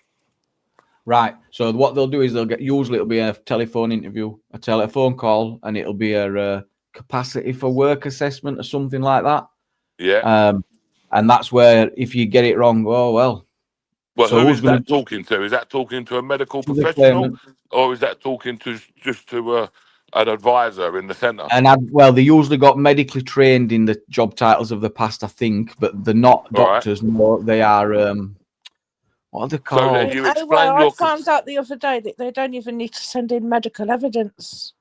Right. So what they'll do is usually it'll be a telephone interview, a telephone call, and it'll be a capacity for work assessment or something like that. Yeah. And that's where if you get it wrong, oh well. Well, so who is that talking to? Is that talking to a medical professional, or is that talking to an advisor in the centre? And they usually got medically trained in the job titles of the past, I think, but they're not doctors. Right. No, they are. What are they called? So then you I found out the other day that they don't even need to send in medical evidence.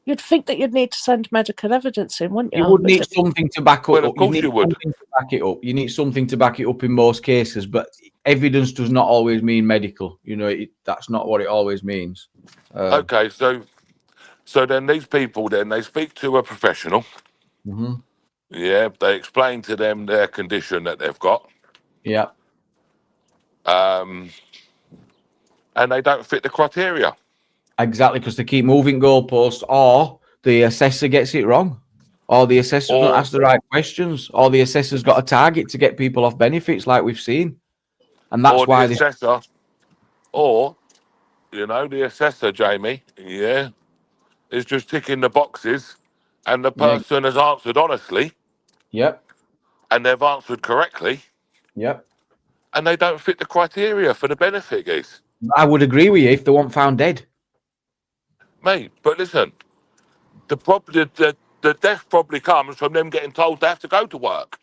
You'd think that you'd need to send medical evidence in, wouldn't you? You would need something to back up. Well, of course you would. Back it up. You need something to back it up in most cases, but evidence does not always mean medical. You know, that's not what it always means. Okay, so then these people they speak to a professional. Mm-hmm. Yeah, they explain to them their condition that they've got. Yeah. And they don't fit the criteria. Exactly, because they keep moving goalposts, or the assessor gets it wrong, or the assessor doesn't ask the right questions, or the assessor's got a target to get people off benefits, like we've seen, and that's why the assessor, the assessor, Jamie, is just ticking the boxes, and the person has answered honestly. Yep. And they've answered correctly. Yep. And they don't fit the criteria for the benefit, guys. I would agree with you if they weren't found dead. mate. But listen, the death probably comes from them getting told they have to go to work.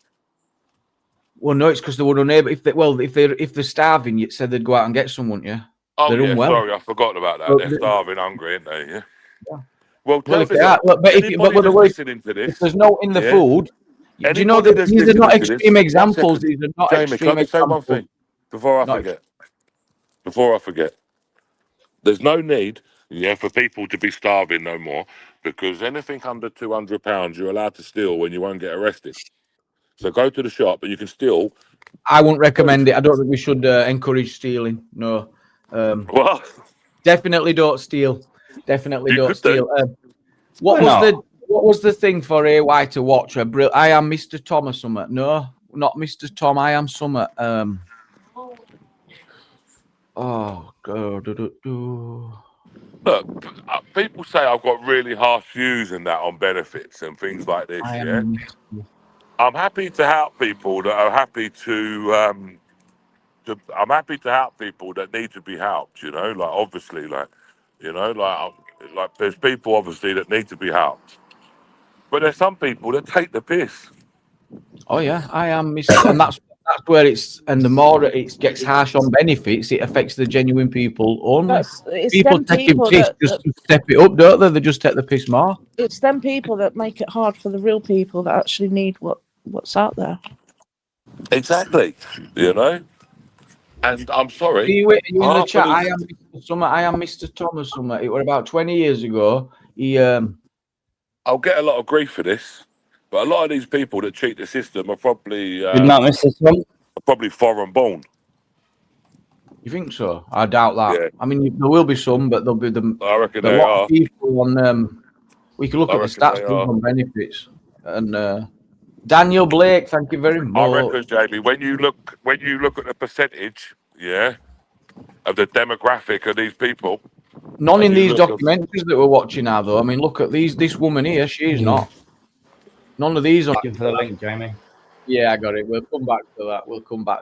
Well, no, it's because they were unable. If they're starving, you said they'd go out and get some, wouldn't you? Oh, they're yeah, unwell. sorry, I forgot about that. Well, They're starving, hungry, aren't they? Yeah. Well, if they are, but listening to this, if there's no in the food, do you know anybody that that's these are not listening to extreme this- examples? 1 second. These are not Jamie, extreme can I just say one examples. thing before I Not forget? Before I forget, there's no need, for people to be starving no more, because anything under £200 you're allowed to steal when you won't get arrested. So go to the shop and you can steal. I wouldn't recommend it. I don't think we should encourage stealing. No. Well, definitely don't steal. Definitely You don't could steal. do. What Why was the thing for AY to watch? I am Mr. Tom or something. No, not Mr. Tom. I am something. Oh God. Look, people say I've got really harsh views and that on benefits and things like this. I Yeah, am. I'm happy to help people that are happy to. I'm happy to help people that need to be helped. Like obviously, like there's people obviously that need to be helped, but there's some people that take the piss. Oh yeah, I am Mr. And that's where it's. And the more it gets harsh on benefits, it affects the genuine people only. It's People them taking people piss just to step it up, don't they? They just take the piss more. It's them people that make it hard for the real people that actually need what's out there. Exactly. And I'm sorry. Are you in the half chat? of I am Mr. Summer. I am Mr. Thomas Summer. It was about 20 years ago. I'll get a lot of grief for this, but a lot of these people that cheat the system are probably Good night, Mr. Tom. probably foreign born. You think so? I doubt that. Yeah. I mean, there will be some, but there'll be I reckon a they lot are. of people on. We can look I at the reckon stats they are. on benefits. And Daniel Blake, thank you very much. I reckon, Jamie, when you look at the percentage, of the demographic of these people. None in and you these look at- documentaries that we're watching now, though. I mean, look at this woman here. She's not. None of these are. Thank you for the link, Jamie. Yeah, I got it. We'll come back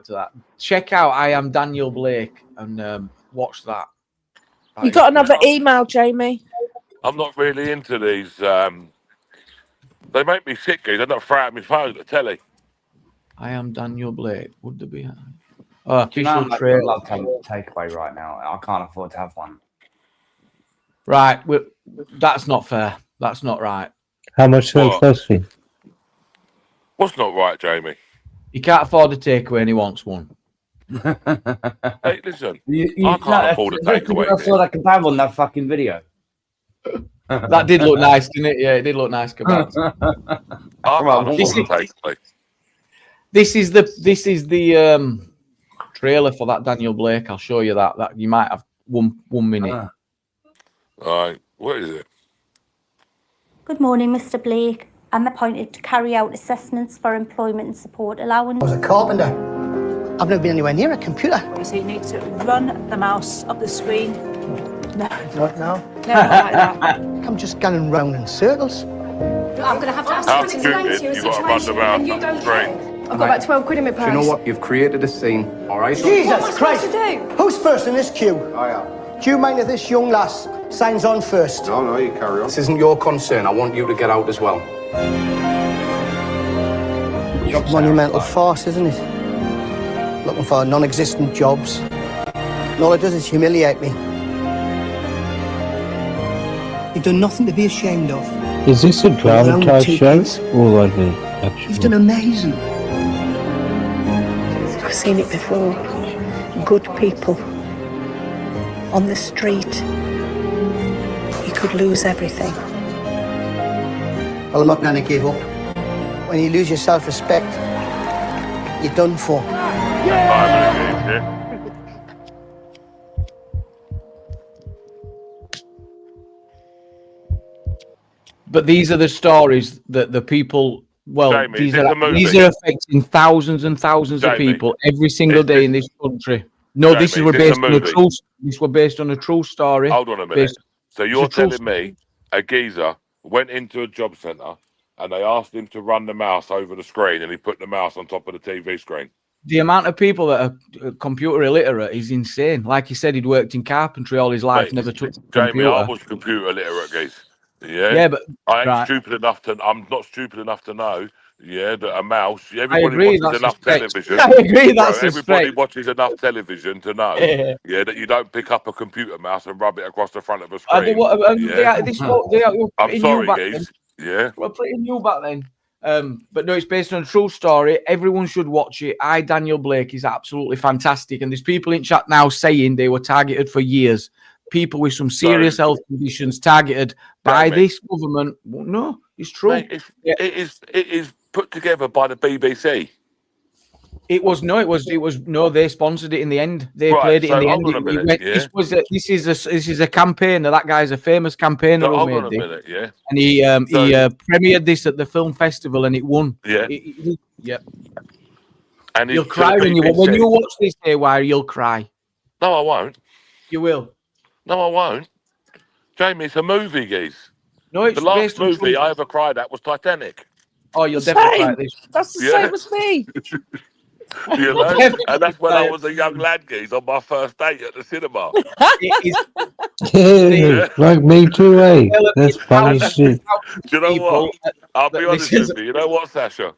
to that. Check out I Am Daniel Blake and watch that. You got another email, Jamie? I'm not really into these. They make me sick, guys. I'm not throw out my phone at the telly. I Am Daniel Blake. Would there be? Do you know Official how much trailer. I love takeaway right now? I can't afford to have one. Right, that's not fair. That's not right. How much does it cost you? What's not right, Jamie? He can't afford a takeaway and he wants one. Hey, listen, You I can't afford a takeaway. I saw that kebab on that fucking video. That did look nice, didn't it? Yeah, it did look nice, kebab. I can't afford a takeaway. This is the trailer for that Daniel Blake. I'll show you that. That you might have one minute. All right, what is it? Good morning, Mr. Blake. I'm appointed to carry out assessments for employment and support allowance. I was a carpenter. I've never been anywhere near a computer. So you need to run the mouse up the screen. No. Not now. No, not like that. I'm just going round in circles. I'm going to have to ask How you to explain to stupid you a you got to run situation about and you don't straight. I've got about 12 quid in my purse. Do you know what? You've created a scene, all right? Jesus What am I Christ! supposed to do? Who's first in this queue? I am. Do you mind if this young lass signs on first? No, you carry on. This isn't your concern. I want you to get out as well. Monumental farce, isn't it? Looking for non-existent jobs. And all it does is humiliate me. You've done nothing to be ashamed of. Is this a drama type show or like an action? You've done amazing. I've seen it before. Good people on the street. You could lose everything. Well, I'm not going to give up. When you lose your self-respect, you're done for. But these are the stories that the people. Well, Jamie, these is this a are movie? affecting thousands and thousands of Jamie, people every single day in this country. No, this Jamie, is is this based a on a movie? true. This were based on a true story. Hold on a minute. based- So you're It's a true telling me a geezer went into a job centre and they asked him to run the mouse over the screen and he put the mouse on top of the TV screen? the amount of people that are computer illiterate is insane. Like he said, he'd worked in carpentry all his life, Mate, never touched a Jamie, computer. I was computer illiterate, guys. Yeah, Yeah, but I ain't right. stupid enough to. I'm not stupid enough to know. Yeah, that a mouse. I Everybody agree. watches That's enough a stretch. television. I agree. Bro, That's a everybody stretch. watches enough television to know. Yeah. Yeah, that you don't pick up a computer mouse and rub it across the front of a I do screen. what, Yeah, they were I'm pretty new sorry, back then. guys. Yeah, We're pretty new back then. But no, it's based on a true story. Everyone should watch it. Daniel Blake is absolutely fantastic. And there's people in chat now saying they were targeted for years. People with some serious health conditions targeted by this government. Well, no, it's true. Mate, it is put together by the BBC. It was no. They sponsored it in the end. They Right, played it so in the hold end. on a minute, Went, yeah. This is a campaigner. That guy's a famous campaigner So who hold made on a this. minute, yeah. And he premiered this at the film festival and it won. Yeah. Yeah. And You'll it's cry when you watch this, Haywire. You'll cry. No, I won't. You will. No, I won't. Jamie, it's a movie, geez. No, it's the last based on movie true- I ever cried at was Titanic. Oh, you'll definitely cry Same. at this. That's the Yeah. same as me. You know, and that's when I was a young lad, geez, on my first date at the cinema. Yeah, like me too, eh? That's funny shit. Do you know what? I'll be honest with you. You know what, Sasha?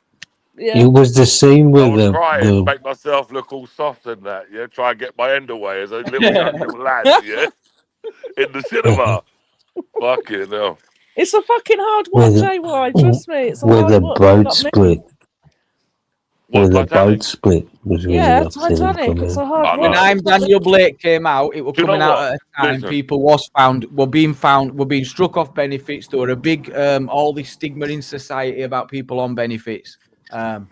It was the same I with was crying, the make myself look all soft and that, yeah, try and get my end away as a little young lad, yeah, in the cinema. Fucking hell. It's a fucking hard With watch, a- AY. Trust me, it's a with hard a watch. boat Not me. split. With a boat split was really Yeah, upsetting for Titanic. me. It's a hard When watch. I'm Daniel Blake came out, it was Do you know coming out what? at a time Listen. people were being struck off benefits. There were a big all this stigma in society about people on benefits. And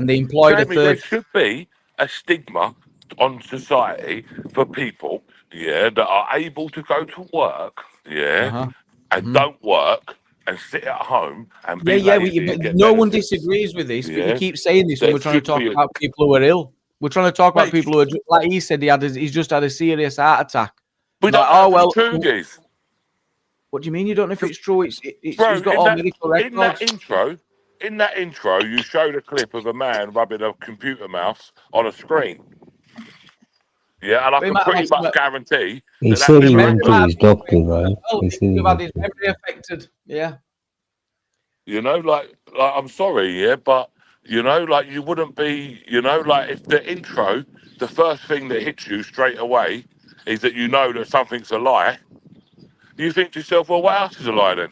they employed Jamie, a there third. should be a stigma on society for people, yeah, that are able to go to work, yeah, and don't work and sit at home and be lazy and But get no one benefits. disagrees with this. But Yeah. you keep saying this when There we're trying to should talk be a- about people who are ill. We're trying to talk about Mate. people who are like he said he's just had a serious heart attack. We don't Like, know if it's true, geez. What do you mean you don't know if it's true? It's Bro, he's got in all that- medical in that records. In that intro, you showed a clip of a man rubbing a computer mouse on a screen. Yeah, and I He can might pretty have much some- guarantee He that said he that's went to his doctor, right? He said he You've had went his to- memory affected. Yeah. You know, like I'm sorry, yeah, but you know, like you wouldn't be, you know, like if the intro, the first thing that hits you straight away is that you know that something's a lie. You think to yourself, well, what else is a lie then?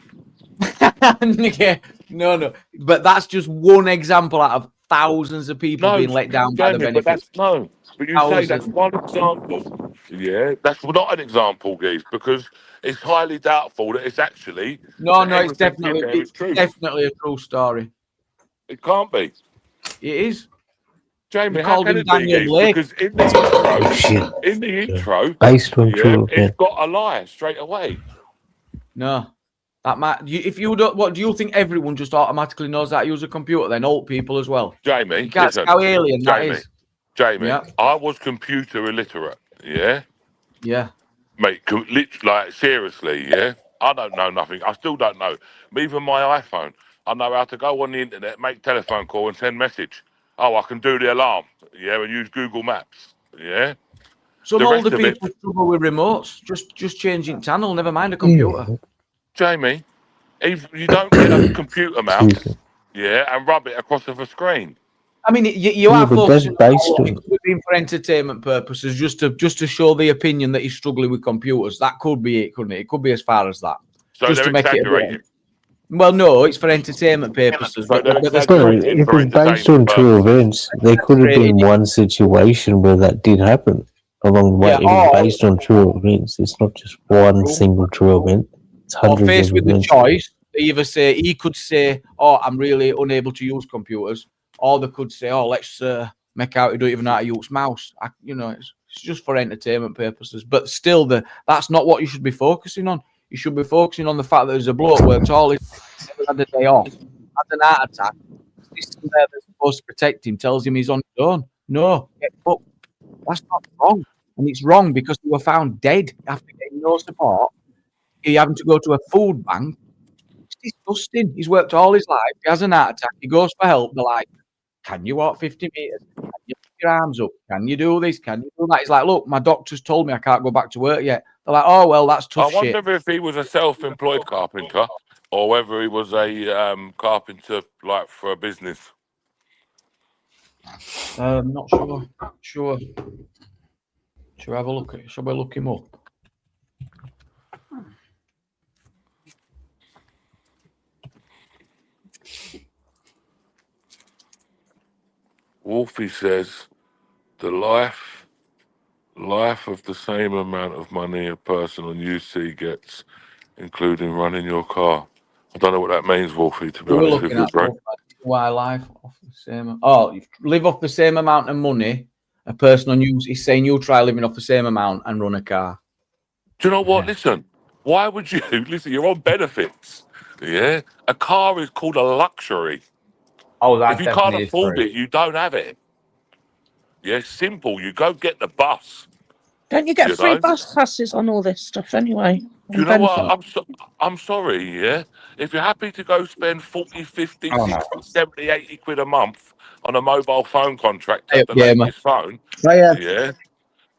Yeah. No. But that's just one example out of thousands of people being let down by the Jamie, but benefits. but you say that's one example. Yeah, that's not an example, Geese, because it's highly doubtful that it's actually. No, that it's everything in definitely there is true. a true story. It can't be. It is. Jamie, You how called can him it be? Daniel Geese? Blake. Because in the intro, Based on true it's events. got a lie straight away. No. That might if you don't what do you think everyone just automatically knows how to use a computer then old people as well? Jamie, You can't see listen, how alien that Jamie, is. Jamie, Yeah. I was computer illiterate. Yeah, Yeah. mate, like seriously, yeah. I don't know nothing. I still don't know. Even my iPhone, I know how to go on the internet, make telephone call, and send message. Oh, I can do the alarm. Yeah, and use Google Maps. Yeah. Some The rest older of it- people struggle with remotes, just changing channel, never mind a computer. Jamie, if you don't get a computer mouse, yeah, and rub it across of a screen. I mean, you Yeah, are but that's focusing based on on- it could have been for entertainment purposes, just to show the opinion that he's struggling with computers. That could be it, couldn't it? It could be as far as that. So just they're to make it a bit- exaggerating. Well, no, it's for entertainment purposes. So they're but there's- Well, exaggerating if for it's based on entertainment true purposes. events, there could have been one situation where that did happen along the way. Yeah, It was or- based on true events. It's not just one single true event. It's or hundreds faced of with the events. choice, they either say he could say, "Oh, I'm really unable to use computers," or they could say, "Oh, let's make out you don't even know how to use mouse." It's just for entertainment purposes. But still, that's not what you should be focusing on. You should be focusing on the fact that there's a bloke worked all his never had a day off, had an heart attack. The system there that's supposed to protect him tells him he's on his own. No, get fucked. That's not wrong, and it's wrong because he was found dead after getting no support. He having to go to a food bank. It's disgusting. He's worked all his life. He has an heart attack. He goes for help. They're like, "Can you walk 50 meters? Can you put your arms up? Can you do this? Can you do that? It's like, look, my doctor's told me I can't go back to work yet. They're like, oh, well, that's I tough shit. wonder if he was a self-employed carpenter or whether he was a carpenter like for a business. Not sure. Sure. Shall we have a look at? Shall we look him up? Wolfie says the life of the same amount of money a person on UC gets, including running your car. I don't know what that means, Wolfie, to be We're honest with looking you, at bro. why life off the same. Oh, you live off the same amount of money. A person on UC is saying you'll try living off the same amount and run a car. Do you know what? Listen, why would you? Listen, you're on benefits. Yeah, a car is called a luxury. Oh, that if you can't definitely is afford true. it, you don't have it. Yeah, simple. You go get the bus. Don't you get You free know? bus passes on all this stuff anyway? Do you know what? I'm sorry, yeah? If you're happy to go spend 40, 50, Oh, 60, no. 70, 80 quid a month on a mobile phone contract Hey, at the yeah, man. latest phone, yeah,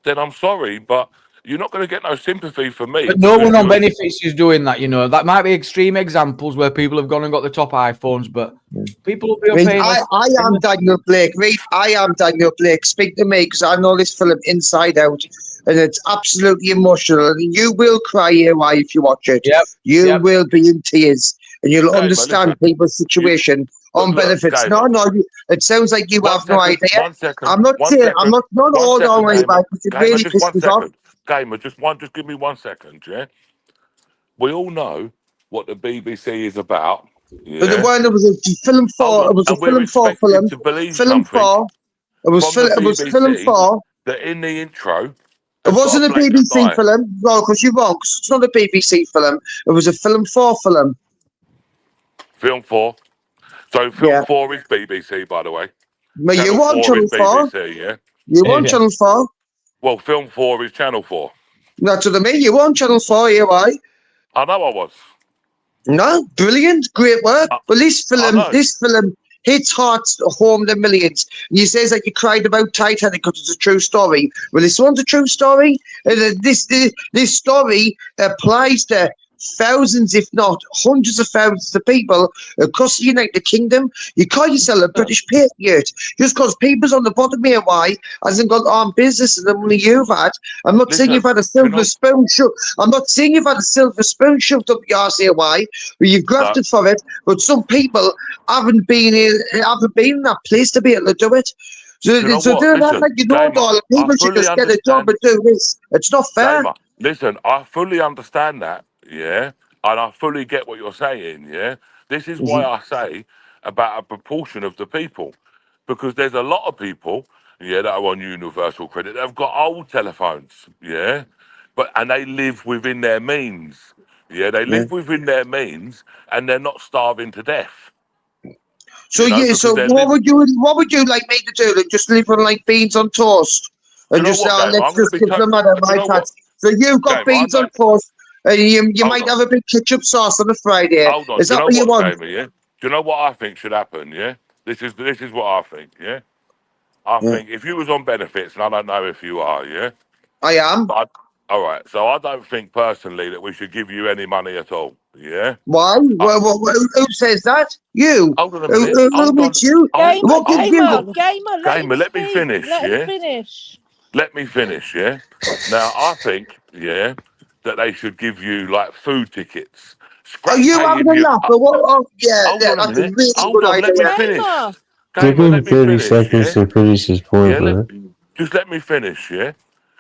then I'm sorry, but you're not going to get no sympathy from me. But no because one on you're- benefits is doing that, you know. That might be extreme examples where people have gone and got the top iPhones, but people will be Reed, paying. I am Daniel Blake. Reed, I am Daniel Blake. Speak to me because I know this film inside out, and it's absolutely emotional. And you will cry here, why if you watch it. Yep. You will be in tears, and you'll Gamer, understand listen, people's situation on look, benefits. Gamer. No, it sounds like you have no idea. One second. I'm not one saying. second, I'm not. No, one hold on, second, right, Gamer. because it Gamer, really just 1 pisses off. second. Gamer, just give me 1 second, yeah? We all know what the BBC is about. Yeah? But the one it was a film for. It was a and we're film for expected film. to believe Film something for. It was from the film. It was film BBC for. that in the intro It has wasn't a got blatant BBC lie. film. No, because you're wrong. 'Cause it's not a BBC film. It was a film for film. Film 4. So Film Yeah. 4 is BBC, by the way. But you want 4 Channel is 4. BBC, yeah? You want Channel 4. Well, Film 4 is Channel 4. That's what I mean. You want Channel 4, here, why? I know I was. No, brilliant, great work. But this film hits hearts home to millions. And you says that you cried about Titanic because it's a true story. Well, this one's a true story. And this story applies to thousands, if not hundreds of thousands of people across the United Kingdom. You call yourself a British patriot just because people's on the bottom here, why hasn't got armed business and the money you've had. I'm not saying you've had a silver spoon shoved. I'm not saying you've had a silver spoon shoved up your arse here, why? But you've grafted for it. But some people haven't been in that place to be able to do it. So Do you know so what? they're not Listen, like you know Gamer, all the people I should fully just get a job and do this. It's not fair. Gamer, listen, I fully understand that, yeah? And I fully get what you're saying, yeah? This is why I say about a proportion of the people. Because there's a lot of people, yeah, that are on universal credit that have got old telephones, yeah? And they live within their means. Yeah, they live within their means and they're not starving to death. So You know, yeah, because so they're what would you like me to do? Like just live on like beans on toast, and Do you know just what, Gamer? let's I'm gonna just be give them out of do you my know pants. what? So you've got Gamer, beans on toast, and you might have a big ketchup sauce on a Friday. Hold on. Is Do that you what know you what, want? Gamer, yeah? Do you know what I think should happen, yeah? This is what I think, yeah? I think if you was on benefits, and I don't know if you are, yeah? I am. All right, so I don't think personally that we should give you any money at all, yeah? Why? Who says that? You. Hold on a minute. Who makes you? What gives you? Gamer, let me finish, Let yeah? him finish. Let me finish, yeah? Now, I think, yeah, that they should give you, like, food tickets. Are you having a laugh? Yeah, Hold on a that's a minute. really Hold good on, let me idea. finish. Give Gamer, him let me 30 finish, seconds yeah? to finish his point, Yeah, bro. just let me finish, yeah?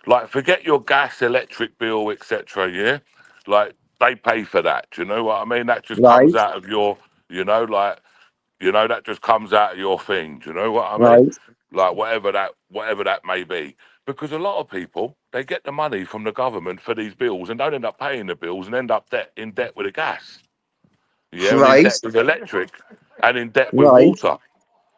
Like, forget your gas, electric bill, etc., yeah? Like, they pay for that, do you know what I mean? That just comes out of your, that just comes out of your thing, do you know what I mean? Right. Like, whatever that may be. Because a lot of people, they get the money from the government for these bills and don't end up paying the bills and end up in debt with the gas. Yeah, and in Right. debt with electric and in debt with Right. water.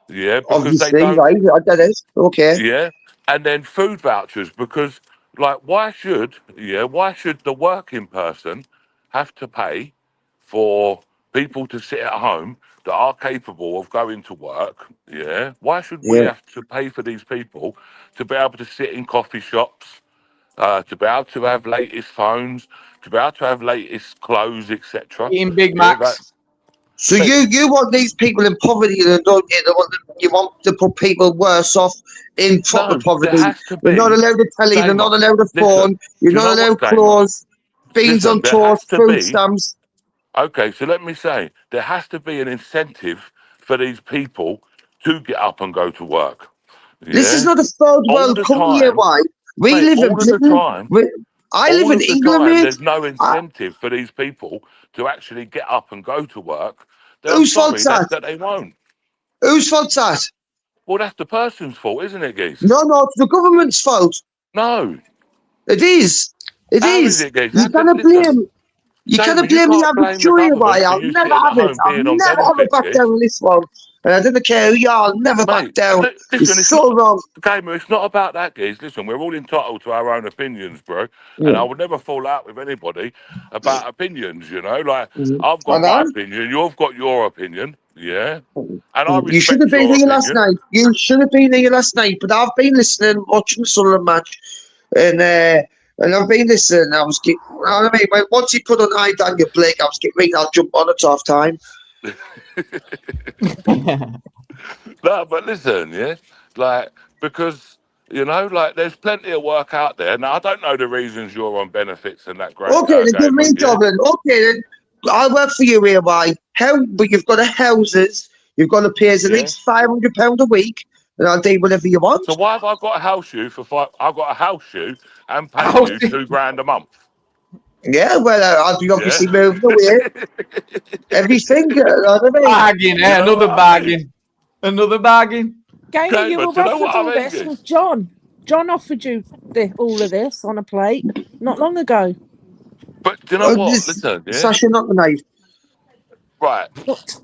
Yeah, because they Obviously, don't. right. I get it. Okay. Yeah, and then food vouchers because, like, why should the working person have to pay for people to sit at home that are capable of going to work, yeah, why should we have to pay for these people to be able to sit in coffee shops, to be able to have latest phones, to be able to have latest clothes, etc.? Eating Big Macs. So you want these people in poverty, and you want to put people worse off in proper poverty. There has to be. You're not allowed a telly, you're not allowed a phone, you're not allowed clothes, beans on toast, food stamps. Okay, so let me say, there has to be an incentive for these people to get up and go to work. Yeah? This is not a third world country here, why? We live in Britain. I live in England, mate. There's no incentive for these people to actually get up and go to work. Whose fault's that? That they won't. Whose fault's that? Well, that's the person's fault, isn't it, Geese? No, it's the government's fault. No. It is. It How is. is it, Geese? You cannot blame. You cannot blame the average Joey, why? I'll never have it. I'll never have it back down on this one. And I don't care who you are, I'll never back down. Listen, it's so wrong. Gamer, it's not about that, Geese. Listen, we're all entitled to our own opinions, bro. And I would never fall out with anybody about opinions, you know? Like, I've got my opinion, you've got your opinion, yeah? And I respect You should have been your here opinion. last night. You should have been here last night, but I've been listening, watching the Sunderland match, and I've been listening. I was getting, you know what I mean? Once he put on I Daniel Blake, I was getting ready, I'll jump on at half time. No, but listen, yeah, like, because, you know, like, there's plenty of work out there. Now, I don't know the reasons you're on benefits and that great. Okay, then give me a job then. Okay, then I'll work for you here, why? But you've got the houses, you've got to pay us at least £500 a week, and I'll do whatever you want. So why have I got a house you for I've got a house you and pay you £2,000 a month? Yeah, well, I'll be obviously moving away. Everything, you know what I mean? Bargain, another bargain. Another bargain. Gamer, you were offered all this with John. John offered you all of this on a plate not long ago. But do you know what? Listen, Sasha, not the night. Right. But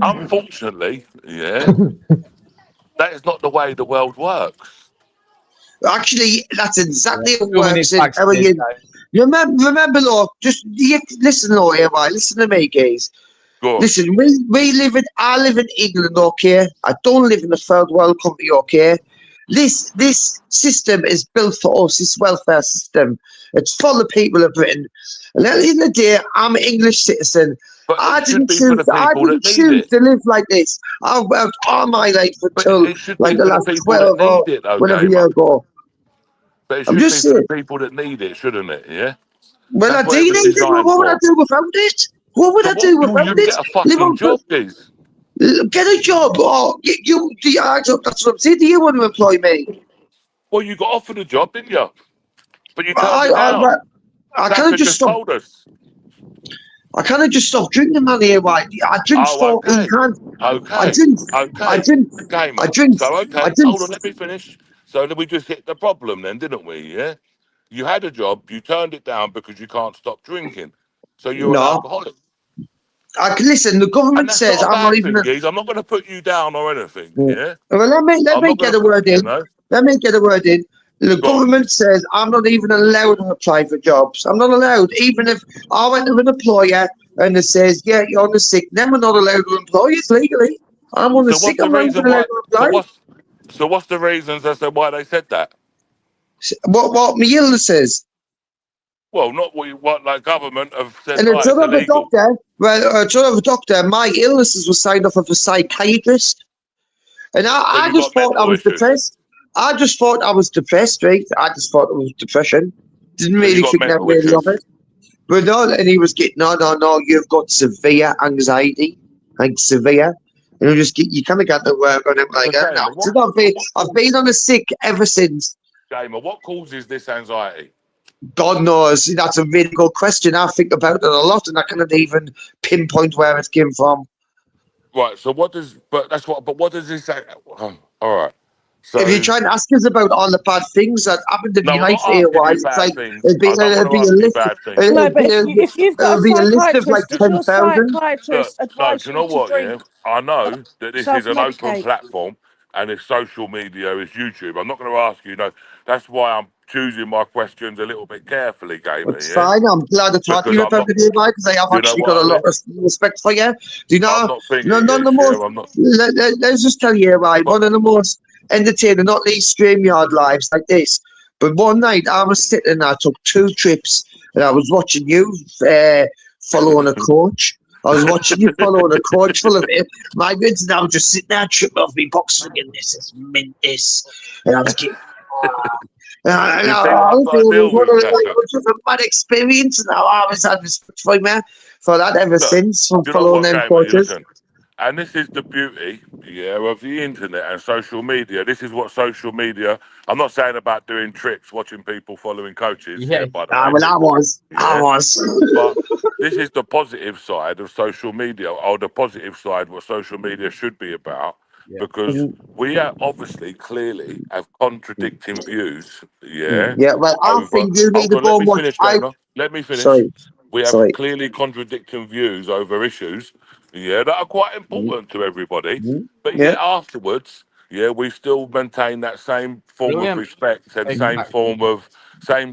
unfortunately, that is not the way the world works. Actually, that's exactly what works. You remember, Lord, listen, Lord, listen to me, guys. Listen, I live in England, okay? I don't live in a third world country, okay? This system is built for us, this welfare system. It's for the people of Britain. And at the end of the day, I'm an English citizen. But I didn't choose to live like this. I've worked all my life until like the last 12 or whatever year ago. But it should be for the people that need it, shouldn't it? Yeah. Well, I do need it. What would I do without it? What would I do without it? Get a fucking job, please. Get a job. Oh, that's what I'm saying. Do you want to employ me? Well, you got offered a job, didn't you? But you turned it down. I can't just stop. I can't just stop drinking, man. Here, right? I drink 14 cans. Okay. I drink. So, hold on, let me finish. So then we just hit the problem then, didn't we? Yeah? You had a job, you turned it down because you can't stop drinking. So you're an alcoholic. Listen, the government says I'm not even... I'm not going to put you down or anything, yeah? Well, let me get a word in. Let me get a word in. The government says I'm not even allowed to apply for jobs. I'm not allowed. Even if I went to an employer and it says, yeah, you're on the sick, then we're not allowed to employ you legally. I'm on the sick, I'm not even allowed to apply. So what's the reasons as to why they said that? What my illness is? Well, not what like government have said. And it's another doctor. Well, it's another doctor. My illnesses were signed off of a psychiatrist, and I just thought I was depressed. I just thought I was depressed, right? I just thought it was depression. Didn't really think that really of it. But no, and he was getting, no, you've got severe anxiety, like severe. And you kind of got to work on it like that. I've been on a sick ever since. Gamer, what causes this anxiety? God knows. That's a really good question. I think about it a lot, and I can't even pinpoint where it came from. Right. So what does? But what does this say? All right. So, if you try and ask us about all the bad things that happened in my life here-wise, it's like it'd be a list. If you've got a list of like 10,000. No, do you know what? Yeah, I know that this is an open platform and if social media is YouTube. I'm not going to ask you. No, that's why I'm choosing my questions a little bit carefully, Gamer. It's Yeah, fine. I'm glad I talked to because you I'm about not. the day, mate, because I have You know actually what got I a lot mean? of respect for you. Do you I'm know? not thinking None of the against most. you. I'm not. Let's just tell you, right? One of the most entertaining, not these StreamYard lives like this. But one night I was sitting and I took 2 trips and I was watching you following a coach. I was watching you following a coach full of it. My goodness, and I was just sitting there tripping off me box again. This is mint this. And I was getting. You see what I've got to deal with, Sasha? It was just a bad experience, and I always had respect for him for that ever Look, since from do you know following what, them Gamer? You coaches. listen. And this is the beauty, yeah, of the internet and social media. This is what social media. I'm not saying about doing tricks, watching people following coaches. Yeah, by the way. Well, I was. But this is the positive side of social media, or the positive side, what social media should be about. Because we are obviously, clearly, have contradicting views. Yeah. Yeah, well, I think you need to go and watch. Let me finish. Sorry. We have Sorry. clearly contradicting views over issues, yeah, that are quite important to everybody. But Yeah. yet afterwards, yeah, we still maintain that same form Brilliant. of respect and same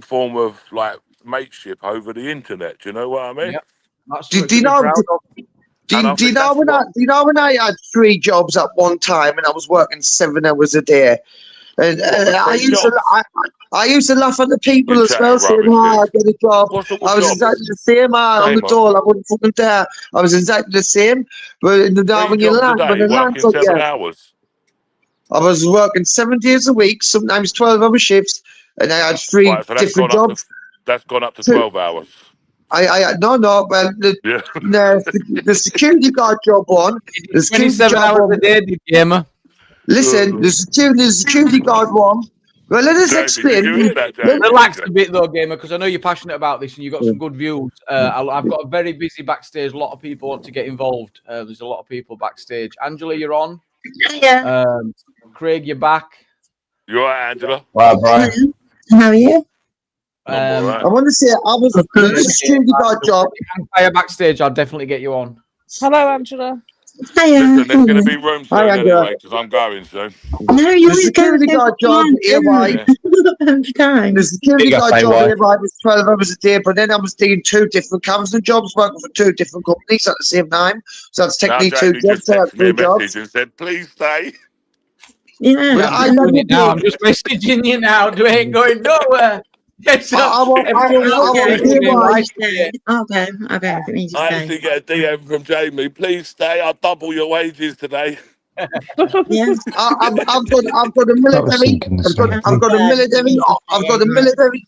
form of like mateship over the internet. Do you know what I mean? Yep. That's Do something you to be know? proud of. Do you know when I had 3 jobs at one time and I was working 7 hours a day? And I used to laugh at the people You're as well, chatting saying, rubbish, "Oh, I get a job." What's up I with was jobs? exactly the same on the Same, dole. I wouldn't fucking dare. I was exactly the same. But now 3 when you jobs a land, when day, it lands working on 7 you, hours. I was working 7 days a week, sometimes 12-hour shifts, and I had 3 Right, so that's different gone up jobs. to that's gone up to 12 hours. No, well, Yeah. the security guard job one, the security 27 job hours one. a day, did Gamer. Listen, the security guard one. Well, let us Jamie, explain. did you hear that, Jamie? Relax a bit though, Gamer, because I know you're passionate about this and you've got some good views. I've got a very busy backstage. A lot of people want to get involved. There's a lot of people backstage. Angela, you're on. Yeah. Craig, you're back. You all right, Angela? Wow, Brian. How are you? I want to say I was the security guard job. Fire backstage. I'll definitely get you on. Hello, Angela. Hiya. Listen, there's going to be room soon Hi, Angela. anyway, because I'm going soon. No, you're The security guard job, AY. The security guard job, AY was 12 hours a day, but then I was doing 2 different counselling jobs, working for 2 different companies at the same time. So that's technically 2 jobs. Just texted me a 3 jobs. message and said, "Please stay." Yeah. Well, I'm doing it now. I'm just messaging you now. You ain't going nowhere. Yes, Okay, it means you I stay. actually get a DM from Jamie. "Please stay. I'll double your wages today." Yeah. I've got a military. I've got a military. I've got a military.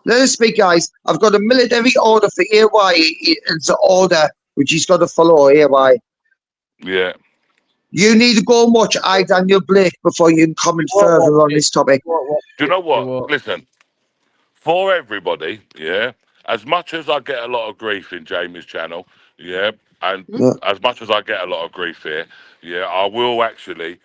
Let us speak, guys. I've got a military order for AY. It's an order which he's got to follow. AY. Yeah. You need to go and watch I, Daniel Blake, before you can comment further on this topic. Do you know what? Listen, for everybody, yeah, as much as I get a lot of grief in Jamie's channel, yeah, and as much as I get a lot of grief here, yeah, I will actually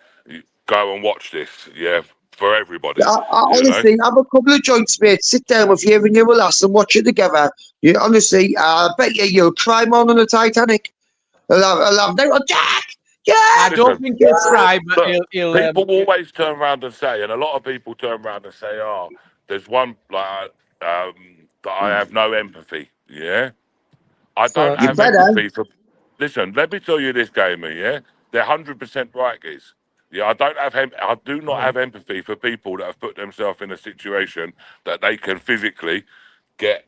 go and watch this, yeah, for everybody. I honestly have a couple of joints, mate. Sit down with you and you will ask and watch it together. You honestly, I bet you'll cry more than the Titanic. I'll have no Jack. Yeah, I don't think he'll cry, but Look, he'll people always turn around and say, and a lot of people turn around and say, "Oh, there's one like that I have no empathy." Yeah, I don't have empathy for. Listen, let me tell you this, Gamer. Yeah, they're 100% right, guys. Yeah, I do not have empathy for people that have put themselves in a situation that they can physically get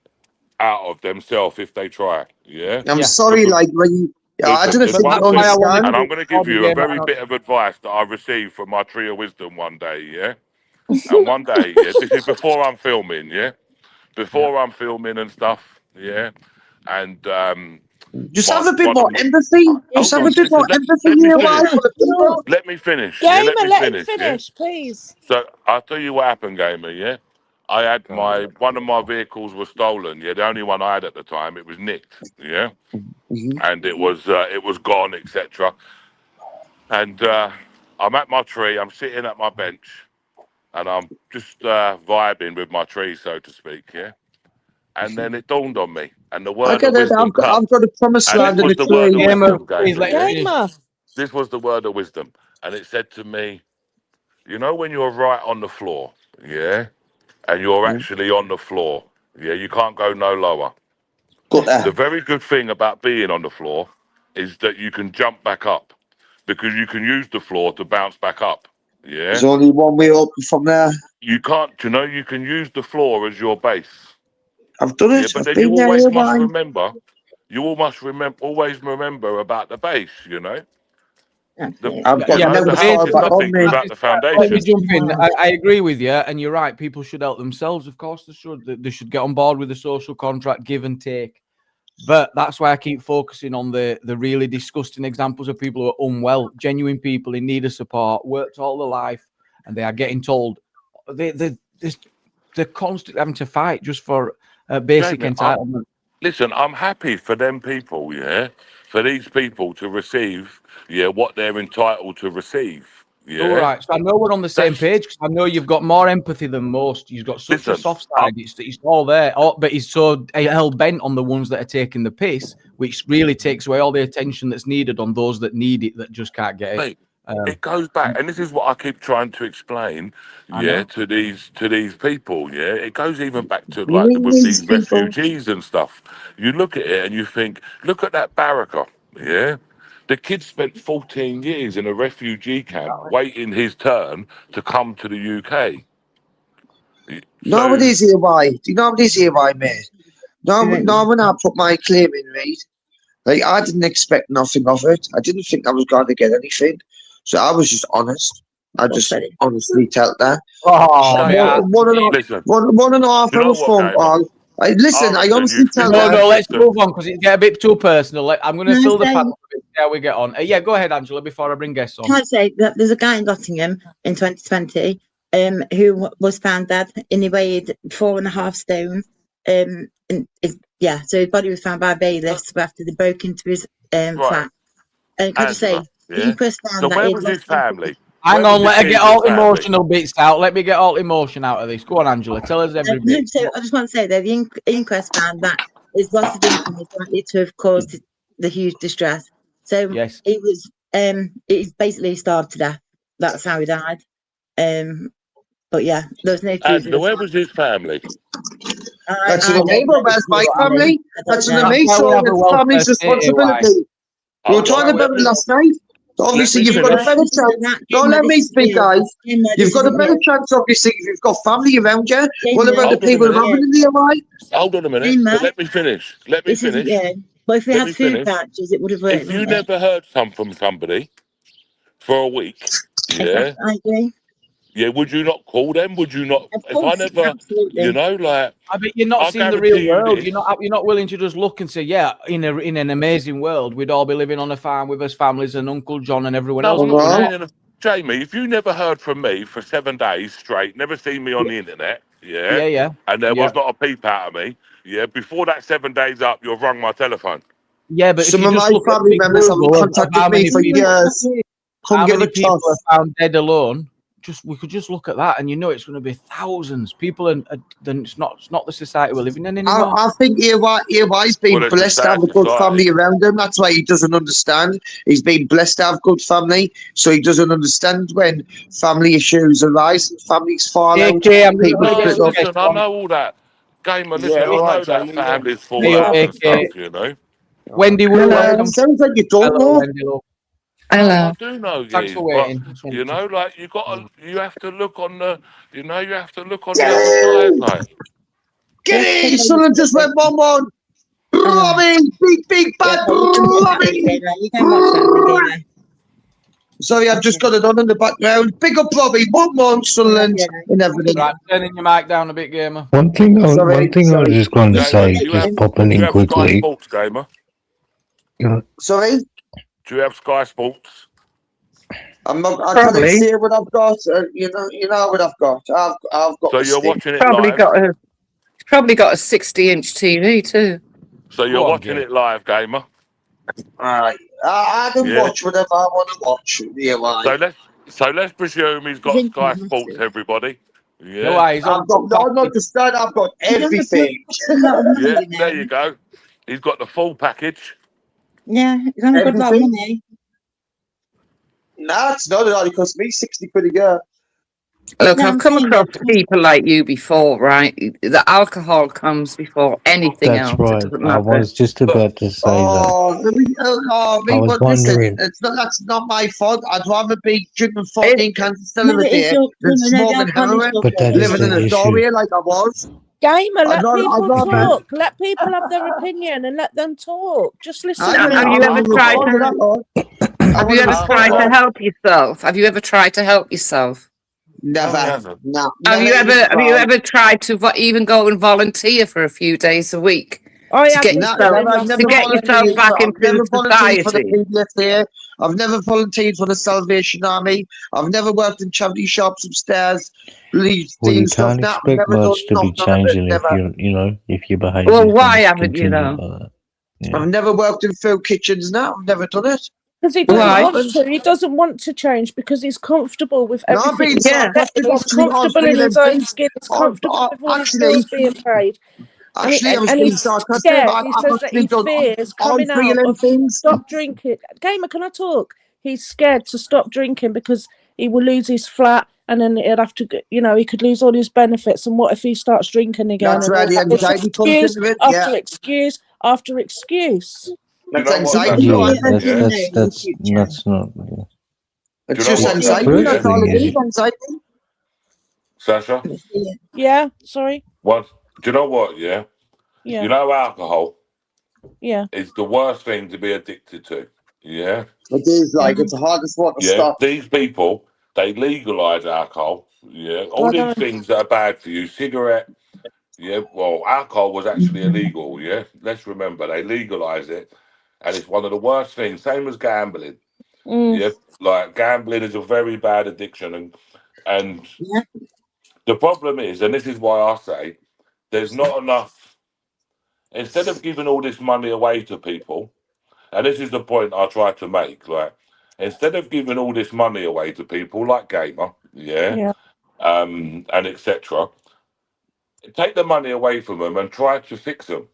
out of themselves if they try. Yeah, I'm sorry, like when you. I don't know if you understand. And I'm going to give you a very bit of advice that I received from my Tree of Wisdom one day, yeah? And one day, yeah, this is before I'm filming, yeah? Before I'm filming and stuff, yeah? And just have a bit more empathy. Just have a bit more empathy. Let me finish. Gamer, Let me finish, please. So I'll tell you what happened, Gamer, yeah? I had one of my vehicles was stolen, yeah? The only one I had at the time, it was nicked, yeah? And it was gone, etc. And I'm at my tree, I'm sitting at my bench, and I'm just vibing with my tree, so to speak, yeah? And then it dawned on me, and the word of wisdom I've got a promised land in the tree. Gamer. This was the word of wisdom, and it said to me, you know when you're right on the floor, yeah? and you're actually on the floor. Yeah, you can't go no lower. The very good thing about being on the floor is that you can jump back up because you can use the floor to bounce back up. Yeah. There's only one way up from there. You can't, you can use the floor as your base. I've done it. Yeah, but I've then been you there, always yeah, must why? remember. You always remember about the base. You know. I've The never house thought is about nothing on me. without the Let me foundation. jump in. I agree with you, and you're right. People should help themselves. Of course, they should. They should get on board with the social contract, give and take. But that's why I keep focusing on the really disgusting examples of people who are unwell, genuine people in need of support, worked all their life, and they are getting told they're constantly having to fight just for basic Jamie, entitlement. Listen, I'm happy for them people, for these people to receive, what they're entitled to receive. Yeah. All right, so I know we're on the same page because I know you've got more empathy than most. You've got such a soft side. It's all there, but he's so hell bent on the ones that are taking the piss, which really takes away all the attention that's needed on those that need it that just can't get it. Mate, it goes back, and this is what I keep trying to explain, to these people. Yeah, it goes even back to like with these refugees and stuff. You look at it and you think, look at that barracker. Yeah. The kid spent 14 years in a refugee camp waiting his turn to come to the UK. Nobody's here, why? Do you know nobody's here, why, mate? No, when I put my claim in, right? Like, I didn't expect nothing of it. I didn't think I was going to get anything. So I was just honest. I just honestly tell that. One and a half hours phone call. Listen, I honestly tell that. No, let's move on because it get a bit too personal. I'm going to fill the panel a bit, see how we get on. Yeah, go ahead, Angela, before I bring guests on. Can I say that there's a guy in Nottingham in 2020 who was found dead and he weighed 4.5 stone. So his body was found by bailiffs after they broke into his flat. And can I just say, the inquest found so that where was his family? Hang on, let her get all emotional bits out. Let me get all emotion out of this. Go on, Angela. Tell us every bit. So I just want to say that the inquest found that his loss of income is likely to have caused the huge distress. So he was, he's basically starved to death. That's how he died. But yeah, there was no truth. Where was his family? That's an amazing. That's my family. That's an amazing. It's family's responsibility. We were talking about it last night. Obviously, you've got a better chance. Don't let me speak, guys. You've got a better chance, obviously, if you've got family around you. What about the people who haven't in the MI? Hold on a minute. Let me finish. But if we had food vouchers, it would have worked. If you never heard from somebody for a week, I agree. Yeah, would you not call them? Would you not? If I never, I bet you're not seeing the real world. You're not willing to just look and say, yeah, in an amazing world, we'd all be living on a farm with us families and Uncle John and everyone else. Jamie, if you never heard from me for 7 days straight, never seen me on the internet, and there was not a peep out of me, before that 7 days up, you've rung my telephone. Yeah, but some of my family members have contacted me for years. How many people are found dead alone? We could just look at that, and it's going to be thousands. People, and then it's not the society we're living in anymore. I think EY's been blessed to have a good family around him. That's why he doesn't understand. He's been blessed to have good family, so he doesn't understand when family issues arise. Families fall out. Listen, I know all that. Gamer, listen, I know that families fall out and stuff. Wendy, sounds like you don't know. Hello. I do know, Thanks for waiting. But, you have to look on the, the other side, like. Get it! Someone just went 1-1. Robbie, big bad Robbie. Sorry, I've just got it on in the background. Big up Robbie, 1-1, Sunderland, and everything. Right, turning your mic down a bit, Gamer. One thing I was just going to say, just popping in quickly. Sports, Gamer? Sorry? Do you have Sky Sports? I can't see what I've got. You know what I've got. I've got. So you're watching it live? Probably got a 60-inch TV too. So you're watching it live, Gamer? Alright. I can watch whatever I want to watch. Yeah, So let's presume he's got Sky Sports, everybody. Yeah. No, I've not just that. I've got everything. Yeah, there you go. He's got the full package. Yeah, he's on a good lot of money. Nah, it's not. It only cost me 60 quid a year. Look, No, I've I'm come saying across that. people like you before, right? The alcohol comes before anything That's else. right. It doesn't I matter. was just about to say that. I was But listen, wondering. that's not my fault. I'd rather be drinking 14 cans of still No, a it is day your, than no, the smoking alcohol is heroin, your But that fault. is living in the a issue. doorway like I was. Gamer, I'd let rather, people I'd rather, talk. Let people have their opinion and let them talk. Just listen I a mean, Have minute. you ever I'm tried recording that, to? Lord. Have you ever tried to Lord. help yourself? Have you ever tried to help yourself? Never. No, Have never you even ever? Have you tried. ever tried to even go and volunteer for a few days a week I to had get this No, yourself doing I've last never night. back I've into never volunteered for the society? PDFA. I've never volunteered for the Salvation Army. I've never worked in charity shops upstairs, Well, you stealing stuff. can't No, I've expect never done much to be nothing of it. changing if Never. if your behaviour Well, is why going to haven't you continue though? like that. Yeah. I've never worked in food kitchens. No, I've never done it. Because he Never doesn't Why? want happened. to. He doesn't want to change because he's comfortable with No, I'm everything. being Yeah. sarcastic. He's Actually, I was comfortable in feeling his own things. skin. He's comfortable with all his bills Actually, being paid. I was And being he's sarcastic. scared. I've He says that actually he done fears all coming three out of them of things. stop drinking. Gamer, can I talk? He's scared to stop drinking because he will lose his flat and then he'd have to, he could lose all his benefits. And what if he starts drinking again? That's And where the it's anxiety comes excuse into it. after Yeah, excuse after excuse. You it's know what, anxiety. Sasha? Yeah, As you know, that's in the future. that's not. Yeah. Do It's you know just what, anxiety. Sasha? That's Yeah, all it Thing is. is, Anxiety. Sasha. Yeah, sorry. What? Do you know what? Yeah, Yeah, you know, alcohol yeah, is the worst thing to be addicted to. Yeah, It is yeah. like it's the hardest one to yeah. stop. These people, they legalise alcohol. Yeah, all I these know. things that are bad for you. Cigarette. Yeah, well, alcohol was actually illegal. Yeah, let's remember they legalised it, and it's one of the worst things. Same as gambling. Mm. Yeah, like gambling is a very bad addiction, and Yeah. the problem is, and this is why I say, there's not enough. Instead of giving all this money away to people, and this is the point I try to make, like instead of giving all this money away to people like Gamer, yeah, Yeah, and etc., take the money away from them and try to fix them.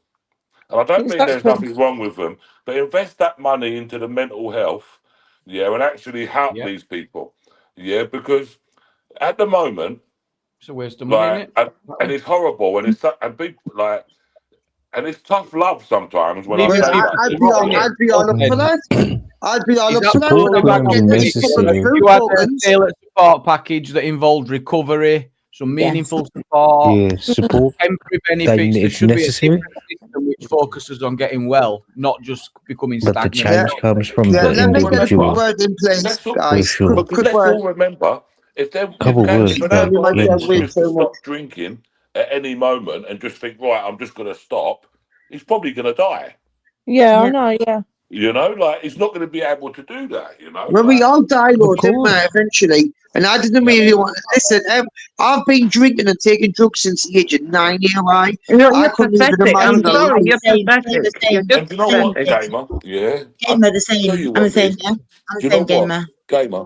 And I don't mean there's exactly. nothing wrong with them, but invest that money into the mental health, yeah, and actually help Yeah. these people, yeah, because at the moment, It's a waste of money, like, isn't and it's horrible, and and people like, and it's tough love sometimes when I Leaving Well, say people that. I'd to be rot all, in it. I'd be all up for that. I'd be all Is up that for that. absolutely I'd bang on. get Support them when a couple of necessary. food You had a tokens. tailored support package that involved recovery, some Yes. meaningful support, Yeah, support. temporary benefits. There It's should be a necessary, different system which focuses on getting well, not just becoming but the stagnant. Yeah, change comes from yeah. the Let me get a quick individual. word in place, Let's all, For guys. sure. because Quick let's word. all remember, if Couple words, if an but You might say alcoholic way was yeah, to too much. stop drinking at any moment and just think, right, I'm just going to stop, he's probably going to die. Yeah, I Yeah. know. Yeah, You know, like he's not going to be able to do that. You know, Well, we like, all die, of though, didn't we, course. eventually? And I didn't yeah. really want to listen. I've been drinking and taking drugs since the age of 9 years. I You're couldn't even pathetic. I'm imagine the sorry, life. you're Same, pathetic. You're same, just And do you know same, what, pathetic. Gamer? Yeah, Gamer, the I'll tell same. you I'm the what, same, Liz. yeah? I'm Do the you know same what, gamer. Gamer?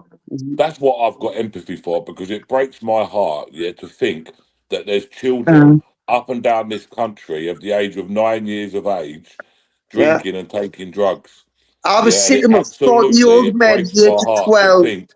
That's what I've got empathy for, because it breaks my heart, yeah, to think that there's children up and down this country of the age of 9 years of age Yeah. drinking and taking drugs. I was Yeah, and it sitting with 40 absolutely old it men at breaks the my age of heart to 12. think,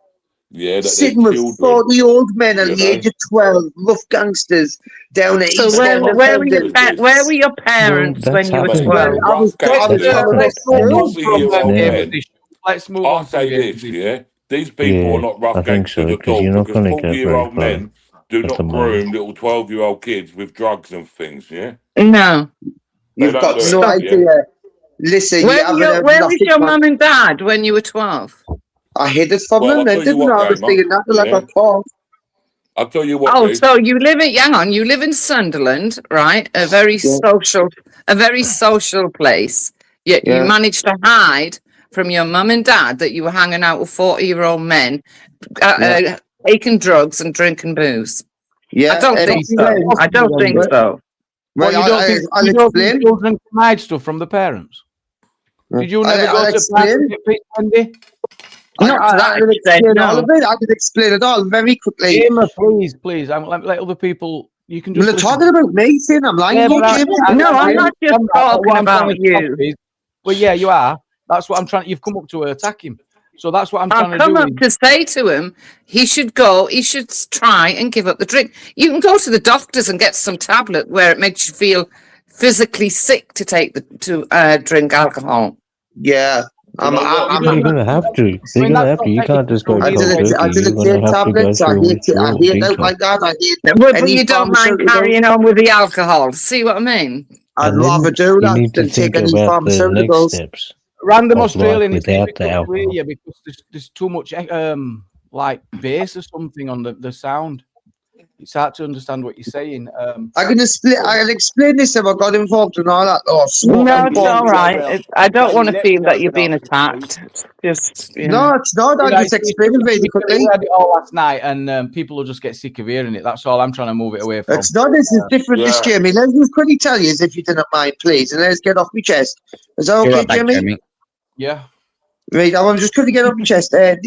yeah, that there's Sitting with children, 40 old men at you the age know. of 12, rough gangsters down at So East where End Rough where were your gangsters, Liz. where were your Well, parents that's when you were Mate, Well, happening. 12? rough I was gangsters, following It's Let's the move and on rules. 40-year-old from now. Gamer's men. issue. Let's move I'll on from say Gamer's this, issue. yeah. These people are Yeah, not rough I think gangsters so, at because all, you're not because going to go very 40-year-old far men do at the not moment. groom little 12-year-old kids with drugs and things, yeah? No. They You've don't got do no it, Stop. yeah? idea. Listen, you haven't heard Where was nothing, your man. mum and dad when you were 12? I hid it from Well, them, I'll then, tell you didn't I? what, I was Gamer, thinking that till I yeah? got caught. I'll tell you what, Oh, Liz. so you live in, hang on, you live in Sunderland, right? A very Yeah, social place. Yet you yeah, managed to hide from your mum and dad that you were hanging out with 40-year-old men, yeah, taking drugs and drinking booze. I yeah. don't And think he so. went. I don't think Well, so. What, you don't think I'll you don't think explain. children can hide stuff from the parents? Did you never I'll go to explain. Wendy? Not to that I can extent, explain all no. of it. I can explain it all very quickly. Gamer, please. Let other people. You can You're just not listen. talking about me, saying I'm lying Yeah, about but Gamer. No, I'm not just what talking I'm trying about to stop you. is- Well, yeah, you are. That's what I'm trying. You've come up to attack him. So that's what I'm I'll trying to come do. up to say to him, he should try and give up the drink. You can go to the doctors and get some tablet where it makes you feel physically sick to drink alcohol. Yeah. You're gonna have to. You're gonna have to. You can't just go I cold did turkey. it. I did You're it. gonna have to go Tablets. I through a hate it. I withdrawal hate out detox. like that. I hate But any you don't mind pharmaceutical. carrying on with the alcohol. See what I mean? I'd And then rather do you that need to than take think any about the next pharmaceuticals. steps Random of Australian life is without the difficult to alcohol. hear you because there's too much like bass or something on the sound. It's hard to understand what you're saying. I can explain this if I got involved in all that. Oh, smoke No, and it's bomb. all right. I don't want to feel that you're being attacked. It's just, No, it's not. I just explained it very quickly. We had it all last night, and people will just get sick of hearing it. That's all I'm trying to move it away from. It's not. This is different. This, Jamie. Let's just quickly tell you, if you didn't mind, please, and let's get off my chest. Is that okay, Jamie? Yeah. Right, I was just going to get off my chest. It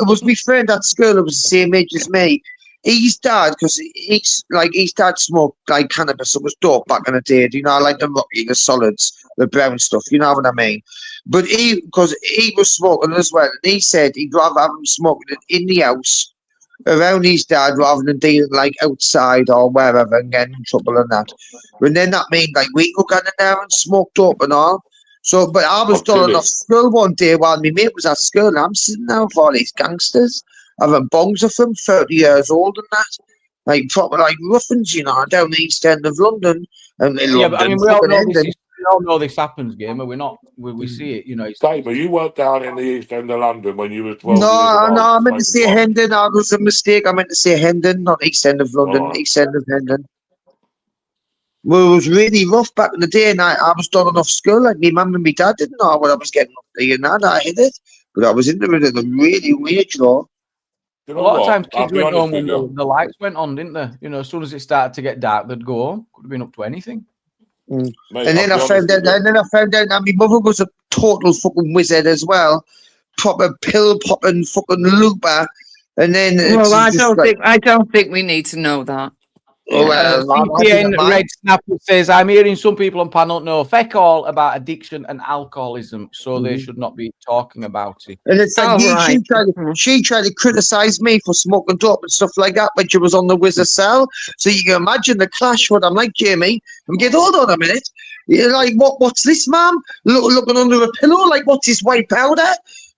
was my friend at school who was the same age as me. His dad, because his dad smoked like cannabis, it was dope back in the day. You know, like the rocky, the solids, the brown stuff. You know what I mean? But because he was smoking as well, and he said he'd rather have him smoking it in the house around his dad rather than doing like outside or wherever and getting in trouble and that. But then that means like we go in there and smoked up and all. So, but I was done off school one day while my mate was at school, and I'm sitting there with all these gangsters, having bongs of them, 30 years old and that, like proper like ruffins, you know, down the east end of London. And in Yeah, London, but I mean, we all know this happens, Gamer. We're not. We see it, you know. Gamer, you weren't down in the east end of London when you were 12 years No, old. I meant to say Hendon. I was a mistake. I meant to say Hendon, not east end of London, east end of Hendon. Well, it was really rough back in the day, and I was done off school. Like, my mum and my dad didn't know what I was getting up to, and that I hit it. But I was in the middle of a really weird law. A lot of times kids went home when the lights went on, didn't they? You know, as soon as it started to get dark, they'd go home. Could have been up to anything. Mate, and then I found out that my mother was a total fucking wizard as well. Proper pill popping fucking looper. And then well, I don't think we need to know that. CPN Red Snapper says, I'm hearing some people on panel know feck all about addiction and alcoholism, so they should not be talking about it. And it's like she tried to criticize me for smoking dope and stuff like that when she was on the Wizard cell. So you can imagine the clash. What I'm like, Jamie, I'm getting, hold on a minute. You're like, what's this, ma'am? Looking under a pillow, like, what's this white powder?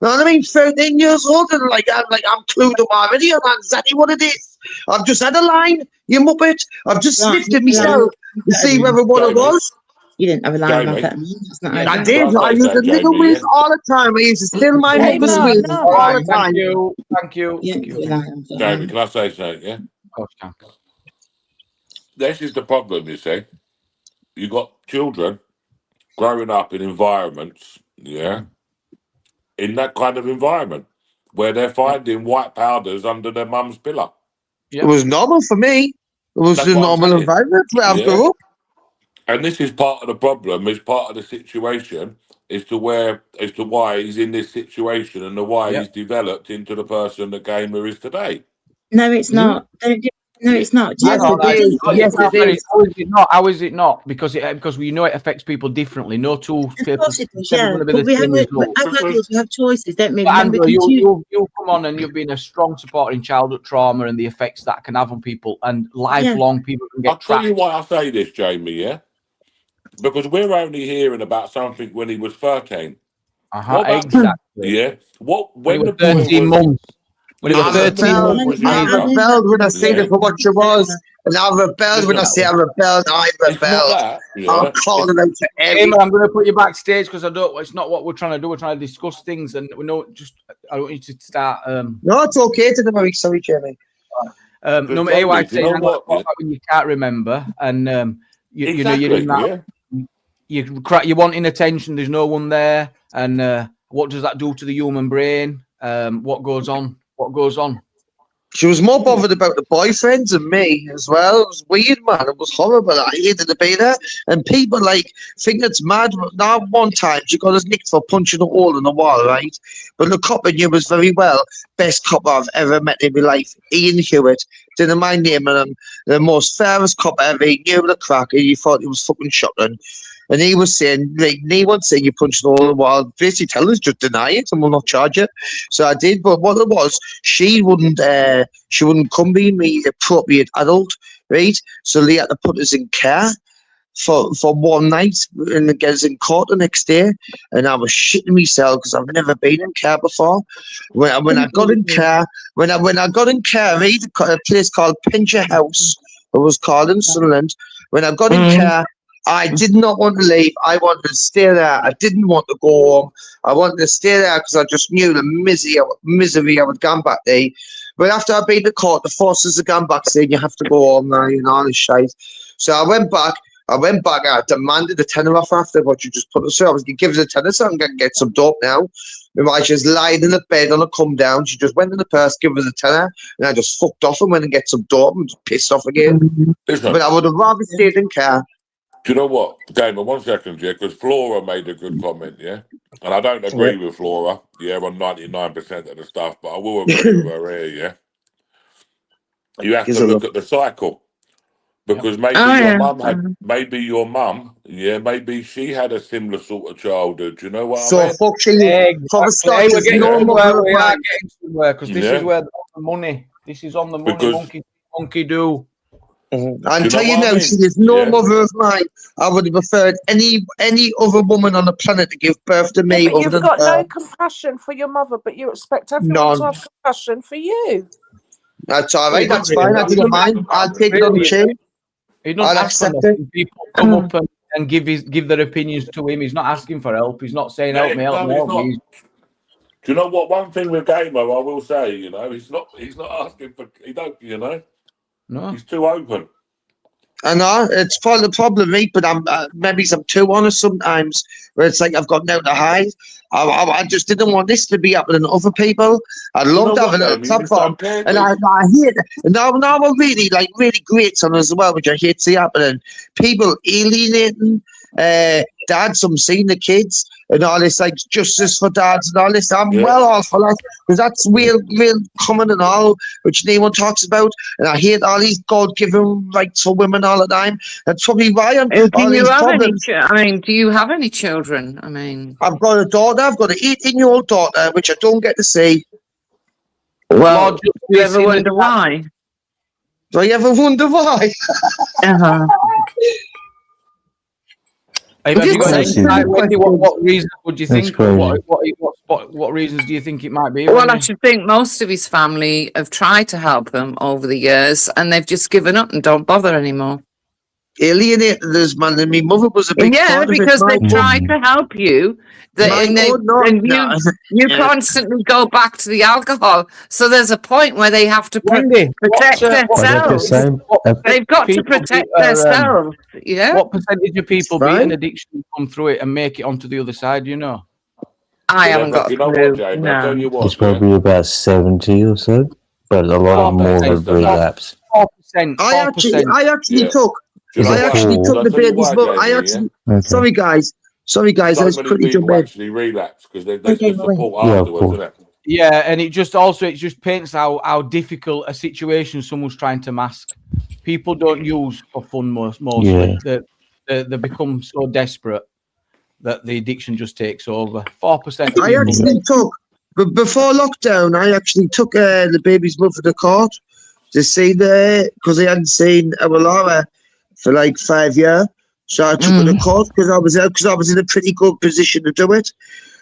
You know what I mean? 13 years old, and I'm clued up already. I know exactly what it is. I've just had a line, you muppet. I've just sniffed it myself to see whether what it was. You didn't have a line on that. I did. I used to nigger with all the time. I used to steal my nigger's with all the time. Thank you. Jamie, can I say something? Yeah. Of course, can. This is the problem. You see, you got children growing up in environments, in that kind of environment where they're finding white powders under their mum's pillow. It was normal for me. It was a normal environment where I grew up. And this is part of the problem, is part of the situation as to why he's in this situation and why he's developed into the person that Gamer is today. No, it's not. No, it's not. Yes, it is. Yes, it is. How is it not? How is it not? Because we know it affects people differently. No two people. But we have choices, don't we? But Andrew, you come on and you've been a strong supporter in childhood trauma and the effects that can have on people, and lifelong people can get I'll tell you why I say this, Jamie, because we're only hearing about something when he was 13. Exactly. Yeah. When he was 13 months. When he was 13 months. I rebelled when I seen it for what she was. And I rebelled when I say I rebelled. I rebelled. I'm calling out to everyone. I'm going to put you backstage because it's not what we're trying to do. We're trying to discuss things, and we know I don't need to start. No, it's okay to them. Sorry, Jamie. No, AY saying when you can't remember, and you know you're in that. You're wanting attention. There's no one there, and what does that do to the human brain? What goes on? What goes on? She was more bothered about the boyfriends and me as well. It was weird, man. It was horrible. I hated to be there. And people think it's mad. Now, one time she got us nicked for punching a hole in the wall, right? But the cop I knew was very well. Best cop I've ever met in my life. Ian Hewitt. Didn't mind naming him. The most fairest cop ever. He knew the crack. He thought he was fucking shocking. And he was saying, like, he wasn't saying you punched an hole in the wall. Basically telling us just deny it and we'll not charge you. So I did, but what it was, she wouldn't come being me appropriate adult, right? So they had to put us in care for one night and get us in court the next day. And I was shitting myself because I've never been in care before. When I got in care, right, a place called Pincher House, it was called in Sunderland. When I got in care, I did not want to leave. I wanted to stay there. I didn't want to go home. I wanted to stay there because I just knew the misery I would gone back there. But after I'd been to court, the forces had gone back saying you have to go home now, you know, all this shit. So I went back. I demanded a tenner off after what you just put us through. I was going to give us a tenner so I can get some dope now. My wife just lied in the bed on a come down. She just went in the purse, give us a tenner, and I just fucked off and went and get some dope and just pissed off again. Listen, But I would have rather stayed in care. do you know what, Gamer? 1 second, yeah, because Flora made a good comment, yeah, and I don't agree with Flora, yeah, on 99% of the stuff, but I will agree with her here, yeah. You have to look at the cycle. Because maybe maybe your mum, yeah, maybe she had a similar sort of childhood. Do you know what I mean? Fuck you. For the start, we're getting somewhere. We are getting somewhere because this is where the money. This is on the money. Because, monkey do. I'm telling you now, she is no mother of mine. I would have preferred any other woman on the planet to give birth to me. But you've got no compassion for your mother, but you expect everyone to have compassion for you. That's all right. That's fine. I don't mind. I'll take it on the chin. I'll accept it. People come up and give their opinions to him. He's not asking for help. He's not saying help me. Do you know what? One thing with Gamer, I will say, you know, he's not asking for. He don't, you know. No, he's too open. I know it's part of the problem, mate. But maybe I'm too honest sometimes. Where it's like I've got now to hide. I just didn't want this to be happening to other people. I loved having a platform, and I hate it. Now I'm really great on as well, which I hate to see happening. People alienating dads from seeing the kids and all this, like justice for dads and all this. I'm well off for that because that's real common and all, which no one talks about. And I hate all these God-given rights for women all the time. That's probably why I'm all these problems. Do you have any children? I mean, I've got a daughter. I've got an 18-year-old daughter, which I don't get to see. Well, do you ever wonder why? Do I ever wonder why? Have you got any, Wendy, what reasons would you think? What reasons do you think it might be? Well, I should think most of his family have tried to help him over the years, and they've just given up and don't bother anymore. Alienated us, man, and my mother was a big part of it. Because they've tried to help you. You constantly go back to the alcohol. So there's a point where they have to protect themselves. They've got to protect themselves. Yeah. What percentage of people beating addiction come through it and make it onto the other side? You know, I haven't got a clue. No. It's probably about 70 or so, but a lot of more of relapse. 4%. I actually took the baby's mother. Sorry guys. I was quickly jump in. Actually relapse because they support afterwards, isn't it? Yeah, and it just paints how difficult a situation someone's trying to mask. People don't use for fun mostly. Yeah. They become so desperate that the addiction just takes over. 4%. I actually took, but before lockdown, I actually took the baby's mother to court to see because I hadn't seen Laura for like 5 years. So I took her to court because I was in a pretty good position to do it.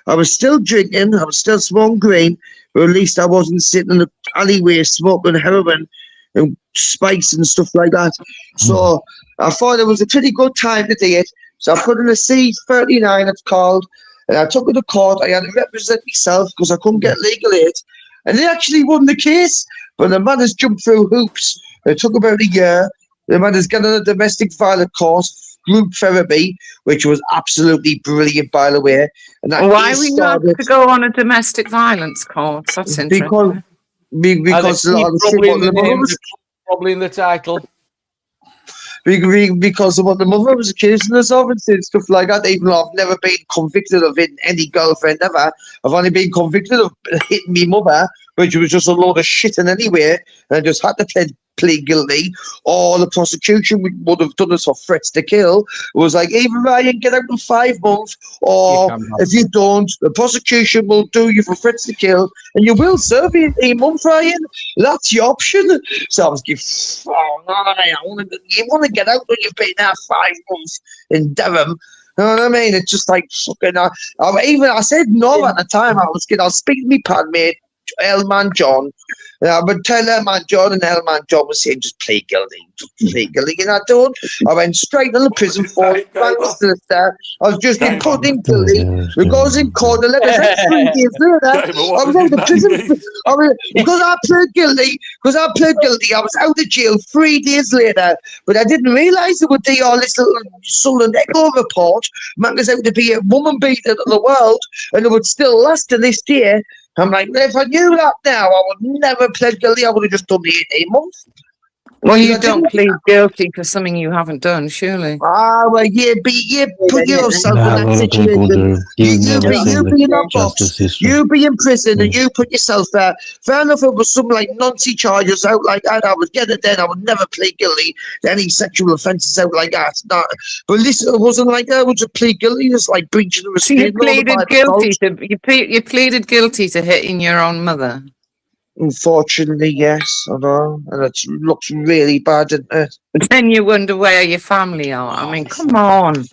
I was still drinking, I was still smoking green, but at least I wasn't sitting in the alleyway smoking heroin and spikes and stuff like that. So I thought it was a pretty good time to do it. So I put in a C39, it's called, and I took her to court. I had to represent myself because I couldn't get legal aid. And they actually won the case, but the man has jumped through hoops. It took about a year. The man has got on a domestic violence course, group therapy, which was absolutely brilliant, by the way. And why we not to go on a domestic violence course? That's interesting. Because a lot of shit probably in the title. Because of what the mother was accusing us of and stuff like that. Even though I've never been convicted of hitting any girlfriend ever, I've only been convicted of hitting me mother, which was just a load of shit in anyway. And I just had to plead plead guilty, or the prosecution would have done us for threats to kill. It was like, either Ryan, get out in 5 months, or if you don't, the prosecution will do you for threats to kill, and you will serve 18 months, Ryan. That's your option. So I was giving, you want to get out when you've been there 5 months in Durham. You know what I mean? It's just like fucking. I said no at the time. I was speaking to my pad mate, Elman John. I would tell Elman John, and Elman John was saying, just plead guilty, and I don't. I went straight to the prison for it. I was just getting put in guilty. We goes in court, and let us out 3 days later. I was out of prison. Because I pled guilty, I was out of jail 3 days later. But I didn't realise it would be all this little Southern Echo report. Man was out to be a woman beater of the world, and it would still last to this day. I'm like, if I knew that now, I would never plead guilty. I would have just done the 18 months. Well, you don't plead guilty for something you haven't done, surely. Ah, well, you put yourself in that situation. You be in that box. You be in prison and you put yourself there. Fair enough, it was some like Nancy charges out like that. I would get it then. I would never plead guilty to any sexual offences out like that. No. But listen, it wasn't like that. I would just plead guilty. It's like breaching the restraining order. You pleaded guilty to hitting your own mother. Unfortunately, yes, I know, and it looks really bad, doesn't it? Then you wonder where your family are. I mean, come on.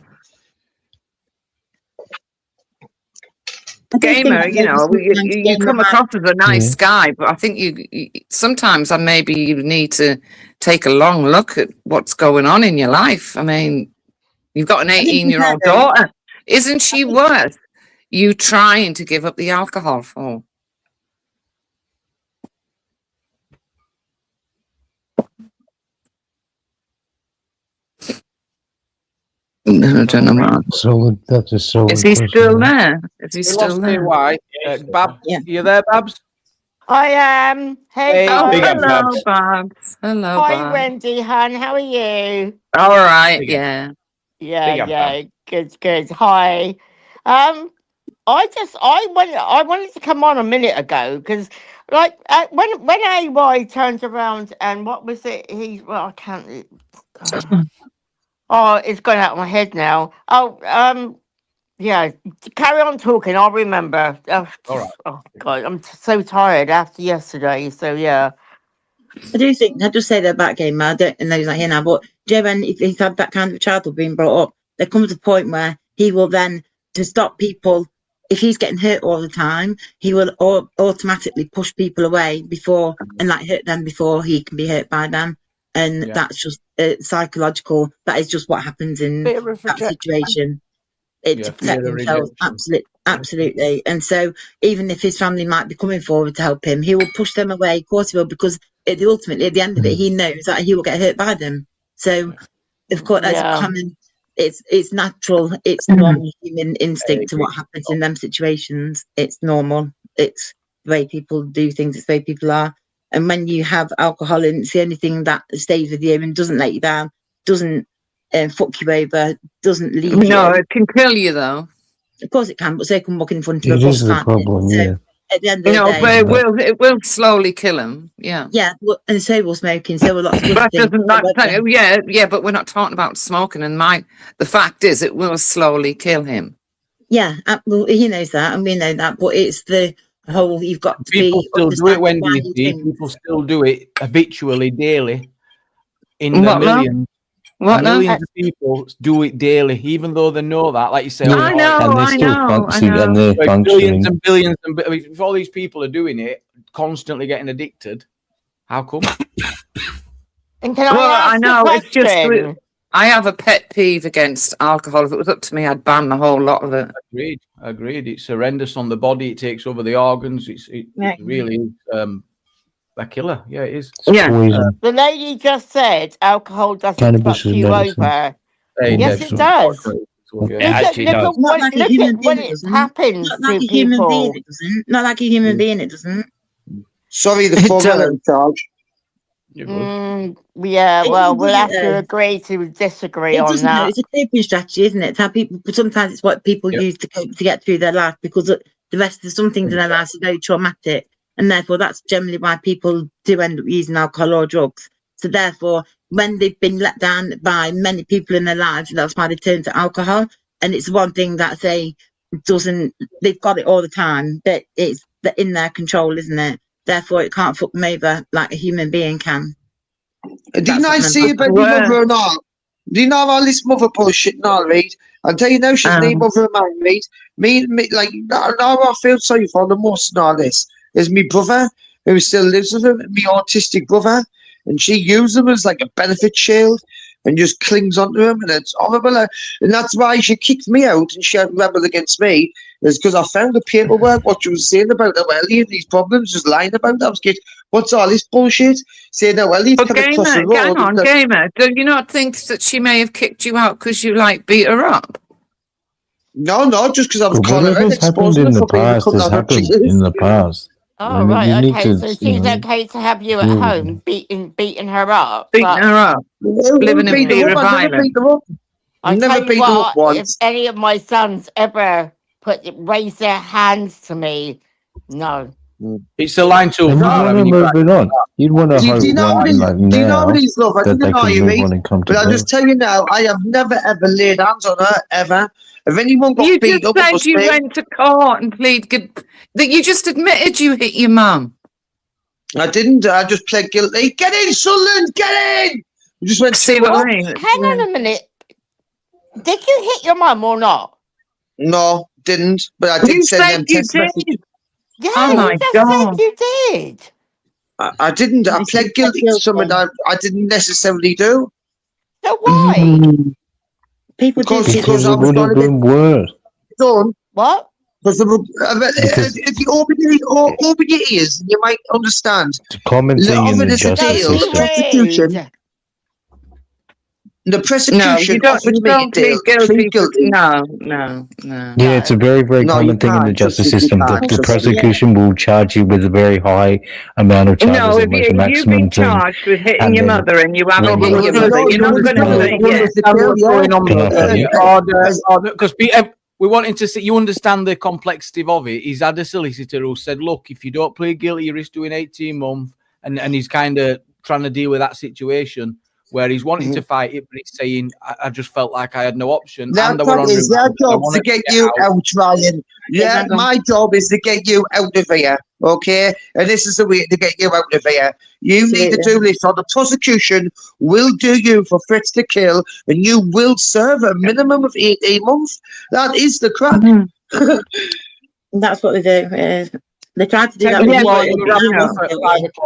Gamer, you know, you come across as a nice guy, but I think you sometimes maybe you need to take a long look at what's going on in your life. I mean, you've got an 18-year-old daughter. Isn't she worth you trying to give up the alcohol for? No, I don't know what. So that is so. Is he still there? Is he still there? Why? Babs, you there, Babs? I am. Hey, hello, Babs. Hello, hi, Babs. Wendy, hon. How are you? All right, yeah. Yeah. Good. Hi. I wanted to come on a minute ago because, like, when AY turns around and what was it? I can't. Oh, it's gone out of my head now. Yeah. Carry on talking. I'll remember. All right. Oh God, I'm so tired after yesterday. So yeah. I do think, I just say that about Gamer. I don't know he's not here now, but do you know when if he's had that kind of childhood being brought up, there comes a point where he will then, to stop people, if he's getting hurt all the time, he will automatically push people away before and like hurt them before he can be hurt by them. And that's just psychological. That is just what happens in that situation. To protect themselves, absolutely. And so, even if his family might be coming forward to help him, he will push them away. Of course, he will, because ultimately, at the end of it, he knows that he will get hurt by them. So, of course, that's common. It's natural. It's normal human instinct to what happens in them situations. It's normal. It's the way people do things. It's the way people are. And when you have alcohol, and it's the only thing that stays with you and doesn't let you down, doesn't fuck you over, doesn't leave you. No, it can kill you, though. Of course it can, but so it can walk in front of a It bus. is the problem, yeah. At the end of the day, but it will slowly kill him. Yeah. Yeah, well, and so will smoking. So will lots of other That things. doesn't yeah, but we're not talking about smoking. And the fact is, it will slowly kill him. Yeah, well, he knows that, and we know that. But it's the whole, you've got to people be. still do it, Wendy. People still do it habitually, daily, in the millions. Millions of people do it daily, even though they know that. Like you say, I know. Billions and billions, and if all these people are doing it, constantly getting addicted, how come? And can I ask it's just. I have a pet peeve against alcohol. If it was up to me, I'd ban the whole lot of it. Agreed. It's horrendous on the body. It takes over the organs. It really is a killer. Yeah, it is. The lady just said alcohol doesn't fuck you over. Yes, it does. Look at when it happens to people. Not like a human being, it doesn't. Sorry, the former in charge. Yeah, well, we'll have to agree to disagree on that. It's a coping strategy, isn't it? It's how people, but sometimes it's what people use to cope to get through their life, because the rest of some things in their lives are very traumatic, and therefore that's generally why people do end up using alcohol or drugs. So therefore, when they've been let down by many people in their lives, that's why they turn to alcohol. And it's one thing that they've got it all the time, but it's in their control, isn't it? Therefore, it can't fuck them over like a human being can. Didn't I see about your mother and all? Do you know all this mother bullshit and all, right? I'll tell you now, she's the mother of mine, right? Me, like, now I feel sorry for the most and all this is my brother, who still lives with him, my autistic brother, and she used him as like a benefit shield and just clings onto him, and it's horrible. And that's why she kicked me out and she had rebelled against me, is because I found the paperwork, what she was saying about how Elliot, these problems, just lying about it. I was getting, what's all this bullshit? Saying how Elliot can cross the road. Hang on, Gamer, do you not think that she may have kicked you out because you, like, beat her up? No, just because I was calling her Whatever's happened in the past has happened in the past. Oh, right, okay, so she's okay to have you at home beating her up. Beating her up. Living in fear of violence. I tell you what, if any of my sons ever raise their hands to me, no. It's a line to You'd want to move it on. You'd want to hope do you know these, love? I didn't know you, mate. But I'll just tell you now, I have never ever laid hands on her, ever. If anyone got beat up, you just said you went to court and pleaded that you just admitted you hit your mum. I didn't. I just pled guilty. Get in, Sunderland, get in! You just went. See what I mean? Hang on a minute. Did you hit your mum or not? No, didn't. But I did send them text messages. Yeah, you just said you did. I didn't. I pled guilty to something I didn't necessarily do. So why? People because I was going to get done. What? Because if you open your ears, you might understand. Commenting in the justice system. The prosecution offered me a deal. Guilty. No. Yeah, it's a very, very common thing in the justice system that the prosecution will charge you with a very high amount of charges. No, if you've been charged with hitting your mother and you haven't hit your mother, you're not going to say yes. Because we wanted to see, you understand the complexity of it. He's had a solicitor who said, look, if you don't plead guilty, you risk doing 18 months. And he's kind of trying to deal with that situation where he's wanting to fight it, but he's saying, I just felt like I had no option. Their job is to get you out, Ryan. Yeah, my job is to get you out of here, okay? And this is the way to get you out of here. You need to do this, or the prosecution will do you for threats to kill, and you will serve a minimum of 18 months. That is the crap. That's what they do. They tried to do that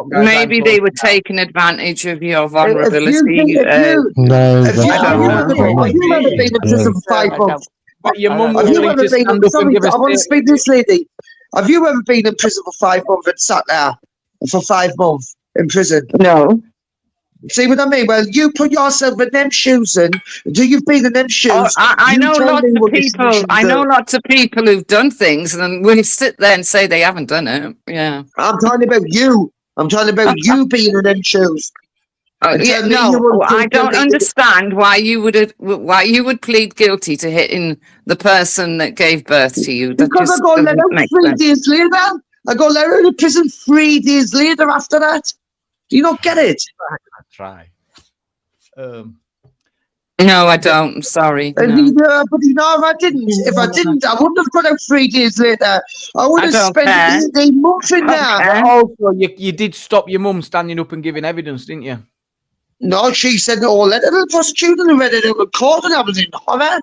maybe they were taking advantage of your vulnerability. No, have you ever been in prison for 5 months? Your mum have you ever been? Sorry, I want to speak to this lady. Have you ever been in prison for 5 months and sat there for 5 months in prison? No. See what I mean? Well, you put yourself in them shoes, and do you've been in them shoes? I know lots of people. I know lots of people who've done things, and then we sit there and say they haven't done it. Yeah, I'm talking about you. I'm talking about you being in them shoes. I don't understand why you would plead guilty to hitting the person that gave birth to you. Because I got let out 3 days later. I got let out of prison 3 days later after that. Do you not get it? Try. No, I don't. I'm sorry. But I didn't. If I didn't, I wouldn't have got out 3 days later. I would have spent 18 months in there. Also, you did stop your mum standing up and giving evidence, didn't you? No, she said, let the prosecutor and read it out of court, and I was in horror.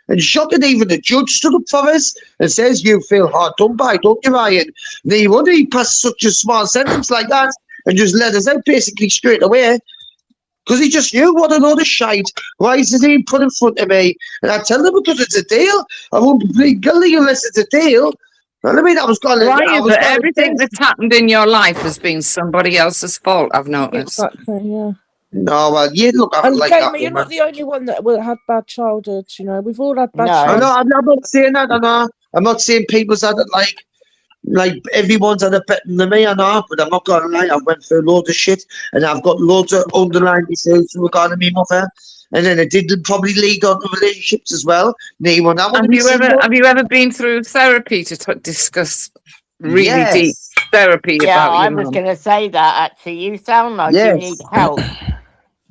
And shocked that even the judge stood up for us and says, you feel hard done by, don't you, Ryan? And he passed such a small sentence like that and just let us out basically straight away. Because he just knew what another shite. Why is he put in front of me? And I tell him because it's a deal. I won't plead guilty unless it's a deal. I mean, everything that's happened in your life has been somebody else's fault, I've noticed. Exactly, yeah. No, well, yeah, look, I'm like that. You're not the only one that had bad childhoods, you know. We've all had bad childhoods. No, I'm not saying that, I'm not saying people's had it like everyone's had it better than me, I know, but I'm not going to lie, I've went through loads of shit, and I've got loads of underlying issues regarding me mother, and then it did probably lead on to relationships as well. Have you ever been through therapy to discuss really deep therapy? Yeah, I was going to say that, actually. You sound like you need help.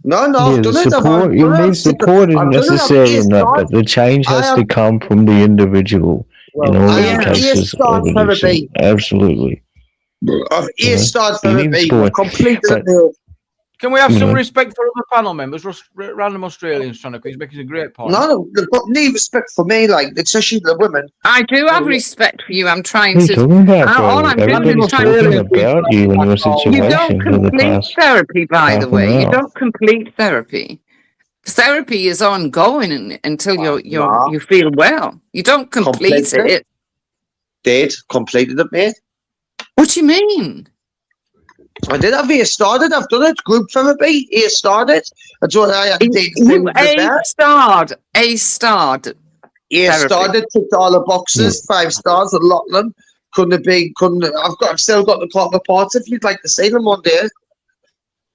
No, Yeah, I've the done it. support, you need support is necessary in that, but the change has to come from the individual in all I the have cases. start therapy. Absolutely. I've You know, start you need therapy. support, Completed but- it. Can we have You some know. respect for other panel members? Random Australians trying to. He's making a great point. No, they've got no respect for me, like, especially the women. I do have respect for you. I'm trying What are you to. talking about, all bro? I'm doing Everybody's is trying talking to. about you and your You situation don't for the complete past therapy, by half the an way. You hour. don't complete therapy. Therapy is ongoing until you feel well. You don't complete Completed it. Did completed it, mate. What do you mean? I did. I've started. I've done it. Group therapy. Started. That's what I had to do. You A-starred. A-starred. Started. Ticked all the boxes. 5 stars. A lot of them. Couldn't have been. Couldn't. I've still got the clock reports. If you'd like to see them one day.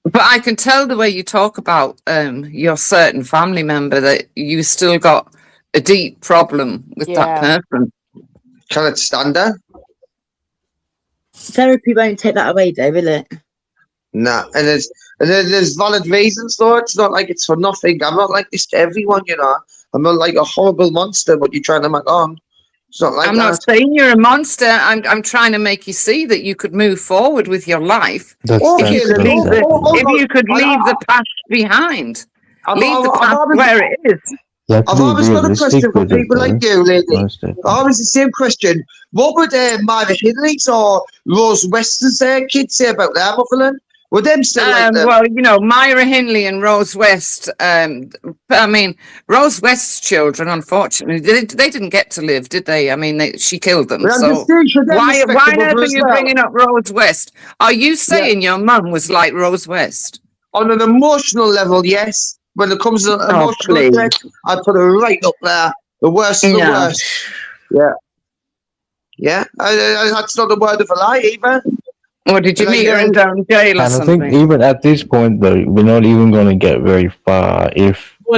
But I can tell the way you talk about your certain family member that you still got a deep problem with that person. Can it stand her? Therapy won't take that away, though, will it? Nah, and there's valid reasons though. It's not like it's for nothing. I'm not like this to everyone, you know. I'm not like a horrible monster. What you're trying to make on? It's not like I'm that. not saying you're a monster. I'm trying to make you see that you could move forward with your life if you could leave the past behind. Leave the past where it is. I've always got a question for people like you, lady. Always the same question. What would Myra Hindley's or Rose West's kids say about their muffling? Would them still like them? Well, you know, Myra Hindley and Rose West. I mean, Rose West's children, unfortunately, they didn't get to live, did they? I mean, she killed them. Well, So why on earth are you bringing up Rose West? Are you saying your mum was like Rose West? On an emotional level, yes. When it comes to emotional death, I'd put her right up there. The worst of the worst. Yeah. Yeah. That's not a word of a lie, either. Or did you meet her in down jail or And something? I think even at this point, though, we're not even going to get very far if you're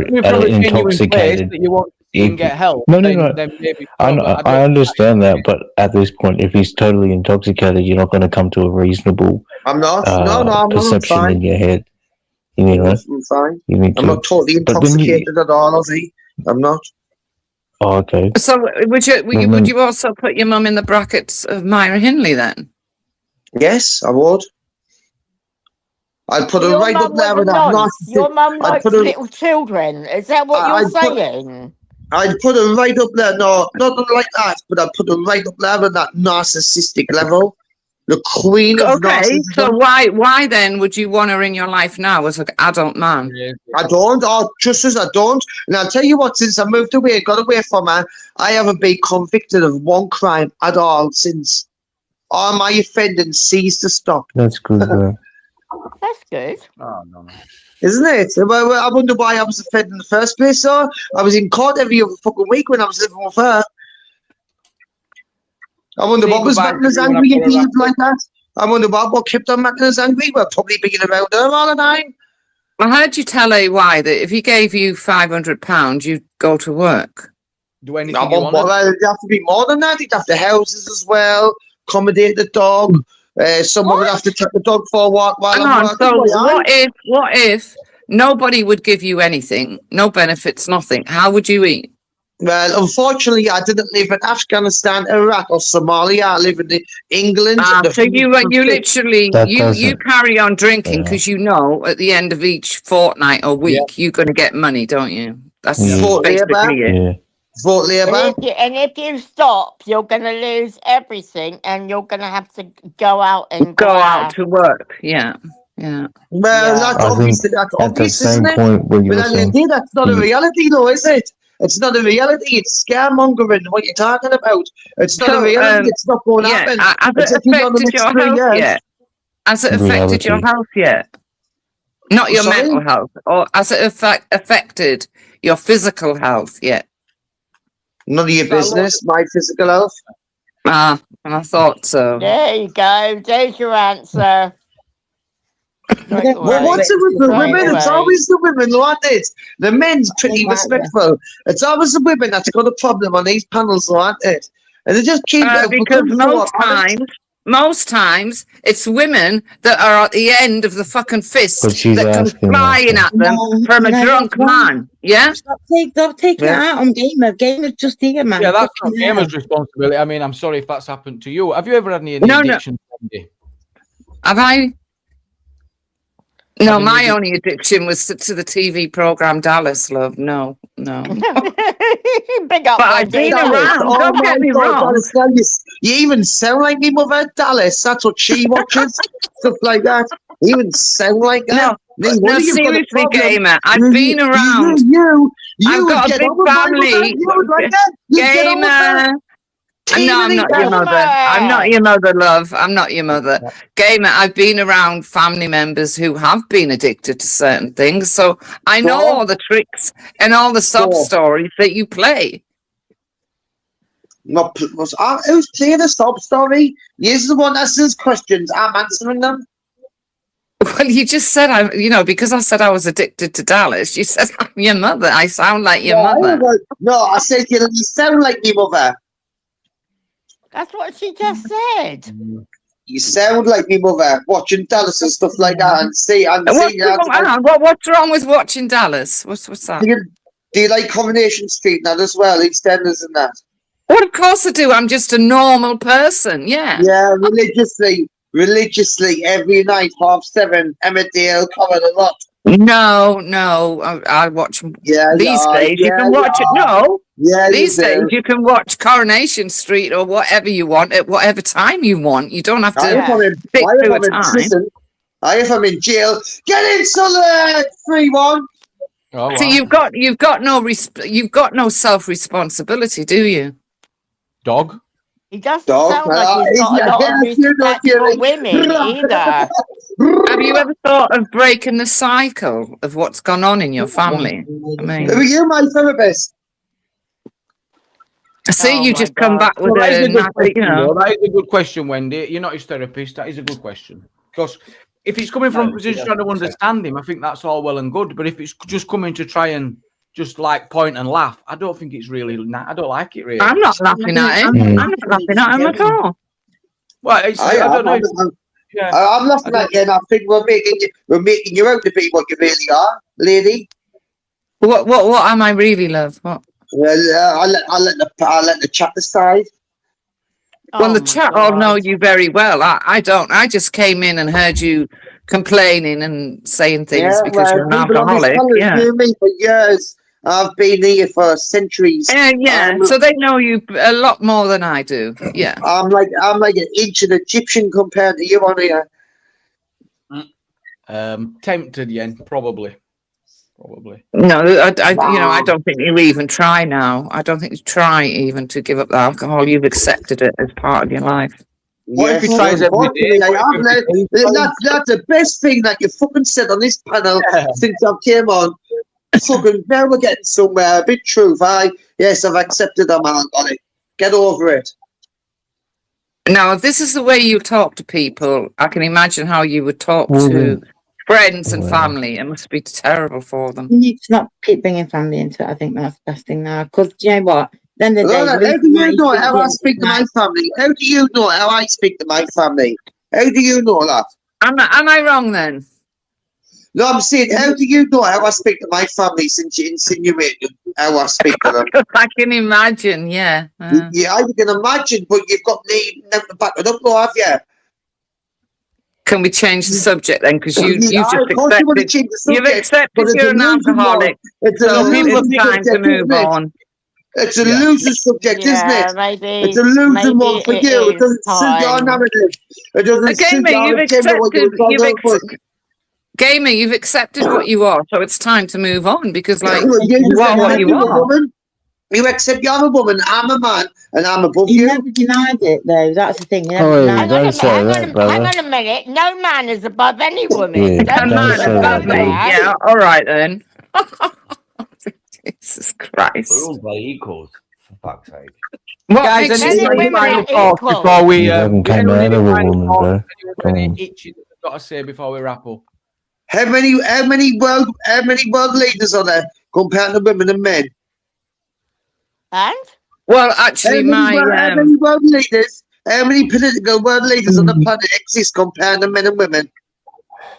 intoxicated. That you want to get help. No. Then maybe I understand that, but at this point, if he's totally intoxicated, you're not going to come to a reasonable I'm not. I'm perception fine. in your head. You need I'm fine. You need I'm not totally intoxicated at all, Ozzy. I'm not. Oh, okay. So would you also put your mum in the brackets of Myra Hindley then? Yes, I would. I'd put her right up there with that narcissistic. Your mum likes little children. Is that what you're saying? I'd put her right up there. No, not like that, but I'd put her right up there with that narcissistic level. The queen of narcissism. So why then would you want her in your life now as an adult man? I don't. Just as I don't. And I'll tell you what, since I moved away, got away from her, I haven't been convicted of one crime at all since. All my offending ceased to stop. That's good, bro. That's good. Oh, no. Isn't it? Well, I wonder why I was offended in the first place, so I was in court every other fucking week when I was living with her. I wonder what was making us angry and being like that. I wonder what kept on making us angry. We're probably being around her all the time. I heard you tell AY that if he gave you £500, you'd go to work. Do anything you want. It'd have to be more than that. He'd have the houses as well, accommodate the dog. Someone would have to take the dog for a walk while I'm working. So what if nobody would give you anything, no benefits, nothing? How would you eat? Well, unfortunately, I didn't live in Afghanistan, Iraq, or Somalia. I live in England. So you literally you carry on drinking because you know at the end of each fortnight or week you're going to get money, don't you? That's basically it. Vote Labour. And if you stop, you're going to lose everything, and you're going to have to go out and go out to work. Yeah. Yeah. Well, that's obvious, isn't it? But that's not a reality, though, is it? It's not a reality. It's scaremongering. What you're talking about? It's not a reality. It's not going to happen. Has it affected your health yet? Has it affected your health yet? Not your mental health, or has it affected your physical health yet? None of your business. My physical health. I thought so. There you go. There's your answer. Well, what's it with the women? It's always the women, aren't it? The men's pretty respectful. It's always the women that's got a problem on these panels, aren't it? And they just keep because most times it's women that are at the end of the fucking fist But she's that come asking flying that. at them from a drunk man. Yeah? Stop taking it out on Gamer. Gamer's just here, man. Yeah, that's not Fucking hell. Gamer's responsibility. I mean, I'm sorry if that's happened to you. Have you ever had any No. addiction? Wendy? Have I? No, Having my any- only addiction was to the TV program Dallas, love. No. Big up, But I've been Dallas. around. Oh Don't my get me God, wrong. Dallas, you even sound like me mother, Dallas. That's what she watches. Stuff like that. You even sound like that. No, Me, no, what you've got a seriously, problem. Gamer. I've You- been you- around. You I've would got a get big on with my mother. family. You would like that. You get on with her. Gamer. No, I'm not your mother. I'm not your mother, love. I'm not your mother. Gamer, I've been around family members who have been addicted to certain things, so I know Sure. all the tricks and all the sub Sure. stories that you play. Who's playing the sob story? You're the one that says questions. I'm answering them. Well, you just said because I said I was addicted to Dallas. You said I'm your mother. I sound like your mother. I said you sound like your mother. That's what she just said. You sound like your mother watching Dallas and stuff like that, and What's wrong with watching Dallas? What's that? Do you like Coronation Street now as well, EastEnders and that? Well, of course I do. I'm just a normal person. Yeah. Yeah, religiously every night, 7:30, Emmerdale, covered a lot. No, I watch them. Yeah, these days you can watch it. No, these days you can watch Coronation Street or whatever you want at whatever time you want. You don't have to pick to a time. If I'm in jail, get in, Sutherland, 3-1. Oh, So you've got no self responsibility, do you? Dog. He doesn't sound like he's got a lot of respect for women either. Have you ever thought of breaking the cycle of what's gone on in your family? I mean, Who are you, my therapist? see, you just come back with Well, that is a good a, question, though. That is a good question, Wendy. You're not his therapist. That is a good question. Because if it's coming from a position trying to understand him, I think that's all well and good. But if it's just coming to try and just like point and laugh, I don't think it's really. I don't like it really. I'm not laughing at him. I'm not laughing at him at all. Well, I don't know. I'm laughing at you, and I think we're making you out to be what you really are, lady. What am I really, love? What? Well, I'll let the chat decide. Well, the chat all know you very well. I don't. I just came in and heard you complaining and saying things because you're an alcoholic. Yeah. Knew me for years. I've been here for centuries. Yeah. So they know you a lot more than I do. Yeah. I'm like an ancient Egyptian compared to you on here. Tempted, Yen, probably. No, I don't think you even try now. I don't think you try even to give up the alcohol. You've accepted it as part of your life. What if he tries every day? That's the best thing that you fucking said on this panel since I came on. Fucking, now we're getting somewhere. A bit truth. Yes, I've accepted I'm alcoholic. Get over it. Now, if this is the way you talk to people, I can imagine how you would talk to friends and family. It must be terrible for them. You need to not keep bringing family into it. I think that's the best thing now. Because you know what? Then the How do you know how I speak to my family? How do you know how I speak to my family? How do you know that? Am I wrong then? No, I'm saying, how do you know how I speak to my family since you insinuated how I speak to them? I can imagine, yeah. Yeah, I can imagine, but you've got me now to back it up, though, have you? Can we change the subject then? Because you've just accepted you're an alcoholic. It's time to move on. It's a loser subject, isn't it? Maybe, it's a loser one for you. It doesn't suit your narrative. It doesn't suit your agenda. Gamer, you've accepted what you are, so it's time to move on because, like, you are what you are. You accept you're a woman, I'm a man, and I'm above you. You never denied it, though. That's the thing. Hang on a minute. No man is above any woman. Yeah, no man is above me. Yeah, all right then. Jesus Christ. We're all very equals, for fuck's sake. What Guys, makes any you final thoughts before we haven't came out of a woman, bro. Come on. itchy that we've got to say before we wrap up? How many world leaders are there compared to women and men? And? Well, actually, how many world leaders How many political world leaders on the planet exist compared to men and women?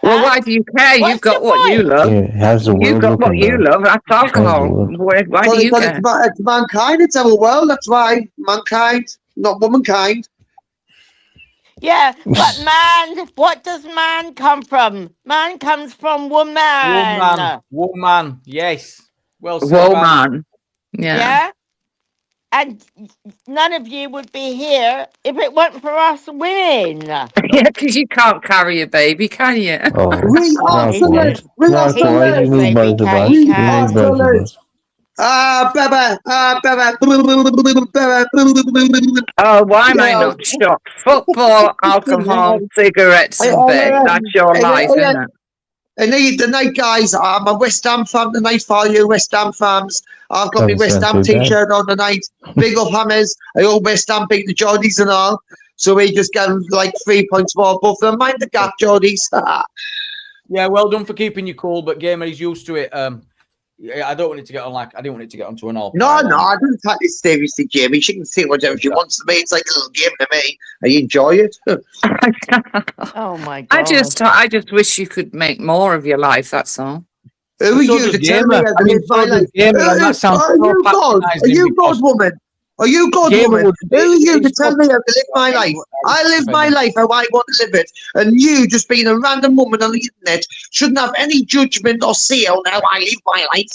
Well, why do you care? You've got what you love. Yeah, how's the world You've got what looking, you though? love. That's alcohol. Why do you care? It's mankind. It's our world. That's why mankind, not womankind. Yeah, but man, what does man come from? Man comes from woman. Woman. Yes. Well said. Woman. Yeah. And none of you would be here if it weren't for us women. Yeah, because you can't carry a baby, can you? Oh, We are likewise. salute. We are Likewise, you salute. need both of us. We You are need both of us. Oh, why am I not shocked? Football, alcohol, cigarettes, and bed. That's your life, isn't it? And the night, guys, I'm a West Ham fan tonight for all you West Ham fans. I've got my West Ham t-shirt on tonight. Big up Hammers. I hope West Ham beat the Geordies and all. So we just get like 3 points more above them. Mind the gap, Geordies. Yeah, well done for keeping you cool, but Gamer is used to it. I don't want it to get on I didn't want it to get onto an all. No, I don't take this seriously, Jamie. She can say whatever she wants to me. It's like a little game to me. I enjoy it. Oh my God. I just wish you could make more of your life, that's all. Who are you to tell me how to live my life? Are you God, woman? Are you God, woman? Who are you to tell me how to live my life? I live my life how I want to live it. And you, just being a random woman on the internet, shouldn't have any judgment or say on how I live my life.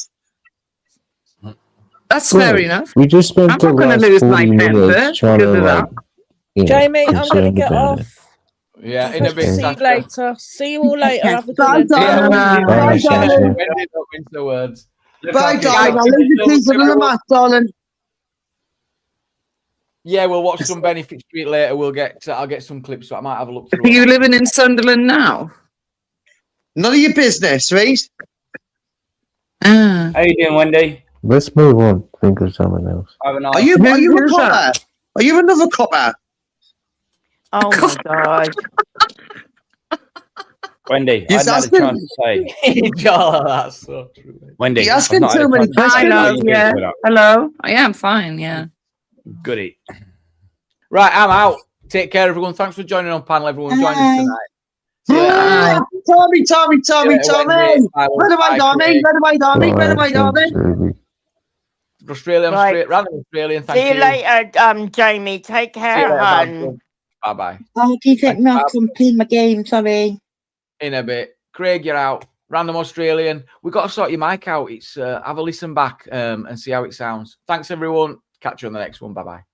That's fair enough. We just spent the I'm not last gonna lose 40 my minutes temper trying to, because of like, you know, Jamie, I'm going to concerned get about it. off. Yeah, in a bit. See you later. See you all later. Have a good Bye, one. darling. Bye, darling. Bye, darling. I'll leave the keys under the mat, darling. Yeah, we'll watch some Benefit Street later. I'll get some clips, so I might have a look through. Are you living in Sunderland now? None of your business, right? How you doing, Wendy? Let's move on. Think of something else. Are you a copper? Are you another copper? Oh my God. Wendy, Yes, I hadn't had a chance to say. God, that's so true. Wendy, You're asking I've not had too a many chance to say questions. how Hello, you've been yeah. with that. Hello. I am fine, yeah. Goody. Right, I'm out. Take care, everyone. Thanks for joining on panel, everyone. Join us tonight. See you later. Tommy. Where am I, darling? Australian, Right. random Australian. Thank See you later, Jamie. Take See you care, later, hon. Bye bye. Oh, do you think not? I'm playing my game, sorry. In a bit. Craig, you're out. Random Australian. We've got to sort your mic out. It's have a listen back and see how it sounds. Thanks, everyone. Catch you on the next one. Bye bye.